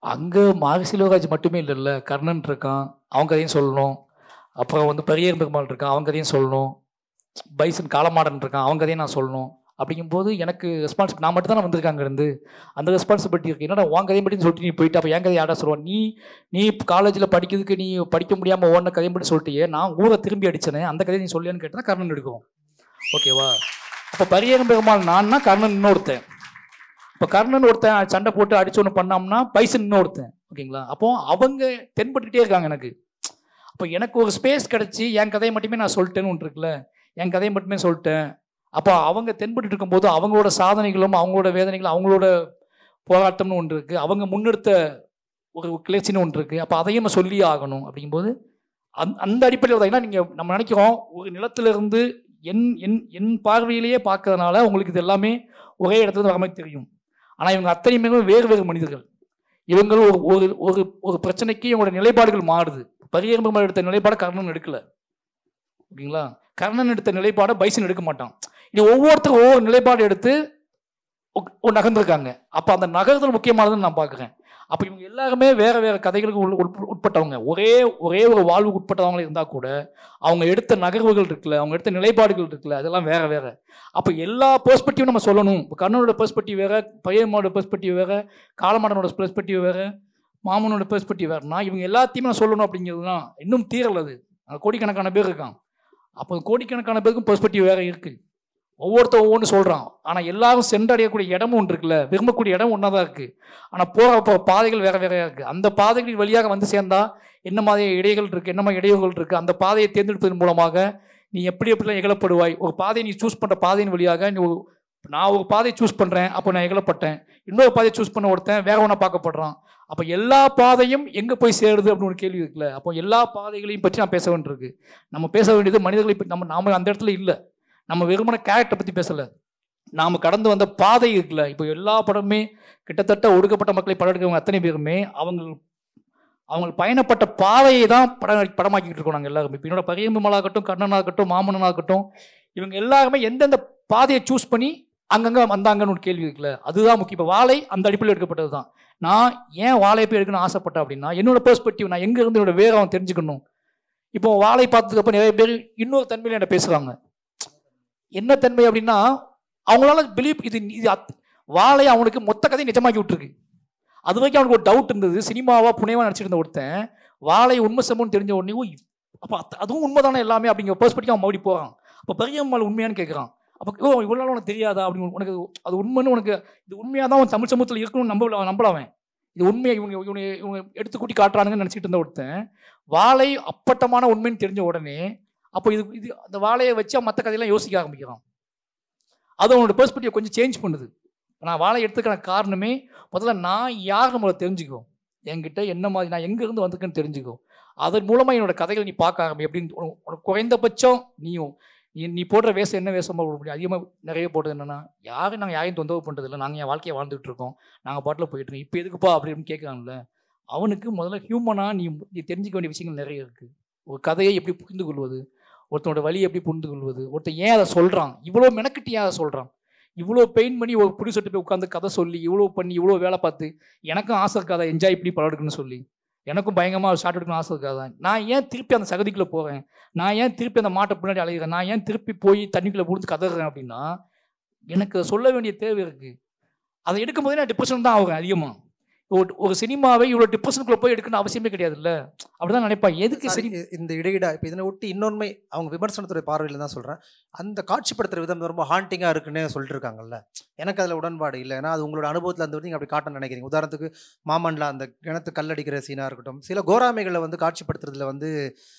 அங்கே மாரி செல்வராஜ் மட்டுமே இல்லைல்ல, கர்ணன் இருக்கான், அவங்க கதையும் சொல்லணும். அப்புறம் வந்து பெரியர் பெருமாள் இருக்கான், அவங்க கதையும் சொல்லணும். பைசன் காலமாடன் இருக்கான், அவங்க கதையும் நான் சொல்லணும். அப்படிங்கும்போது எனக்கு ரெஸ்பான்சிபிலிட்டி, நான் மட்டும் தானே வந்திருக்காங்க இருந்து, அந்த ரெஸ்பான்சிபிலிட்டி இருக்குது. என்னடா உன் கதையை மட்டும் சொல்லிட்டு நீ போயிட்டு அப்போ என் கதையை யாரா சொல்லுவான்? நீ காலேஜில் படிக்கிறதுக்கு நீ படிக்க முடியாமல் ஓன கதையை மட்டும் சொல்லிட்டியே, நான் ஊரை திரும்பி அடிச்சேனே, அந்த கதையை நீ சொல்லியான்னு கேட்டால் கர்ணன் எடுக்கும். ஓகேவா? அப்போ பெரியர் பெருமாள் நான்னா கர்ணன் இன்னொருத்தன். இப்போ கர்ணன் ஒருத்தன் சண்டை போட்டு அடிச்சோன்னு பண்ணோம்னா பைசன் இன்னொருத்தன். ஓகேங்களா? அப்போ அவங்க தென்பட்டுக்கிட்டே இருக்காங்க எனக்கு. அப்போ எனக்கு ஒரு ஸ்பேஸ் கிடச்சி என் கதையை மட்டுமே நான் சொல்லிட்டேன்னு ஒன்று இருக்குல்ல, என் கதையை மட்டுமே சொல்லிட்டேன். அப்போ அவங்க தென்பட்டு இருக்கும்போது அவங்களோட சாதனைகளும் அவங்களோட வேதனைகளும் அவங்களோட போராட்டம்னு ஒன்று இருக்குது, அவங்க முன்னெடுத்த ஒரு கிளர்ச்சின்னு ஒன்று இருக்குது. அப்போ அதையும் நம்ம சொல்லி ஆகணும். அப்படிங்கும்போது அந்த அடிப்படையில் பார்த்தீங்கன்னா நீங்கள் நம்ம நினைக்கிறோம் ஒரு நிலத்திலிருந்து என் பார்வையிலேயே பார்க்கறதுனால உங்களுக்கு இது எல்லாமே ஒரே இடத்துல வர மாதிரி தெரியும். ஆனால் இவங்க அத்தனையுமே வேறு மனிதர்கள். இவங்க ஒரு பிரச்சனைக்கு இவங்களோட நிலைப்பாடுகள் மாறுது. பெரியர் பெருமாள் எடுத்த நிலைப்பாடை கர்ணன் எடுக்கலை. ஓகேங்களா? கர்ணன் எடுத்த நிலைப்பாடை பைசன் எடுக்க மாட்டான். இது ஒவ்வொருத்தரும் ஒவ்வொரு நிலைப்பாடு எடுத்து நகர்ந்துருக்காங்க. அப்போ அந்த நகர்தல் முக்கியமானதுன்னு நான் பார்க்குறேன். அப்போ இவங்க எல்லாருமே வேறு வேறு கதைகளுக்கு உட்பட்டவங்க. ஒரே ஒரு வாழ்வுக்கு உட்பட்டவங்களே இருந்தால் கூட அவங்க எடுத்த நகர்வுகள் இருக்குல்ல, அவங்க எடுத்த நிலைப்பாடுகள் இருக்குல்ல, அதெல்லாம் வேறு வேறு. அப்போ எல்லா பெர்ஸ்பெக்டிவும் நம்ம சொல்லணும். இப்போ கர்ணனோட பெர்ஸ்பெக்டிவ் வேறு, பையனோட பெர்ஸ்பெக்டிவ் வேறு, காலமாடனோட பெர்ஸ்பெக்டிவ் வேறு, மாமனோட பெர்ஸ்பெக்டிவ் வேறுனா இவங்க எல்லாத்தையுமே நான் சொல்லணும் அப்படிங்கிறது தான் இன்னும் தீரல். அது கோடிக்கணக்கான பேர் இருக்கான். அப்போ கோடிக்கணக்கான பேருக்கும் பெர்ஸ்பெக்டிவ் வேறு இருக்குது. ஒவ்வொருத்தர் ஒவ்வொன்று சொல்கிறான். ஆனால் எல்லாரும் சென்றடையக்கூடிய இடமும் ஒன்று இருக்குல்ல, விரும்பக்கூடிய இடம் ஒன்றா தான் இருக்குது. ஆனால் போகிற பாதைகள் வேறு வேறையாக இருக்குது. அந்த பாதைகளின் வழியாக வந்து சேர்ந்தால் என்ன மாதிரி இடைகள் இருக்குது, என்ன மாதிரி இடையூறுகள் இருக்குது, அந்த பாதையை தேர்ந்தெடுப்பதன் மூலமாக நீ எப்படிலாம் எகலப்படுவாய். ஒரு பாதையை நீ சூஸ் பண்ணுற பாதையின் வழியாக நான் ஒரு பாதையை சூஸ் பண்ணுறேன், அப்போ நான் எகலப்பட்டேன். இன்னொரு பாதையை சூஸ் பண்ண ஒருத்தன் வேற ஒன்றா பார்க்கப்படுறான். அப்போ எல்லா பாதையும் எங்கே போய் சேருது அப்படின்னு ஒரு கேள்வி இருக்குல்ல. அப்போ எல்லா பாதைகளையும் பற்றி நான் பேச வேண்டியிருக்கு. நம்ம பேச வேண்டியது மனிதர்களை பற்றி. நாம அந்த இடத்துல இல்லை. நம்ம வெறுமன கேரக்டரை பற்றி பேசலை. நாம் கடந்து வந்த பாதை இருக்குல்ல. இப்போ எல்லா படமுமே கிட்டத்தட்ட ஒடுக்கப்பட்ட மக்களை படம் எடுக்கிறவங்க அத்தனை பேருமே அவங்க பயணப்பட்ட பாதையை தான் படமாக்கிட்டு இருக்கோம் நாங்கள் எல்லாருமே. இப்போ என்னோட பரியம்பமாகட்டும், கண்ணனாகட்டும், மாமனாகட்டும், இவங்க எல்லாருமே எந்தெந்த பாதையை சூஸ் பண்ணி அங்கங்கே வந்தாங்கன்னு ஒரு கேள்வி இருக்குல்ல. அதுதான் முக்கியம். இப்போ வாழை அந்த அடிப்படையில் எடுக்கப்பட்டது தான். நான் ஏன் வாழையை போய் எடுக்கணும்னு ஆசைப்பட்டேன் அப்படின்னா, என்னோட பெர்ஸ்பெக்டிவ், நான் எங்கே இருந்து என்னோட வேற அவன் தெரிஞ்சுக்கணும். இப்போ வாழை பார்த்ததுக்கப்புறம் நிறைய பேர் இன்னொரு தன்மையில் என்ன பேசுகிறாங்க. என்ன தன்மை அப்படின்னா, அவங்களால பிலீவ் இது வாழை அவனுக்கு மொத்த கதையை நிஜமாக்கி விட்டுருக்கு. அது வரைக்கும் அவனுக்கு ஒரு டவுட் இருந்தது. சினிமாவா புனைவா நினச்சிட்டு இருந்த ஒருத்தன் வாழை உண்மை சம்பவம்னு தெரிஞ்ச உடனே அப்போ அதுவும் உண்மைதானே எல்லாமே அப்படிங்கிற பெர்ஸ்பெக்டிவ் அவன் மறுபடி போகிறான். அப்போ பெரியம்மாள் உண்மையானு கேட்குறான். அப்போ இவ்வளோ நாள் உனக்கு தெரியாதா அப்படின்னு, உனக்கு அது உண்மைன்னு, உனக்கு இது உண்மையாக தான் அவன் தமிழ் சமூகத்தில் இருக்கணும்னு நம்பலாவன். இது உண்மையை இவங்க எடுத்துக்கூட்டி காட்டுறானுங்கன்னு நினச்சிட்டு இருந்த ஒருத்தன் வாழை அப்பட்டமான உண்மைன்னு தெரிஞ்ச உடனே அப்போ இது அந்த வாழையை வச்சு அவன் மற்ற கதையெல்லாம் யோசிக்க ஆரம்பிக்கிறான். அது அவனோட பெர்ஸ்பெக்டிவ் கொஞ்சம் சேஞ்ச் பண்ணுது. நான் வாழை எடுத்துக்கான காரணமே முதல்ல நான் யார் நம்மளை தெரிஞ்சுக்கும், என்கிட்ட என்ன மாதிரி நான் எங்கேருந்து வந்திருக்கேன்னு தெரிஞ்சுக்கும். அதன் மூலமாக என்னோட கதைகள் நீ பார்க்க ஆரம்பி அப்படின்னு. உனக்கு குறைந்தபட்சம் நீ போடுற வேஷம் என்ன வேஷமாக போட முடியும். அதிகமாக நிறைய போட்டது என்னென்னா, நாங்கள் யாரையும் தொந்தரவு பண்ணுறதில்லை, நாங்கள் என் வாழ்க்கையை வாழ்ந்துகிட்டு இருக்கோம், நாங்கள் பாட்டில் போயிட்டு இருக்கோம், இப்போ எதுக்குப்பா அப்படின்னு கேட்குறாங்கல்ல. அவனுக்கு முதல்ல ஹியூமனாக நீ தெரிஞ்சிக்க வேண்டிய விஷயங்கள் நிறைய இருக்குது. ஒரு கதையை எப்படி புரிந்து கொள்வது, ஒருத்தனோட வழியை எப்படி புரிந்து கொள்வது, ஒருத்தன் ஏன் அதை சொல்கிறான், இவ்வளோ மெனக்கிட்டு ஏன் அதை சொல்கிறான், இவ்வளோ பெயின் பண்ணி ஒரு புடிசட்டு போய் உட்காந்து கதை சொல்லி இவ்வளோ பண்ணி இவ்வளோ வேலை பார்த்து எனக்கும் ஆசை இருக்காதா என்ஜாய் இப்படி படம் எடுக்கணும்னு சொல்லி, எனக்கும் பயங்கரமாக ஷார்ட் எடுக்கணும்னு ஆசை இருக்காதா, நான் ஏன் திருப்பி அந்த சகதிக்குள்ளே போகிறேன், நான் ஏன் திருப்பி அந்த மாட்டை பின்னாடி அலைகிறேன், நான் ஏன் திருப்பி போய் தண்ணிக்குள்ளே புரிஞ்சு கதறேன் அப்படின்னா எனக்கு சொல்ல வேண்டிய தேவை இருக்குது. அதை எடுக்கும் போதே நான் டிப்ரெஷன் தான் ஆகுறேன் அதிகமாக. ஒரு சினிமாவை இவ்வளோ டிப்ரெஷனுக்குள்ள போய் எடுக்கணும் அவசியமே கிடையாதுல்ல, அப்படிதான் நினைப்பான். எதுக்கு சரி இந்த இடையிடா இப்போ இதனை ஒட்டி இன்னொன்மை அவங்க விமர்சனத்துடைய பார்வையில் தான் சொல்கிறேன். அந்த காட்சிப்படுத்துகிற விதம் ரொம்ப ஹாண்டிங்காக இருக்குன்னு சொல்லிட்டு இருக்காங்கல்ல. எனக்கு அதில் உடன்பாடு இல்லை. ஏன்னா அது உங்களோட அனுபவத்தில் அந்த நீங்கள் அப்படி காட்ட நினைக்கிறீங்க. உதாரணத்துக்கு மாமன்ல அந்த கிணத்து கல்லடிக்கிற சீனாக இருக்கட்டும், சில கோராமைகளை வந்து காட்சிப்படுத்துறதுல வந்து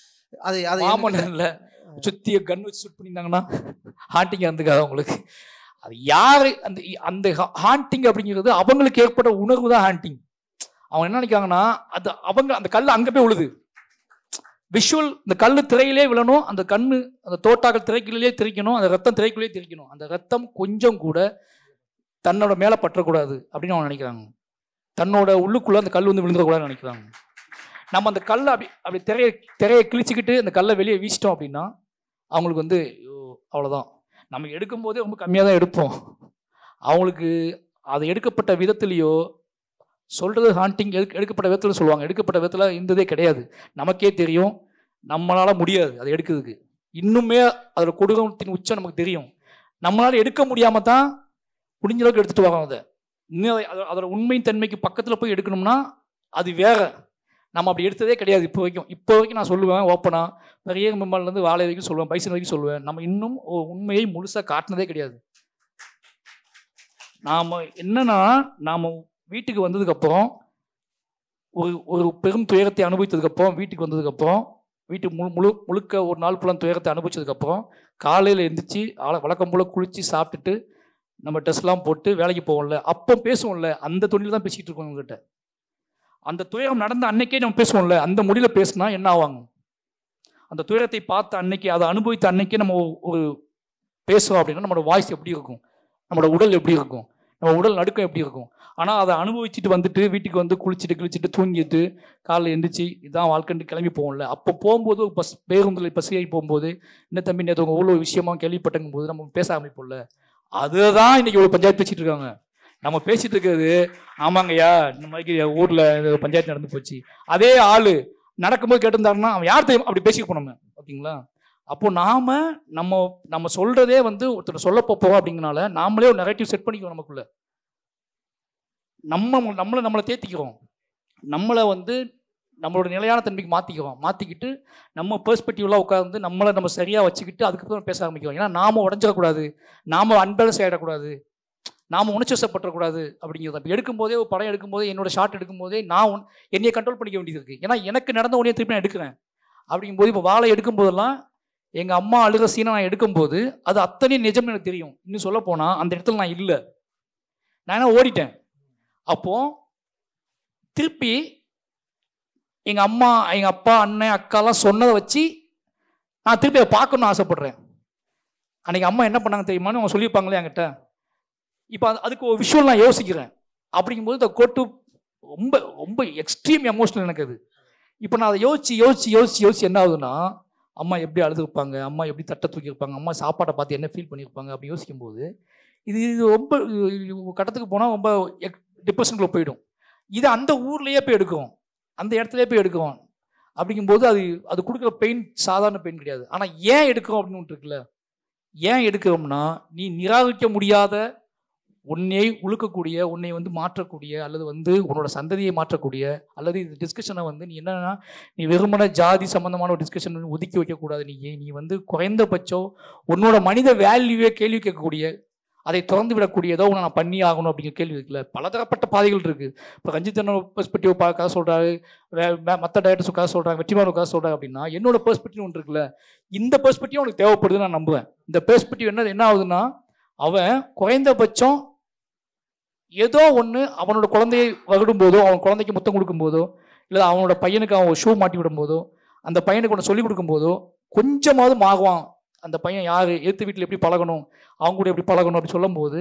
அது மாமன்ல சுத்திய கன் வச்சு ஷூட் பண்ணியிருந்தாங்கன்னா ஹாண்டிங் இருந்துக்காது அவங்களுக்கு. அது யாரு அந்த அந்த ஹாண்டிங் அப்படிங்கிறது அவங்களுக்கு ஏற்பட்ட உணர்வு தான் ஹாண்டிங். அவங்க என்ன நினைக்கிறாங்கன்னா அது அவங்க அந்த கல் அங்கே போய் விழுது, விஷுவல், இந்த கல் திரையிலே விழணும், அந்த கண்ணு அந்த தோட்டாக்கள் திரைக்குள்ளே திரிக்கணும், அந்த ரத்தம் திரைக்குள்ளே திரிக்கணும், அந்த ரத்தம் கொஞ்சம் கூட தன்னோட மேலே பற்றக்கூடாது அப்படின்னு அவங்க நினைக்கிறாங்க. தன்னோட உள்ளுக்குள்ள அந்த கல் வந்து விழுந்துடக்கூடாதுன்னு நினைக்கிறாங்க. நம்ம அந்த கல்லை அப்படி திரையை கிழிச்சிக்கிட்டு அந்த கல்லை வெளியே வீசிட்டோம் அப்படின்னா அவங்களுக்கு வந்து அவ்வளோதான். நம்ம எடுக்கும்போதே ரொம்ப கம்மியாக தான் எடுப்போம். அவங்களுக்கு அது எடுக்கப்பட்ட விதத்துலேயோ சொல்கிறது ஹாண்டிங் எடுக்கப்பட்ட விதத்தில் சொல்லுவாங்க, எடுக்கப்பட்ட விதத்தில் இருந்ததே கிடையாது. நமக்கே தெரியும் நம்மளால் முடியாது அதை எடுக்கிறதுக்கு. இன்னுமே அதோட கொடூரத்தின் உச்சம் நமக்கு தெரியும். நம்மளால் எடுக்க முடியாமல் தான் முடிஞ்ச அளவுக்கு எடுத்துகிட்டு வரோம். அதை இன்னும் அதோட உண்மை தன்மைக்கு பக்கத்தில் போய் எடுக்கணும்னா அது வேற. நம்ம அப்படி எடுத்ததே கிடையாது இப்போ வரைக்கும். நான் சொல்லுவேன் ஓப்பனாக, நிறைய மெம்மாலேருந்து வாழை வரைக்கும் சொல்லுவேன், பைசன் வரைக்கும் சொல்லுவேன், நம்ம இன்னும் உண்மையை முழுசாக காட்டினதே கிடையாது. நாம் என்னன்னா, நாம் வீட்டுக்கு வந்ததுக்கப்புறம் ஒரு பெரும் துயரத்தை அனுபவித்ததுக்கப்புறம், வீட்டுக்கு வந்ததுக்கப்புறம், வீட்டுக்கு முழுக்க ஒரு நாள் ஃபுல்லாக துயரத்தை அனுபவிச்சதுக்கப்புறம் காலையில் எழுந்திரிச்சு வழக்கம் போல் குளித்து சாப்பிட்டுட்டு நம்ம ட்ரெஸ்லாம் போட்டு வேலைக்கு போவோம்ல, அப்போ பேசுவோம்ல, அந்த தொழில் தான் பேசிக்கிட்டு இருக்கோம் உங்ககிட்ட. அந்த துயரம் நடந்த அன்னைக்கே நம்ம பேசுவோம்ல, அந்த மொழியில் பேசினா என்ன ஆவாங்க? அந்த துயரத்தை பார்த்த அன்னைக்கு, அதை அனுபவித்த அன்னைக்கே நம்ம ஒரு பேசுகிறோம் அப்படின்னா நம்மளோட வாய்ஸ் எப்படி இருக்கும், நம்மளோட உடல் எப்படி இருக்கும், நம்ம உடல் நடுக்கம் எப்படி இருக்கும். ஆனால் அதை அனுபவிச்சுட்டு வந்துட்டு வீட்டுக்கு வந்து குளிச்சுட்டு தூங்கிட்டு காலையில் எழுந்திரிச்சு இதான் வாழ்க்கைன்னு கிளம்பி போவோம்ல, அப்போ போகும்போது பேருந்தில் பசியாகி போகும்போது என்ன தம்பி நேற்று அவ்வளோ விஷயமா கேள்விப்பட்டங்கும் போது நம்ம பேச ஆரம்பிப்போம்ல, அதுதான் இன்னைக்கு இவ்வளோ பஞ்சாயத்து பேசிட்டு இருக்காங்க. நம்ம பேசிட்டு இருக்கிறது ஆமாங்கய்யா இந்த மாதிரி ஊர்ல பஞ்சாயத்து நடந்து போச்சு, அதே ஆளு நடக்கும்போது கேட்டிருந்தாருன்னா அவன் யார் தெரியும் அப்படி பேசிக்க நம்ம. ஓகேங்களா? அப்போ நாம நம்ம நம்ம சொல்றதே வந்து ஒருத்தர் சொல்ல போறோம் அப்படிங்கனால நாமளே ஒரு நெகட்டிவ் செட் பண்ணிக்கிறோம் நமக்குள்ள. நம்மளை தேத்திக்கிறோம், நம்மளை வந்து நம்மளோட நிலையான தன்மைக்கு மாற்றிக்கிட்டு நம்ம பெர்ஸ்பெக்டிவ்லாம் உட்காந்து நம்ம சரியாக வச்சுக்கிட்டு அதுக்கப்புறம் பேச ஆரம்பிக்கிறோம். ஏன்னா நாம் உடஞ்சிடக்கூடாது, நாம் அன்பேலன்ஸ் ஆகிடக்கூடாது, நாம் உணர்ச்சிவசப்படக்கூடாது அப்படிங்கிறது. அப்போ எடுக்கும்போதே ஒரு படம் எடுக்கும்போதே என்னோட ஷார்ட் எடுக்கும்போதே நான் என்னையை கண்ட்ரோல் பண்ணிக்க வேண்டியது இருக்குது. ஏன்னா எனக்கு நடந்த உடனே திருப்பி நான் எடுக்கிறேன். அப்படிங்கும்போது இப்போ வாழை எடுக்கும்போதெல்லாம் எங்கள் அம்மா அழுகிற சீனை நான் எடுக்கும்போது அது அத்தனையும் நிஜம் எனக்கு தெரியும். இன்னும் சொல்ல போனால் அந்த இடத்துல நான் இல்லை, நான் என்ன ஓடிட்டேன். அப்போது திருப்பி எங்கள் அம்மா எங்கள் அப்பா அண்ணன் அக்காலாம் சொன்னதை வச்சு நான் திருப்பி அதை பார்க்கணுன்னு ஆசைப்பட்றேன். அன்றைக்கி அம்மா என்ன பண்ணாங்க தெரியுமான்னு அவங்க சொல்லியிருப்பாங்களே என்கிட்ட. இப்போ அதுக்கு ஒரு விஷுவல் நான் யோசிக்கிறேன். அப்படிங்கும்போது இந்த கோட்டு ரொம்ப ரொம்ப எக்ஸ்ட்ரீம் எமோஷனல் எனக்கு அது. இப்போ நான் அதை யோசிச்சு என்ன ஆகுதுன்னா, அம்மா எப்படி அழுதுருப்பாங்க, அம்மா எப்படி தட்டை தூக்கியிருப்பாங்க, அம்மா சாப்பாட்டை பார்த்து என்ன ஃபீல் பண்ணியிருப்பாங்க அப்படி யோசிக்கும்போது இது ரொம்ப கட்டத்துக்கு போனால் ரொம்ப டிப்ரெஷனுக்குள்ளே போயிடும். இது அந்த ஊர்லேயே போய் எடுக்கும், அந்த இடத்துலேயே போய் எடுக்கும். அப்படிங்கும்போது அது கொடுக்குற பெயின் சாதாரண பெயின் கிடையாது. ஆனால் ஏன் எடுக்கிறோம் அப்படின்னு இருக்குல்ல, ஏன் எடுக்கிறோம்னா நீ நிராகரிக்க முடியாத உன்னை உழுக்கக்கூடிய, உன்னை வந்து மாற்றக்கூடிய, அல்லது வந்து உன்னோட சந்ததியை மாற்றக்கூடிய, அல்லது இந்த டிஸ்கஷனை வந்து நீ என்னன்னா நீ வெறுமன ஜாதி சம்பந்தமான ஒரு டிஸ்கஷன் ஒதுக்கி வைக்கக்கூடாது. நீ வந்து குறைந்தபட்சம் உன்னோட மனித வேல்யூவே கேள்வி கேட்கக்கூடிய, அதை திறந்து விடக்கூடியதோ உன்னை நான் பண்ணி ஆகணும் அப்படிங்கிற கேள்வி இருக்குல்ல. பலதரப்பட்ட பாதைகள் இருக்குது. இப்போ ரஞ்சித்தனோட பெர்ஸ்பெக்டிவ் பார்க்க சொல்கிறாரு, மற்ற டைரக்டர்ஸுக்காக சொல்கிறாங்க, வெற்றிமானுக்காக சொல்கிறாங்க. அப்படின்னா என்னோட பெர்ஸ்பெக்டிவ் ஒன்று இருக்குல்ல, இந்த பெர்ஸ்பெக்டிவ் உனக்கு தேவைப்படுதுன்னு நான் நம்புவேன். இந்த பெர்ஸ்பெக்டிவ் என்ன ஆகுதுன்னா, அவன் குறைந்தபட்சம் ஏதோ ஒன்று அவனோட குழந்தையை வகுடும் போதோ, அவன் குழந்தைக்கு முத்தம் கொடுக்கும் போதோ, இல்லை அவனோட பையனுக்கு அவன் ஷூ மாட்டி விடும் போதோ, அந்த பையனுக்கு ஒன்று சொல்லிக் கொடுக்கும் போதோ கொஞ்சமாவது மாறுவான். அந்த பையன் யார், எடுத்து வீட்டில் எப்படி பழகணும், அவங்க கூட எப்படி பழகணும் அப்படி சொல்லும் போது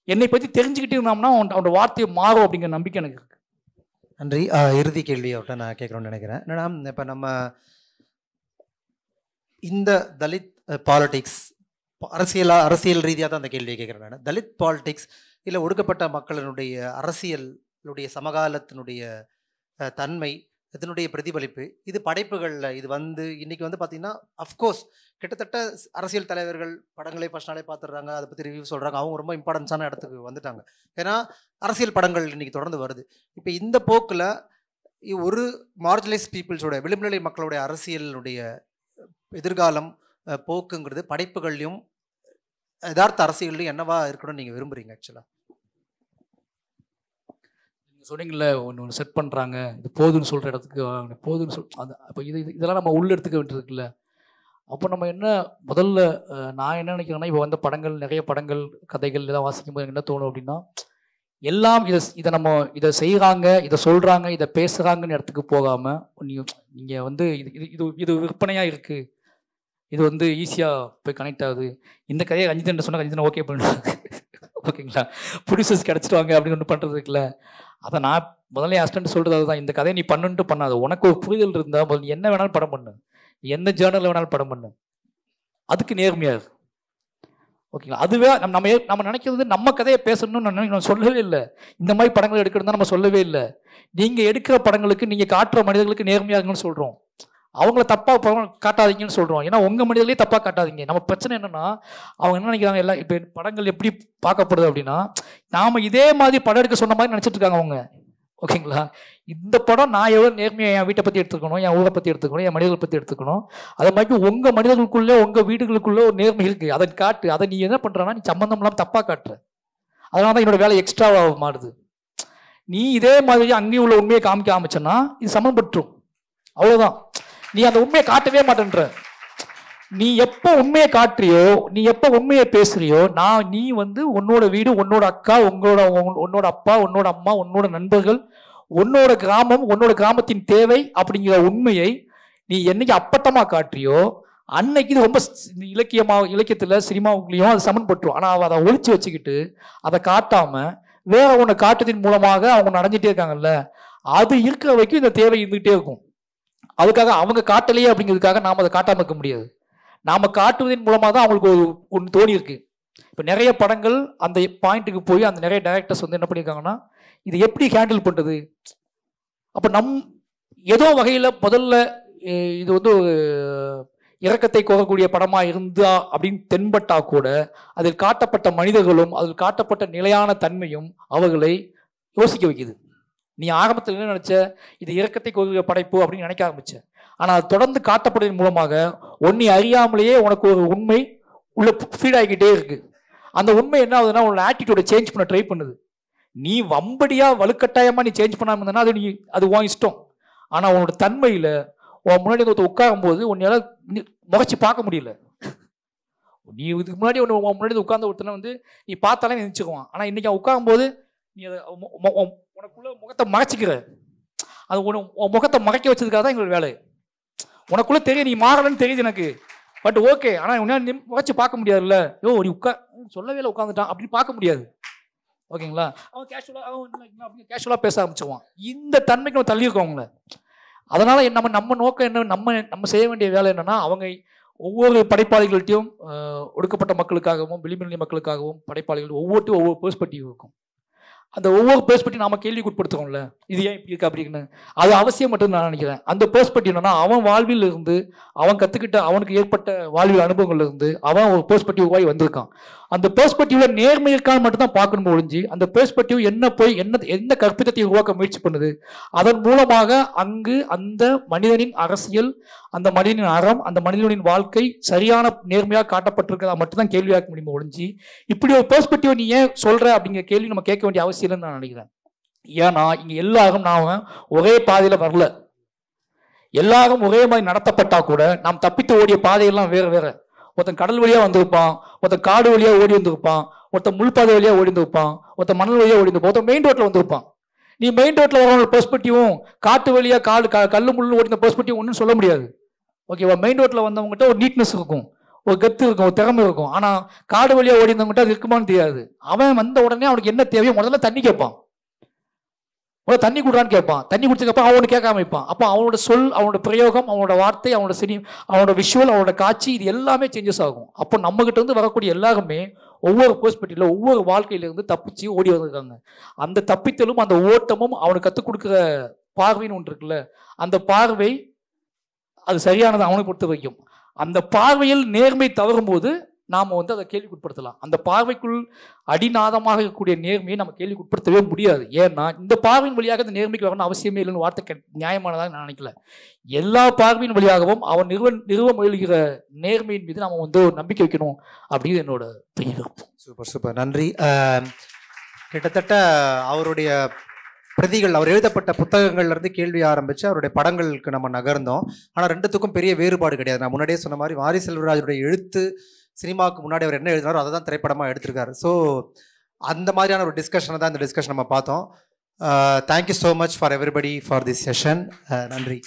என்னை பற்றி தெரிஞ்சுக்கிட்டு இருந்தோம்னா அவனோட வார்த்தையை மாறும் அப்படிங்கிற நம்பிக்கை எனக்கு இருக்கு. நன்றி. இறுதி கேள்வி அவர்கிட்ட நான் கேட்குறோன்னு நினைக்கிறேன். என்னன்னா, இப்போ நம்ம இந்த தலித் பாலிடிக்ஸ் அரசியல் ரீதியாக தான் அந்த கேள்வியை கேட்குறேன் நான். தலித் பாலிடிக்ஸ் இல்லை ஒடுக்கப்பட்ட மக்களினுடைய அரசியலுடைய சமகாலத்தினுடைய தன்மை, இதனுடைய பிரதிபலிப்பு, இது படைப்புகளில் இது வந்து இன்றைக்கி வந்து பார்த்திங்கன்னா அஃப்கோர்ஸ் கிட்டத்தட்ட அரசியல் தலைவர்கள் படங்களை ஃபர்ஸ்ட் நாளே பார்த்துடுறாங்க, அதை பற்றி ரிவ்யூ சொல்கிறாங்க, அவங்க ரொம்ப இம்பார்ட்டன்ஸான இடத்துக்கு வந்துட்டாங்க. ஏன்னா அரசியல் படங்கள் இன்றைக்கி தொடர்ந்து வருது. இப்போ இந்த போக்கில் ஒரு மார்ஜினலைஸ் பீப்புள்ஸோட, விளிம்புநிலை மக்களுடைய அரசியலுடைய எதிர்காலம் போக்குங்கிறது படைப்புகள்லையும் யதார்த்த அரசியல்லையும் என்னவா இருக்கணும்னு நீங்கள் விரும்புகிறீங்க? ஆக்சுவலாக சொன்னீங்கல்ல, ஒன்று செட் பண்ணுறாங்க, இது போதுன்னு சொல்கிற இடத்துக்கு போதுன்னு அது அப்போ இதெல்லாம் நம்ம உள்ள எடுத்துக்க வேண்டியதுக்குல்ல. அப்போ நம்ம என்ன முதல்ல நான் என்ன நினைக்கிறேன்னா, இப்போ வந்த படங்கள், நிறைய படங்கள், கதைகள் இதெல்லாம் வாசிக்கும் போது எனக்கு என்ன தோணும் அப்படின்னா, எல்லாம் இதை செய்கிறாங்க, இதை சொல்கிறாங்க, இதை பேசுகிறாங்கன்னு இடத்துக்கு போகாமல் நீங்கள் வந்து இது விற்பனையாக இருக்குது, இது வந்து ஈஸியாக போய் கனெக்ட் ஆகுது. இந்த கதையை ரஞ்சிதன் சொன்னால் ரஞ்சிதன் ஓகே பண்ணுறாங்க, ஓகேங்களா, ப்ரொடியூசர்ஸ் கிடச்சிடுவாங்க அப்படின்னு ஒன்று பண்ணுறது இருக்குல்ல. அதை நான் முதல்ல அசிஸ்டன்ட் சொல்கிறது அதுதான், இந்த கதையை நீ பண்ணுன்ட்டு பண்ணாது. உனக்கு ஒரு புரிதல் இருந்தால் முதல்ல என்ன வேணாலும் படம் பண்ணு, எந்த ஜேர்னலில் வேணாலும் படம் பண்ணு, அதுக்கு நேர்மையாக, ஓகேங்களா. அதுவே நம்ம நினைக்கிறது நம்ம கதையை பேசணும்னு நான் சொல்லவே இல்லை. இந்த மாதிரி படங்கள் எடுக்கணும் தான் நம்ம சொல்லவே இல்லை. நீங்கள் எடுக்கிற படங்களுக்கு, நீங்கள் காட்டுற மனிதர்களுக்கு நேர்மையாகன்னு சொல்கிறோம், அவங்கள தப்பாக காட்டாதீங்கன்னு சொல்கிறோம். ஏன்னா உங்கள் மனிதர்களே தப்பாக காட்டாதீங்க. நம்ம பிரச்சனை என்னென்னா, அவங்க என்ன நினைக்கிறாங்க, எல்லாம் இப்போ படங்கள் எப்படி பார்க்கப்படுது அப்படின்னா, நாம் இதே மாதிரி படம் எடுக்க சொன்ன மாதிரி நினச்சிட்டு இருக்காங்க அவங்க, ஓகேங்களா. இந்த படம் நான் எவ்வளோ நேர்மையாக என் வீட்டை பற்றி எடுத்துக்கணும், என் ஊரை பற்றி எடுத்துக்கணும், என் மனிதர்களை பற்றி எடுத்துக்கணும், அதை மாதிரி உங்கள் மனிதர்களுக்குள்ளே, உங்கள் வீடுகளுக்குள்ளே ஒரு நேர்மை இருக்குது, அதை காட்டு. அதை நீ என்ன பண்ணுறன்னா, நீ சம்மந்தம் இல்லாமல் தப்பாக காட்டுற. அதனால தான் என்னோட வேலை எக்ஸ்ட்ராவாக மாறுது. நீ இதே மாதிரி அங்கேயும் உள்ள உண்மையை காமிக்க ஆரம்பிச்சேன்னா இது சமன்பட்டுரும், அவ்வளோதான். நீ அந்த உண்மையை காட்டவே மாட்டேன்ற. நீ எப்போ உண்மையை காட்டுறியோ, நீ எப்போ உண்மையை பேசுறியோ, நீ வந்து உன்னோட வீடு, உன்னோட அக்கா, உன்னோட அப்பா, உன்னோட அம்மா, உன்னோட நண்பர்கள், உன்னோட கிராமம், உன்னோட கிராமத்தின் தேவை அப்படிங்கிற உண்மையை நீ என்னைக்கு அப்பட்டமா காட்டுறியோ அன்னைக்கு இது ரொம்ப இலக்கியத்தில் சினிமாவுக்குள்ளேயும் அது சமன்பட்டுரும். ஆனால் அதை ஒழிச்சு வச்சுக்கிட்டு அதை காட்டாம வேற ஒன்று காட்டுறதின் மூலமாக அவங்க நடந்துகிட்டே இருக்காங்கல்ல, அது இருக்கிற வரைக்கும் இந்த தேவை இருந்துகிட்டே இருக்கும். அதுக்காக அவங்க காட்டலையே அப்படிங்கிறதுக்காக நாம் அதை காட்டாமல் இருக்க முடியாது. நாம் காட்டுவதன் மூலமாக தான் அவங்களுக்கு ஒன்று தோணி இருக்கு, இப்போ நிறைய படங்கள் அந்த பாயிண்ட்டுக்கு போய் அந்த நிறைய டைரக்டர்ஸ் வந்து என்ன பண்ணியிருக்காங்கன்னா இது எப்படி ஹேண்டில் பண்ணுறது. அப்போ ஏதோ வகையில் முதல்ல இது வந்து ஒரு இரக்கத்தை கோரக்கூடிய படமாக இருந்தா அப்படின்னு தென்பட்டா கூட அதில் காட்டப்பட்ட மனிதர்களும் அதில் காட்டப்பட்ட நிலையான தன்மையும் அவர்களை யோசிக்க வைக்குது. நீ ஆரம்பத்தில் என்ன நினைச்ச, இது இரக்கத்தை கோரிய படைப்பு அப்படின்னு நினைக்க ஆரம்பிச்ச. ஆனால் அது தொடர்ந்து காட்டப்படுவதன் மூலமாக ஒன்னி அறியாமலேயே உனக்கு ஒரு உண்மை உள்ள ஃபீட் ஆகிக்கிட்டே இருக்கு. அந்த உண்மை என்ன ஆகுதுன்னா உன்னோட ஆட்டிடியூடை சேஞ்ச் பண்ண ட்ரை பண்ணுது. நீ வம்படியா வலுக்கட்டாயமா நீ சேஞ்ச் பண்ணாம இருந்தனா அது உன் இஷ்டம். ஆனால் உன்னோட தன்மையில் உன் முன்னாடி ஒருத்தர் உட்காரும் போது உன்னால முகச்சு பார்க்க முடியல. நீ இதுக்கு முன்னாடி உன் முன்னாடி உட்கார்ந்த ஒருத்தனை வந்து நீ பார்த்தாலே நினைச்சுக்குவான். ஆனால் இன்னைக்கு அவன் உட்காரும் போது நீ அதை உனக்குள்ள முகத்தை மறைச்சிக்கிற. அது உன் முகத்தை மறைக்க வச்சதுக்காக தான் எங்களோட வேலை. உனக்குள்ள தெரியும் நீ மாறலன்னு தெரியுது எனக்கு, பட் ஓகே. ஆனால் உன்ன முகச்சு பார்க்க முடியாதுல்ல. நீ சொல்லவே இல்லை உட்காந்துட்டான் அப்படின்னு பார்க்க முடியாது. ஓகேங்களா? அவன் கேஷுவலாக பேச ஆரம்பிச்சுவான். இந்த தன்மைக்கு நம்ம தள்ளியிருக்கோம் அவங்கள. அதனால நம்ம நோக்கம் என்ன, நம்ம செய்ய வேண்டிய வேலை என்னன்னா அவங்க ஒவ்வொரு படைப்பாளிகள்ட்டையும் ஒடுக்கப்பட்ட மக்களுக்காகவும் விளிம்புநிலை மக்களுக்காகவும் படைப்பாளிகள் ஒவ்வொருத்தையும் ஒவ்வொரு பெர்ஸ்பெக்டிவ் இருக்கும். அந்த ஒவ்வொரு பெர்ஸ்பெக்டிவ் நாம கேள்விக்குட்படுத்துறோம்ல, இது ஏன் இப்படி இருக்கு அப்படின்னு. அது அவசியம் மட்டும் நான் நினைக்கிறேன். அந்த பெர்ஸ்பெக்டிவ் என்னன்னா அவன் வாழ்வில் இருந்து அவன் கத்துக்கிட்ட அவனுக்கு ஏற்பட்ட வாழ்வில் அனுபவங்கள்ல இருந்து அவன் ஒரு பெர்ஸ்பெக்டிவ் வாய் வந்திருக்கான். அந்த பெர்ஸ்பெக்டிவ்ல நேர்மை இருக்கான்னு மட்டும் தான் பார்க்கணும் ஒழிஞ்சு அந்த பெர்ஸ்பெக்டிவ் என்ன கற்பிதத்தை உருவாக்க முயற்சி பண்ணுது, அதன் மூலமாக அங்கு அந்த மனிதனின் அரசியல், அந்த மனிதனின் அறம், அந்த மனிதனின் வாழ்க்கை சரியான நேர்மையாக காட்டப்பட்டிருக்கிறதா மட்டும்தான் கேள்வியாக்க முடியுமா ஒழிஞ்சு இப்படி ஒரு பெர்ஸ்பெக்டிவ் நீ ஏன் சொல்ற அப்படிங்கிற கேள்வி நம்ம கேட்க வேண்டிய அவசியம் இல்லைன்னு நான் நினைக்கிறேன். ஏன்னா இங்க எல்லாரும் நாம ஒரே பாதையில வரல. எல்லாரும் ஒரே மாதிரி நடத்தப்பட்டா கூட நாம் தப்பித்து ஓடிய பாதையெல்லாம் வேற வேற. ஒருத்தன் கடல் வழியா வந்திருப்பான், ஒருத்தன் காடு வழியா ஓடி வந்திருப்பான், ஒருத்தன் முள்பாதை வழியா ஓடி வந்திருப்பான், ஒருத்தன் மணல் வழியா ஓடி வந்திருப்பான், ஒருத்தன் மெயின் ரோட்ல வந்திருப்பான். நீ மெயின் ரோட்ல வரவங்க பெர்ஸ்பெக்டிவும் காட்டு வழியா கல்லு முள்ளு ஓடின பெர்ஸ்பெக்டிவ் ஒன்றும் சொல்ல முடியாது. ஓகேவா? மெயின் ரோட்ல வந்தவங்ககிட்ட ஒரு நீட்னஸ் இருக்கும், ஒரு கத்து இருக்கும், ஒரு திறமை இருக்கும். ஆனா காடு வழியா ஓடி இருந்தவங்ககிட்ட அது இருக்குமான்னு தெரியாது. அவன் வந்த உடனே அவனுக்கு என்ன தேவையோ முதல்ல தண்ணி கேட்பான், தண்ணி கொடுறான்னு கேட்பான். தண்ணி குடிச்சதுக்கப்புறம் அவனு கேட்க ஆரம்பிப்பான். அப்போ அவனோட சொல், அவனோட பிரயோகம், அவனோட வார்த்தை, அவனோட அவனோட விஷுவல், அவனோட காட்சி, இது எல்லாமே சேஞ்சஸ் ஆகும். அப்போ நம்ம கிட்ட இருந்து வரக்கூடிய எல்லாருமே ஒவ்வொரு பெர்ஸ்பெக்டிவ்ல ஒவ்வொரு வாழ்க்கையிலிருந்து தப்பிச்சு ஓடி வந்திருக்காங்க. அந்த தப்பித்தலும் அந்த ஓட்டமும் அவனுக்கு கற்றுக் கொடுக்குற பார்வைன்னு ஒன்று இருக்குல்ல, அந்த பார்வை அது சரியானது அவனுக்கு பொறுத்த வைக்கும். அந்த பார்வையில் நேர்மை தவறும் போது நாம் அதை கேள்விக்குட்படுத்தலாம். அந்த பார்வைக்குள் அடிநாதமாக இருக்கக்கூடிய நேர்மையை நம்ம கேள்விக்குட்படுத்தவே முடியாது. ஏன்னா இந்த பார்வையின் வழியாக அந்த நேர்மைக்கு வரணும் அவசியமே இல்லைன்னு வார்த்தை நியாயமானதாக நான் நினைக்கல. எல்லா பார்வையின் வழியாகவும் அவன் நிறுவ முயல்கிற நேர்மையின் மீது நம்ம ஒரு நம்பிக்கை வைக்கணும் அப்படின்னு என்னோட பெயர். சூப்பர் சூப்பர், நன்றி. கிட்டத்தட்ட அவருடைய பிரதிகள், அவர் எழுதப்பட்ட புத்தகங்கள்ல இருந்து கேள்வி ஆரம்பிச்சு அவருடைய படங்களுக்கு நம்ம நகர்ந்தோம். ஆனால் ரெண்டுத்துக்கும் பெரிய வேறுபாடு கிடையாது. நான் முன்னாடியே சொன்ன மாதிரி வாரி செல்வராஜுடைய எழுத்து சினிமாவுக்கு முன்னாடி அவர் என்ன எழுதினாரோ அதை தான் திரைப்படமாக எடுத்திருக்காரு. ஸோ அந்த மாதிரியான ஒரு டிஸ்கஷனை தான் இந்த டிஸ்கஷன் நம்ம பார்த்தோம். Thank you so much for everybody for this session. நன்றி.